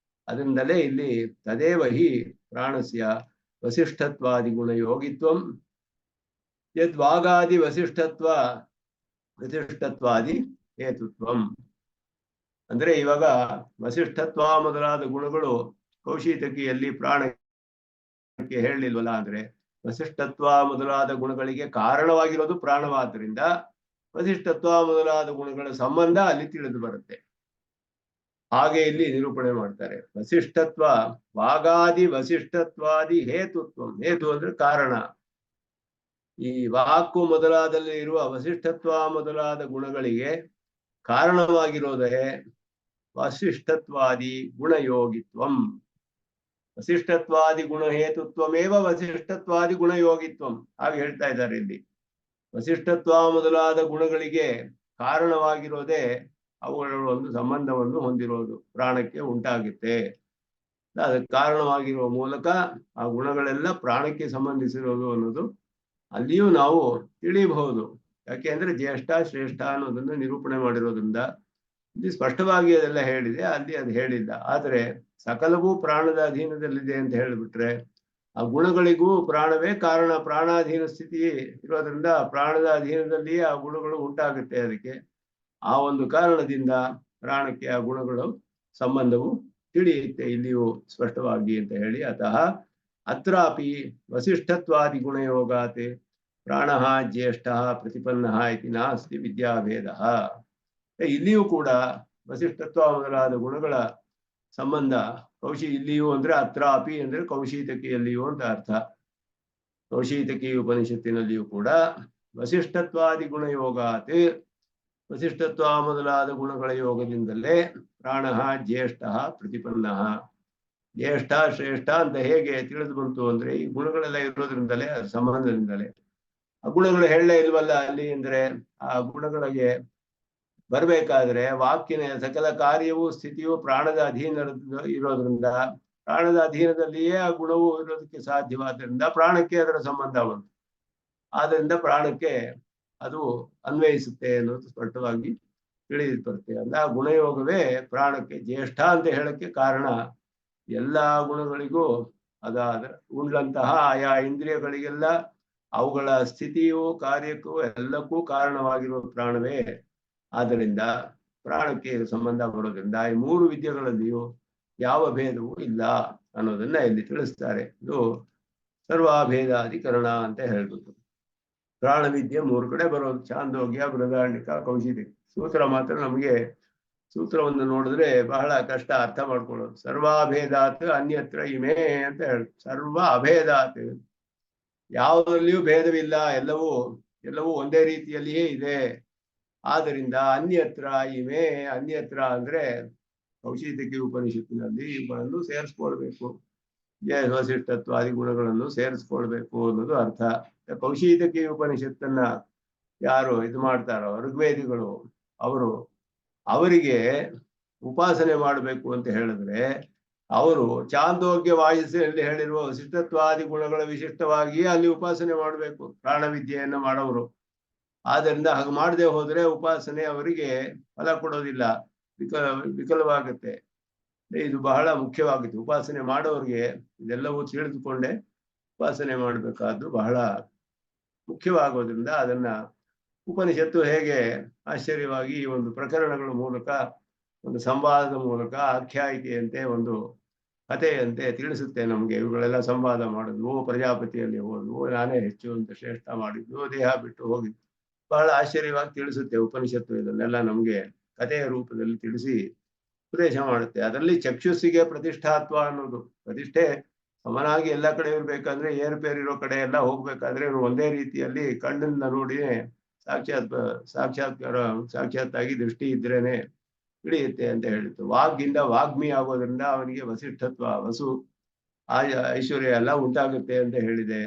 ಅದರಿಂದಲೇ ಇಲ್ಲಿ ತದೇವ ಹಿ ಪ್ರಾಣಸ್ಯ ವಸಿಷ್ಠತ್ವಾದಿ ಗುಣ ಯೋಗಿತ್ವಂ ಯದ್ವಾಗಾದಿ ವಸಿಷ್ಠತ್ವಾದಿ ಹೇತುತ್ವಂ. ಅಂದ್ರೆ ಇವಾಗ ವಸಿಷ್ಠತ್ವ ಮೊದಲಾದ ಗುಣಗಳು ಕೌಶಿತಕಿಯಲ್ಲಿ ಪ್ರಾಣಕ್ಕೆ ಹೇಳಲಿಲ್ವಲ್ಲ, ಅಂದ್ರೆ ವಸಿಷ್ಠತ್ವ ಮೊದಲಾದ ಗುಣಗಳಿಗೆ ಕಾರಣವಾಗಿರೋದು ಪ್ರಾಣವಾದ್ದರಿಂದ ವಸಿಷ್ಠತ್ವ ಮೊದಲಾದ ಗುಣಗಳ ಸಂಬಂಧ ಅಲ್ಲಿ ತಿಳಿದು ಬರುತ್ತೆ. ಹಾಗೆ ಇಲ್ಲಿ ನಿರೂಪಣೆ ಮಾಡ್ತಾರೆ. ವಸಿಷ್ಠತ್ವ ವಾಗಾದಿ ವಸಿಷ್ಠತ್ವಾದಿ ಹೇತುತ್ವಂ, ಹೇತು ಅಂದ್ರೆ ಕಾರಣ. ಈ ವಾಕು ಮೊದಲಾದಲ್ಲಿ ಇರುವ ವಸಿಷ್ಠತ್ವ ಮೊದಲಾದ ಗುಣಗಳಿಗೆ ಕಾರಣವಾಗಿರೋದೇ ವಸಿಷ್ಠತ್ವಾದಿ ಗುಣಯೋಗಿತ್ವಂ. ವಸಿಷ್ಠತ್ವಾದಿ ಗುಣ ಹೇತುತ್ವಮೇವ ವಸಿಷ್ಠತ್ವಾದಿ ಗುಣಯೋಗಿತ್ವಂ ಹಾಗೆ ಹೇಳ್ತಾ ಇದ್ದಾರೆ ಇಲ್ಲಿ. ವಸಿಷ್ಠತ್ವ ಮೊದಲಾದ ಗುಣಗಳಿಗೆ ಕಾರಣವಾಗಿರೋದೇ ಅವುಗಳ ಒಂದು ಸಂಬಂಧವನ್ನು ಹೊಂದಿರೋದು ಪ್ರಾಣಕ್ಕೆ ಉಂಟಾಗುತ್ತೆ. ಅದಕ್ಕೆ ಕಾರಣವಾಗಿರುವ ಮೂಲಕ ಆ ಗುಣಗಳೆಲ್ಲ ಪ್ರಾಣಕ್ಕೆ ಸಂಬಂಧಿಸಿರೋದು ಅನ್ನೋದು ಅಲ್ಲಿಯೂ ನಾವು ತಿಳಿಯಬಹುದು. ಯಾಕೆಂದ್ರೆ ಜ್ಯೇಷ್ಠ ಶ್ರೇಷ್ಠ ಅನ್ನೋದನ್ನು ನಿರೂಪಣೆ ಮಾಡಿರೋದ್ರಿಂದ ಇಲ್ಲಿ ಸ್ಪಷ್ಟವಾಗಿ ಅದೆಲ್ಲ ಹೇಳಿದೆ, ಅಲ್ಲಿ ಅದು ಹೇಳಿಲ್ಲ. ಆದರೆ ಸಕಲವೂ ಪ್ರಾಣದ ಅಧೀನದಲ್ಲಿದೆ ಅಂತ ಹೇಳಿಬಿಟ್ರೆ ಆ ಗುಣಗಳಿಗೂ ಪ್ರಾಣವೇ ಕಾರಣ. ಪ್ರಾಣಾಧೀನ ಸ್ಥಿತಿ ಇರೋದ್ರಿಂದ ಪ್ರಾಣದ ಅಧೀನದಲ್ಲಿಯೇ ಆ ಗುಣಗಳು ಉಂಟಾಗುತ್ತೆ. ಅದಕ್ಕೆ ಆ ಒಂದು ಕಾರಣದಿಂದ ಪ್ರಾಣಕ್ಕೆ ಆ ಗುಣಗಳು ಸಂಬಂಧವು ತಿಳಿಯುತ್ತೆ ಇಲ್ಲಿಯೂ ಸ್ಪಷ್ಟವಾಗಿ ಅಂತ ಹೇಳಿ, ಅತಃ ಅತ್ರಾಪಿ ವಸಿಷ್ಠತ್ವಾದಿ ಗುಣಯೋಗಾತ್ ಪ್ರಾಣ ಜ್ಯೇಷ್ಠ ಪ್ರತಿಪನ್ನ ಇತಿ ನಾಸ್ತಿ ವಿದ್ಯಾಭೇದ. ಇಲ್ಲಿಯೂ ಕೂಡ ವಸಿಷ್ಠತ್ವ ಮೊದಲಾದ ಗುಣಗಳ ಸಂಬಂಧ ಇಲ್ಲಿಯೂ ಅಂದ್ರೆ ಅತ್ರಾಪಿ ಅಂದ್ರೆ ಕೌಶೀತಕಿಯಲ್ಲಿಯೂ ಅಂತ ಅರ್ಥ. ಕೌಶೀತಕಿ ಉಪನಿಷತ್ತಿನಲ್ಲಿಯೂ ಕೂಡ ವಸಿಷ್ಠತ್ವಾದಿ ಗುಣಯೋಗಾತ್ ವಸಿಷ್ಠತ್ವ ಮೊದಲಾದ ಗುಣಗಳ ಯೋಗದಿಂದಲೇ ಪ್ರಾಣ ಜ್ಯೇಷ್ಠ ಪ್ರತಿಪನ್ನ. ಜ್ಯೇಷ್ಠ ಶ್ರೇಷ್ಠ ಅಂತ ಹೇಗೆ ತಿಳಿದು ಬಂತು ಅಂದ್ರೆ ಈ ಗುಣಗಳೆಲ್ಲ ಇರೋದ್ರಿಂದಲೇ, ಸಂಬಂಧದಿಂದಲೇ. ಆ ಗುಣಗಳು ಹೇಳಲೇ ಇಲ್ವಲ್ಲ ಅಲ್ಲಿ ಅಂದ್ರೆ ಆ ಗುಣಗಳಿಗೆ ಬರ್ಬೇಕಾದ್ರೆ ವಾಕ್ಯನ ಸಕಲ ಕಾರ್ಯವೂ ಸ್ಥಿತಿಯು ಪ್ರಾಣದ ಅಧೀನ ಇರೋದ್ರಿಂದ ಪ್ರಾಣದ ಅಧೀನದಲ್ಲಿಯೇ ಆ ಗುಣವು ಇರೋದಕ್ಕೆ ಸಾಧ್ಯವಾದ್ರಿಂದ ಪ್ರಾಣಕ್ಕೆ ಅದರ ಸಂಬಂಧ ಬಂತು. ಆದ್ರಿಂದ ಪ್ರಾಣಕ್ಕೆ ಅದು ಅನ್ವಯಿಸುತ್ತೆ ಅನ್ನೋದು ಸ್ಪಷ್ಟವಾಗಿ ತಿಳಿದು ಬರುತ್ತೆ. ಅಂದ್ರೆ ಆ ಗುಣಯೋಗವೇ ಪ್ರಾಣಕ್ಕೆ ಜ್ಯೇಷ್ಠ ಅಂತ ಹೇಳಕ್ಕೆ ಕಾರಣ. ಎಲ್ಲಾ ಗುಣಗಳಿಗೂ ಅದಾದ ಉಂಡ್ಲಂತಹ ಆಯಾ ಇಂದ್ರಿಯಗಳಿಗೆಲ್ಲ ಅವುಗಳ ಸ್ಥಿತಿಯು ಕಾರ್ಯಕ್ಕೂ ಎಲ್ಲಕ್ಕೂ ಕಾರಣವಾಗಿರುವ ಪ್ರಾಣವೇ. ಆದ್ದರಿಂದ ಪ್ರಾಣಕ್ಕೆ ಸಂಬಂಧ ಬರೋದ್ರಿಂದ ಈ ಮೂರು ವಿದ್ಯೆಗಳಲ್ಲಿಯೂ ಯಾವ ಭೇದವೂ ಇಲ್ಲ ಅನ್ನೋದನ್ನ ಇಲ್ಲಿ ತಿಳಿಸ್ತಾರೆ. ಇದು ಸರ್ವಾಭೇದಾಧಿಕರಣ ಅಂತ ಹೇಳ್ಬಿಟ್ಟು ಪ್ರಾಣ ವಿದ್ಯೆ ಮೂರು ಕಡೆ ಬರೋದು, ಛಾಂದೋಗ್ಯ, ಬೃಹದಾರಣ್ಯಕ, ಕೌಶಿಕ. ಸೂತ್ರ ಮಾತ್ರ ನಮಗೆ ಸೂತ್ರವನ್ನು ನೋಡಿದ್ರೆ ಬಹಳ ಕಷ್ಟ ಅರ್ಥ ಮಾಡ್ಕೊಳ್ಳೋದು. ಸರ್ವಾಭೇದಾತ್ ಅನ್ಯತ್ರ ಇಮೇ ಅಂತ ಹೇಳಿ, ಸರ್ವ ಅಭೇದಾತ್ ಯಾವುದರಲ್ಲಿಯೂ ಭೇದವಿಲ್ಲ, ಎಲ್ಲವೂ ಒಂದೇ ರೀತಿಯಲ್ಲಿಯೇ ಇದೆ. ಆದ್ದರಿಂದ ಅನ್ಯತ್ರ ಇಮೇ, ಅನ್ಯತ್ರ ಅಂದ್ರೆ ಕೌಶಿತಕಿ ಉಪನಿಷತ್ತಿನಲ್ಲಿ ಇವುಗಳನ್ನು ಸೇರಿಸ್ಕೊಳ್ಬೇಕು, ವಸಿಷ್ಠತ್ವಾದಿ ಗುಣಗಳನ್ನು ಸೇರಿಸ್ಕೊಳ್ಬೇಕು ಅನ್ನೋದು ಅರ್ಥ. ಕೌಶಿತಕಿ ಉಪನಿಷತ್ತನ್ನ ಯಾರು ಇದು ಮಾಡ್ತಾರೋ ಋಗ್ವೇದಿಗಳು, ಅವರಿಗೆ ಉಪಾಸನೆ ಮಾಡಬೇಕು ಅಂತ ಹೇಳಿದ್ರೆ ಅವರು ಚಾಂದೋಗ್ಯ ವಾಯುಸಲ್ಲಿ ಹೇಳಿರುವ ವಸಿಷ್ಠತ್ವಾದಿ ಗುಣಗಳ ವಿಶಿಷ್ಟವಾಗಿ ಅಲ್ಲಿ ಉಪಾಸನೆ ಮಾಡಬೇಕು ಪ್ರಾಣವಿದ್ಯೆಯನ್ನ ಮಾಡೋರು. ಆದ್ದರಿಂದ ಹಾಗೆ ಮಾಡದೆ ಹೋದ್ರೆ ಉಪಾಸನೆ ಅವರಿಗೆ ಫಲ ಕೊಡೋದಿಲ್ಲ, ವಿಕಲವಾಗುತ್ತೆ. ಇದು ಬಹಳ ಮುಖ್ಯವಾಗುತ್ತೆ. ಉಪಾಸನೆ ಮಾಡೋರಿಗೆ ಇದೆಲ್ಲವೂ ತಿಳಿದುಕೊಂಡೇ ಉಪಾಸನೆ ಮಾಡಬೇಕಾದ್ದು ಬಹಳ ಮುಖ್ಯವಾಗೋದ್ರಿಂದ ಅದನ್ನ ಉಪನಿಷತ್ತು ಹೇಗೆ ಆಶ್ಚರ್ಯವಾಗಿ ಈ ಒಂದು ಪ್ರಕರಣಗಳ ಮೂಲಕ, ಒಂದು ಸಂವಾದದ ಮೂಲಕ, ಆಖ್ಯಾಯಿಕೆಯಂತೆ, ಒಂದು ಕಥೆಯಂತೆ ತಿಳಿಸುತ್ತೆ ನಮ್ಗೆ. ಇವುಗಳೆಲ್ಲ ಸಂವಾದ ಮಾಡಿದ್ವು, ಪ್ರಜಾಪತಿಯಲ್ಲಿ ಹೋದ್ವು, ನಾನೇ ಹೆಚ್ಚು ಅಂತ ಶ್ರೇಷ್ಠ ಮಾಡಿದ್ವು, ದೇಹ ಬಿಟ್ಟು ಹೋಗಿದ್ವು, ಬಹಳ ಆಶ್ಚರ್ಯವಾಗಿ ತಿಳಿಸುತ್ತೆ ಉಪನಿಷತ್ತು. ಇದನ್ನೆಲ್ಲ ನಮ್ಗೆ ಕಥೆಯ ರೂಪದಲ್ಲಿ ತಿಳಿಸಿ ಉಪದೇಶ ಮಾಡುತ್ತೆ. ಅದರಲ್ಲಿ ಚಕ್ಷುಸ್ಸಿಗೆ ಪ್ರತಿಷ್ಠಾತ್ವ ಅನ್ನೋದು, ಪ್ರತಿಷ್ಠೆ ಸಮನಾಗಿ ಎಲ್ಲ ಕಡೆ ಇರ್ಬೇಕಂದ್ರೆ, ಏರುಪೇರಿರೋ ಕಡೆ ಎಲ್ಲ ಹೋಗ್ಬೇಕಾದ್ರೆ ಒಂದೇ ರೀತಿಯಲ್ಲಿ ಕಣ್ಣಿಂದ ನೋಡಿ ಸಾಕ್ಷಾತ್ತಾಗಿ ದೃಷ್ಟಿ ಇದ್ರೇನೆ ಹಿಡಿಯುತ್ತೆ ಅಂತ ಹೇಳಿತ್ತು. ವಾಗ್ಗಿಂದ ವಾಗ್ಮಿ ಆಗೋದ್ರಿಂದ ಅವನಿಗೆ ವಸಿಷ್ಠತ್ವ, ವಸು ಐಶ್ವರ್ಯ ಎಲ್ಲ ಉಂಟಾಗುತ್ತೆ ಅಂತ ಹೇಳಿದೆ.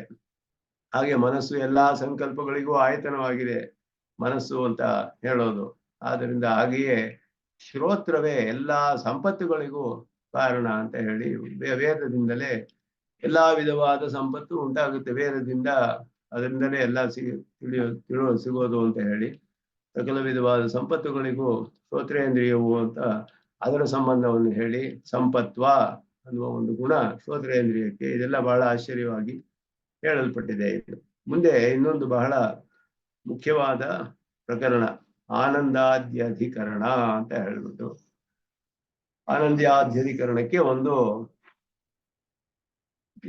ಹಾಗೆ ಮನಸ್ಸು ಎಲ್ಲಾ ಸಂಕಲ್ಪಗಳಿಗೂ ಆಯತನವಾಗಿದೆ ಮನಸ್ಸು ಅಂತ ಹೇಳೋದು. ಆದ್ದರಿಂದ ಹಾಗೆಯೇ ಶ್ರೋತ್ರವೇ ಎಲ್ಲಾ ಸಂಪತ್ತುಗಳಿಗೂ ಕಾರಣ ಅಂತ ಹೇಳಿ ವೇದದಿಂದಲೇ ಎಲ್ಲಾ ವಿಧವಾದ ಸಂಪತ್ತು ಉಂಟಾಗುತ್ತೆ. ವೇದದಿಂದ ಅದರಿಂದಲೇ ಎಲ್ಲ ಸಿಗೋದು ಅಂತ ಹೇಳಿ ಸಕಲ ವಿಧವಾದ ಸಂಪತ್ತುಗಳಿಗೂ ಶ್ರೋತ್ರೇಂದ್ರಿಯವು ಅಂತ ಅದರ ಸಂಬಂಧವನ್ನು ಹೇಳಿ ಸಂಪತ್ವ ಅನ್ನುವ ಒಂದು ಗುಣ ಶ್ರೋತ್ರೇಂದ್ರಿಯಕ್ಕೆ. ಇದೆಲ್ಲ ಬಹಳ ಆಶ್ಚರ್ಯವಾಗಿ ಹೇಳಲ್ಪಟ್ಟಿದೆ. ಮುಂದೆ ಇನ್ನೊಂದು ಬಹಳ ಮುಖ್ಯವಾದ ಪ್ರಕರಣ ಆನಂದಾದ್ಯಧಿಕರಣ ಅಂತ ಹೇಳ್ಬಿಟ್ಟು, ಆನಂದಾದ್ಯಧಿಕರಣಕ್ಕೆ ಒಂದು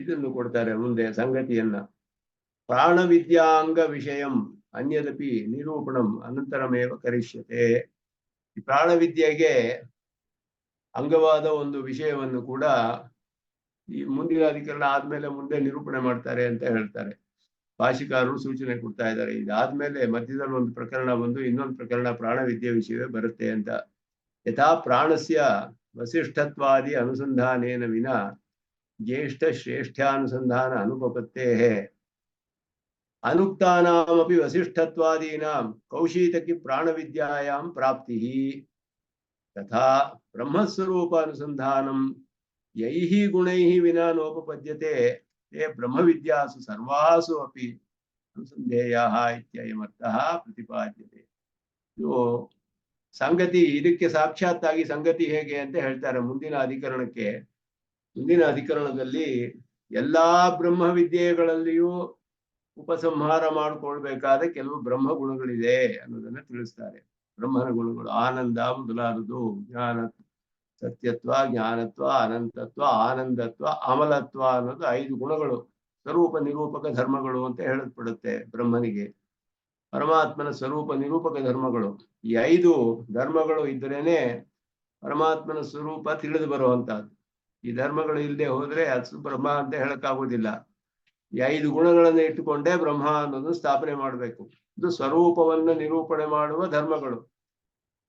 ಇದನ್ನು ಕೊಡ್ತಾರೆ ಮುಂದೆ ಸಂಗತಿಯನ್ನ. ಪ್ರಾಣವಿದ್ಯಾಂಗ ವಿಷಯಂ ಅನ್ಯದಪಿ ನಿರೂಪಣಂ ಅನಂತರಮೇವ ಕರಿಷ್ಯತೆ. ಈ ಪ್ರಾಣವಿದ್ಯೆಗೆ ಅಂಗವಾದ ಒಂದು ವಿಷಯವನ್ನು ಕೂಡ ಈ ಮುಂದಿನ ಅಧಿಕರಣ ಆದ್ಮೇಲೆ ಮುಂದೆ ನಿರೂಪಣೆ ಮಾಡ್ತಾರೆ ಅಂತ ಹೇಳ್ತಾರೆ. ಭಾಷಿಕಾರರು ಸೂಚನೆ ಕೊಡ್ತಾ ಇದ್ದಾರೆ, ಇದಾದ್ಮೇಲೆ ಮಧ್ಯದಲ್ಲಿ ಒಂದು ಪ್ರಕರಣ ಬಂದು ಇನ್ನೊಂದು ಪ್ರಕರಣ ಪ್ರಾಣವಿದ್ಯೆ ವಿಷಯವೇ ಬರುತ್ತೆ ಅಂತ. ಯಥಾ ಪ್ರಾಣಸ್ಯ ವಸಿಷ್ಠತ್ವಾದಿ ಅನುಸಂಧಾನೇನ ವಿನಾ ಜ್ಯೇಷ್ಠ ಶ್ರೇಷ್ಠಾನುಸಂಧಾನ ಅನುಪಪತ್ತೇ अनुक्तानामपि वसिष्ठत्वादीनां कौशीतकी प्राणविद्यायां प्राप्तिः तथा ब्रह्मस्वरूपानुसन्धानं यैः गुणैः विना नोपपद्यते ते ब्रह्मविद्यासु सर्वासु अपि अनुसन्धेयाः इत्ययमर्थः प्रतिपाद्यते। ಇದು ಸಂಗತಿ ಇದಕ್ಕೆ ಸಾಕ್ಷಾತ್ತಾಗಿ ಸಂಗತಿ ಹೇಗೆ ಅಂತ ಹೇಳ್ತಾರೆ ಮುಂದಿನ ಅಧಿಕರಣಕ್ಕೆ. ಮುಂದಿನ ಅಧಿಕರಣದಲ್ಲಿ ಎಲ್ಲಾ ಬ್ರಹ್ಮವಿದ್ಯೆಗಳಲ್ಲಿಯೂ ಉಪಸಂಹಾರ ಮಾಡಿಕೊಳ್ಬೇಕಾದ ಕೆಲವು ಬ್ರಹ್ಮ ಗುಣಗಳಿದೆ ಅನ್ನೋದನ್ನ ತಿಳಿಸ್ತಾರೆ. ಬ್ರಹ್ಮನ ಗುಣಗಳು ಆನಂದ ಮೊದಲಾದದು, ಜ್ಞಾನ, ಸತ್ಯತ್ವ, ಜ್ಞಾನತ್ವ, ಅನಂತತ್ವ, ಆನಂದತ್ವ, ಅಮಲತ್ವ ಅನ್ನೋದು 5 ಗುಣಗಳು ಸ್ವರೂಪ ನಿರೂಪಕ ಧರ್ಮಗಳು ಅಂತ ಹೇಳಲ್ಪಡುತ್ತೆ ಬ್ರಹ್ಮನಿಗೆ. ಪರಮಾತ್ಮನ ಸ್ವರೂಪ ನಿರೂಪಕ ಧರ್ಮಗಳು. ಈ 5 ಧರ್ಮಗಳು ಇದ್ದರೇನೆ ಪರಮಾತ್ಮನ ಸ್ವರೂಪ ತಿಳಿದು ಬರುವಂತಹದ್ದು. ಈ ಧರ್ಮಗಳು ಇಲ್ಲದೆ ಹೋದ್ರೆ ಅದು ಬ್ರಹ್ಮ ಅಂತ ಹೇಳಕ್ಕಾಗೋದಿಲ್ಲ. ಈ 5 ಗುಣಗಳನ್ನು ಇಟ್ಟುಕೊಂಡೇ ಬ್ರಹ್ಮ ಅನ್ನೋದನ್ನು ಸ್ಥಾಪನೆ ಮಾಡಬೇಕು. ಇದು ಸ್ವರೂಪವನ್ನು ನಿರೂಪಣೆ ಮಾಡುವ ಧರ್ಮಗಳು.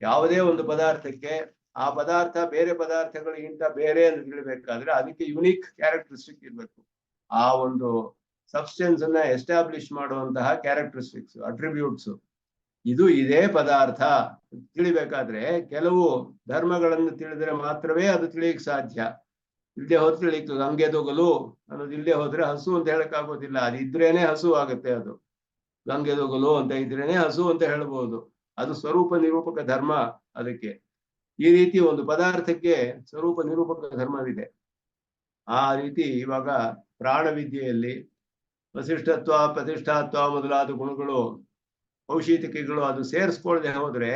ಯಾವುದೇ ಒಂದು ಪದಾರ್ಥಕ್ಕೆ ಆ ಪದಾರ್ಥ ಬೇರೆ ಪದಾರ್ಥಗಳಿಗಿಂತ ಬೇರೆ ಅಂತ ತಿಳಿಬೇಕಾದ್ರೆ ಅದಕ್ಕೆ ಯುನಿಕ್ ಕ್ಯಾರೆಕ್ಟರಿಸ್ಟಿಕ್ ಇರಬೇಕು. ಆ ಒಂದು ಸಬ್ಸ್ಟೆನ್ಸ್ ಅನ್ನ ಎಸ್ಟಾಬ್ಲಿಷ್ ಮಾಡುವಂತಹ ಕ್ಯಾರೆಕ್ಟರಿಸ್ಟಿಕ್ಸ್, ಅಟ್ರಿಬ್ಯೂಟ್ಸ್. ಇದು ಇದೇ ಪದಾರ್ಥ ತಿಳಿಬೇಕಾದ್ರೆ ಕೆಲವು ಧರ್ಮಗಳನ್ನು ತಿಳಿದ್ರೆ ಮಾತ್ರವೇ ಅದು ತಿಳಿಯಕ್ ಸಾಧ್ಯ. ಇಲ್ಲದೆ ಹೋದ್ರೆ ತಿಳಿತು. ಗಂಗೆದೊಗಲು ಅನ್ನೋದು ಇಲ್ಲದೆ ಹೋದ್ರೆ ಹಸು ಅಂತ ಹೇಳಕ್ಕಾಗೋದಿಲ್ಲ. ಅದು ಇದ್ರೇನೆ ಹಸು ಆಗುತ್ತೆ. ಅದು ಗಂಗೆದೊಗಲು ಅಂತ ಇದ್ರೇನೆ ಹಸು ಅಂತ ಹೇಳ್ಬೋದು. ಅದು ಸ್ವರೂಪ ನಿರೂಪಕ ಧರ್ಮ. ಅದಕ್ಕೆ ಈ ರೀತಿ ಒಂದು ಪದಾರ್ಥಕ್ಕೆ ಸ್ವರೂಪ ನಿರೂಪಕ ಧರ್ಮವಿದೆ. ಆ ರೀತಿ ಇವಾಗ ಪ್ರಾಣವಿದ್ಯೆಯಲ್ಲಿ ವಸಿಷ್ಠತ್ವ, ಪ್ರತಿಷ್ಠಾತ್ವ ಮೊದಲಾದ ಗುಣಗಳು, ಕೌಶಿತಿಕೆಗಳು ಅದು ಸೇರಿಸ್ಕೊಳ್ಳದೆ ಹೋದ್ರೆ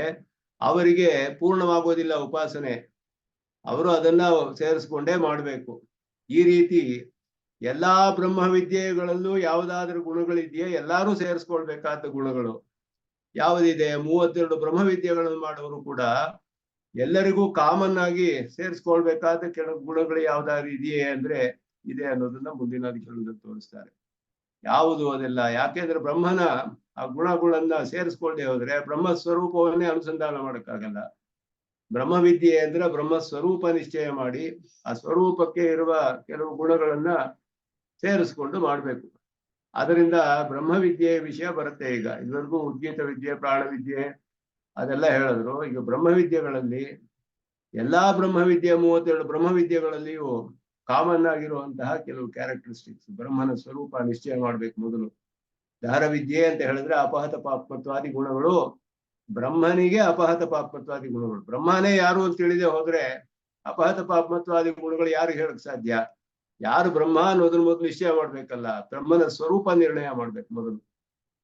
ಅವರಿಗೆ ಪೂರ್ಣವಾಗೋದಿಲ್ಲ ಉಪಾಸನೆ. ಅವರು ಅದನ್ನ ಸೇರಿಸ್ಕೊಂಡೇ ಮಾಡಬೇಕು. ಈ ರೀತಿ ಎಲ್ಲಾ ಬ್ರಹ್ಮವಿದ್ಯೆಗಳಲ್ಲೂ ಯಾವುದಾದ್ರೂ ಗುಣಗಳಿದೆಯೇ ಎಲ್ಲರೂ ಸೇರಿಸ್ಕೊಳ್ಬೇಕಾದ ಗುಣಗಳು ಯಾವುದಿದೆ. 32 ಬ್ರಹ್ಮವಿದ್ಯೆಗಳನ್ನು ಮಾಡುವರು ಕೂಡ ಎಲ್ಲರಿಗೂ ಕಾಮನ್ ಆಗಿ ಸೇರಿಸ್ಕೊಳ್ಬೇಕಾದ ಕೆಲವು ಗುಣಗಳು ಯಾವ್ದಾದ್ರು ಇದೆಯೇ ಅಂದ್ರೆ ಇದೆ ಅನ್ನೋದನ್ನ ಮುಂದಿನ ಅಧಿಕರಣದಲ್ಲಿ ತೋರಿಸ್ತಾರೆ. ಯಾವುದು ಅದೆಲ್ಲ? ಯಾಕೆಂದ್ರೆ ಬ್ರಹ್ಮನ ಆ ಗುಣಗಳನ್ನ ಸೇರಿಸ್ಕೊಳ್ದೆ ಹೋದ್ರೆ ಬ್ರಹ್ಮ ಸ್ವರೂಪವನ್ನೇ ಅನುಸಂಧಾನ ಮಾಡಕ್ಕಾಗಲ್ಲ. ಬ್ರಹ್ಮವಿದ್ಯೆ ಅಂದ್ರೆ ಬ್ರಹ್ಮ ಸ್ವರೂಪ ನಿಶ್ಚಯ ಮಾಡಿ ಆ ಸ್ವರೂಪಕ್ಕೆ ಇರುವ ಕೆಲವು ಗುಣಗಳನ್ನ ಸೇರಿಸ್ಕೊಂಡು ಮಾಡ್ಬೇಕು. ಅದರಿಂದ ಬ್ರಹ್ಮವಿದ್ಯೆ ವಿಷಯ ಬರುತ್ತೆ. ಈಗ ಇದುವರೆಗೂ ಉದ್ಗೀತ ವಿದ್ಯೆ, ಪ್ರಾಣವಿದ್ಯೆ ಅದೆಲ್ಲ ಹೇಳಿದ್ರು. ಈಗ ಬ್ರಹ್ಮವಿದ್ಯೆಗಳಲ್ಲಿ ಎಲ್ಲಾ ಬ್ರಹ್ಮವಿದ್ಯೆ 32 ಬ್ರಹ್ಮವಿದ್ಯೆಗಳಲ್ಲಿಯೂ ಕಾಮನ್ ಆಗಿರುವಂತಹ ಕೆಲವು ಕ್ಯಾರೆಕ್ಟರಿಸ್ಟಿಕ್ಸ್, ಬ್ರಹ್ಮನ ಸ್ವರೂಪ ನಿಶ್ಚಯ ಮಾಡ್ಬೇಕು. ಮೊದಲು ದಾರವಿದ್ಯೆ ಅಂತ ಹೇಳಿದ್ರೆ ಅಪಹತ ಪಾಪ್ಮತ್ವಾದಿ ಗುಣಗಳು ಬ್ರಹ್ಮನಿಗೆ ಅಪಹತ ಪಾಪ್ಮತ್ವಾದಿ ಗುಣಗಳು. ಬ್ರಹ್ಮನೇ ಯಾರು ಅಂತ ತಿಳಿದೇ ಹೋದ್ರೆ ಅಪಹತ ಪಾಪ್ಮತ್ವಾದಿ ಗುಣಗಳು ಯಾರು ಹೇಳಕ್ ಸಾಧ್ಯ? ಯಾರು ಬ್ರಹ್ಮ ಅನ್ನೋದ್ರ ಮೊದಲು ನಿಶ್ಚಯ ಮಾಡ್ಬೇಕಲ್ಲ. ಬ್ರಹ್ಮನ ಸ್ವರೂಪ ನಿರ್ಣಯ ಮಾಡ್ಬೇಕು ಮೊದಲು.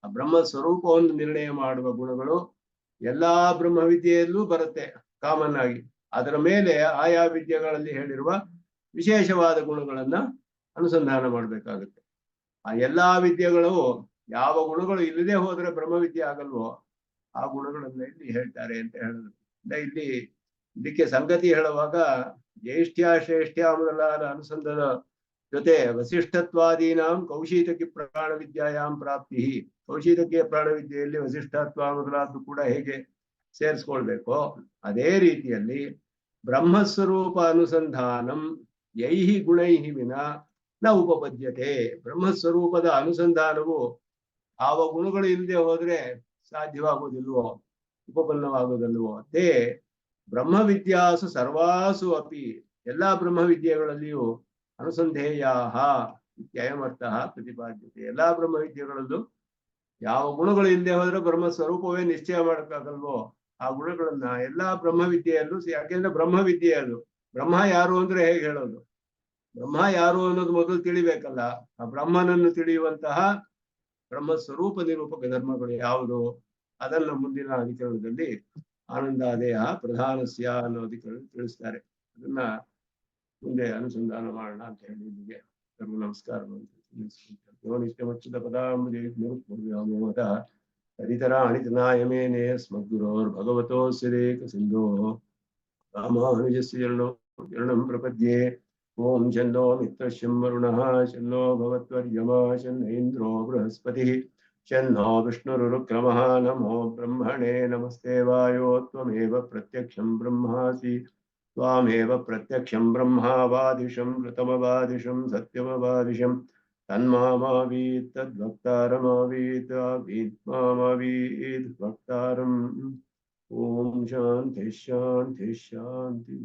ಆ ಬ್ರಹ್ಮ ಸ್ವರೂಪವನ್ನು ನಿರ್ಣಯ ಮಾಡುವ ಗುಣಗಳು ಎಲ್ಲಾ ಬ್ರಹ್ಮವಿದ್ಯೆಯಲ್ಲೂ ಬರುತ್ತೆ ಕಾಮನ್ ಆಗಿ. ಅದರ ಮೇಲೆ ಆಯಾ ವಿದ್ಯೆಗಳಲ್ಲಿ ಹೇಳಿರುವ ವಿಶೇಷವಾದ ಗುಣಗಳನ್ನ ಅನುಸಂಧಾನ ಮಾಡ್ಬೇಕಾಗುತ್ತೆ. ಆ ಎಲ್ಲಾ ವಿದ್ಯೆಗಳು ಯಾವ ಗುಣಗಳು ಇಲ್ಲದೆ ಹೋದ್ರೆ ಬ್ರಹ್ಮವಿದ್ಯೆ ಆಗಲ್ವೋ ಆ ಗುಣಗಳನ್ನ ಇಲ್ಲಿ ಹೇಳ್ತಾರೆ ಅಂತ ಹೇಳಿದ್ರು. ಇಲ್ಲಿ ಇದಕ್ಕೆ ಸಂಗತಿ ಹೇಳುವಾಗ ಜ್ಯೇಷ್ಠ್ಯ ಶ್ರೇಷ್ಠ್ಯ ಮೊದಲಾದ ಅನುಸಂಧಾನ ಜೊತೆ ವಸಿಷ್ಠತ್ವಾದೀನಾಂ ಕೌಶಿತಕಿ ಪ್ರಾಣವಿದ್ಯಾಯಾಂ ಪ್ರಾಪ್ತಿ. ಕೌಶಿತಕಿಯ ಪ್ರಾಣವಿದ್ಯೆಯಲ್ಲಿ ವಸಿಷ್ಠತ್ವ ಮೊದಲಾದ್ದು ಕೂಡ ಹೇಗೆ ಸೇರಿಸ್ಕೊಳ್ಬೇಕೋ ಅದೇ ರೀತಿಯಲ್ಲಿ ಬ್ರಹ್ಮಸ್ವರೂಪ ಅನುಸಂಧಾನಂ ಯೈಹಿ ಗುಣೈಹಿ ವಿನಾ ನ ಉಪಪದ್ಯತೆ. ಬ್ರಹ್ಮಸ್ವರೂಪದ ಅನುಸಂಧಾನವು ಆವ ಗುಣಗಳು ಇಲ್ಲದೆ ಹೋದ್ರೆ ಸಾಧ್ಯವಾಗುವುದಿಲ್ವೋ, ಉಪಪನ್ನವಾಗುವುದಲ್ವೋ. ಅದೇ ಬ್ರಹ್ಮವಿದ್ಯಾಸು ಸರ್ವಾಸು ಅಪಿ, ಎಲ್ಲಾ ಬ್ರಹ್ಮವಿದ್ಯೆಗಳಲ್ಲಿಯೂ ಅನುಸಂಧೇಯಾಹ ಇತ್ಯಯಮರ್ಥಃ ಪ್ರತಿಪಾದ್ಯತೆ. ಎಲ್ಲಾ ಬ್ರಹ್ಮವಿದ್ಯೆಗಳಲ್ಲೂ ಯಾವ ಗುಣಗಳು ಇಲ್ಲದೆ ಹೋದ್ರೆ ಬ್ರಹ್ಮ ಸ್ವರೂಪವೇ ನಿಶ್ಚಯ ಮಾಡಕ್ಕಾಗಲ್ವೋ ಆ ಗುಣಗಳನ್ನ ಎಲ್ಲಾ ಬ್ರಹ್ಮವಿದ್ಯೆಯಲ್ಲೂ. ಯಾಕೆಂದ್ರೆ ಬ್ರಹ್ಮವಿದ್ಯೆ ಅದು. ಬ್ರಹ್ಮ ಯಾರು ಅಂದ್ರೆ ಹೇಗೆ ಹೇಳೋದು? ಬ್ರಹ್ಮ ಯಾರು ಅನ್ನೋದು ಮೊದಲು ತಿಳಿಬೇಕಲ್ಲ. ಆ ಬ್ರಹ್ಮನನ್ನು ತಿಳಿಯುವಂತಹ ಬ್ರಹ್ಮ ಸ್ವರೂಪ ನಿರೂಪಕ ಧರ್ಮಗಳು ಯಾವುದು ಅದನ್ನು ಮುಂದಿನ ಅಧಿಕರಣದಲ್ಲಿ ಆನಂದಾದೇಹ ಪ್ರಧಾನಸ್ಯ ಅನ್ನೋ ಅಧಿಕರಣ ತಿಳಿಸ್ತಾರೆ. ಅದನ್ನ ಮುಂದೆ ಅನುಸಂಧಾನ ಮಾಡೋಣ ಅಂತ ಹೇಳಿ ಇಲ್ಲಿಗೆ ಸರ್ವ ನಮಸ್ಕಾರವನ್ನು ಯೋನಿಷ್ಠಮಚ್ಯುತ ಪದಾಂಬುಜ ಹರಿತರಾಣಿ ತನಾಯಮೇನೆ ಸ್ಮದ್ಗುರೋರ್ಭಗವತೋಸ್ಯದೇಕ ಸಿಂಧೋ ರಾಮಾನುಜಸ್ಯ ಚರಣಂ ಪ್ರಪದ್ಯೆ. ಓಂ ಛಂದೋ ಮಿತ್ರಶ್ಯಂ ವರುಣಃ ಶನ್ನೋ ಭವತ್ವರ್ಯಮಾ ಶನ್ನ ಇಂದ್ರೋ ಬೃಹಸ್ಪತಿಃ ಶನ್ನೋ ವಿಷ್ಣುರುರುಕ್ರಮಃ. ನಮೋ ಬ್ರಹ್ಮಣೇ ನಮಸ್ತೆ ವಾಯೋ ತ್ವಮೇವ ಪ್ರತ್ಯಕ್ಷಂ ಬ್ರಹ್ಮಾಸಿ ತ್ವಾಮೇವ ಪ್ರತ್ಯಕ್ಷಂ ಬ್ರಹ್ಮಾವಾದಿಶಂ ಋತಮವಾದಿಶಂ ಸತ್ಯಮವಾದಿಶಂ तन्मामावीत् तद्भक्तारमावीत् आवीत् मामावीत् भक्तारम्। ओम शांति शांति शांति।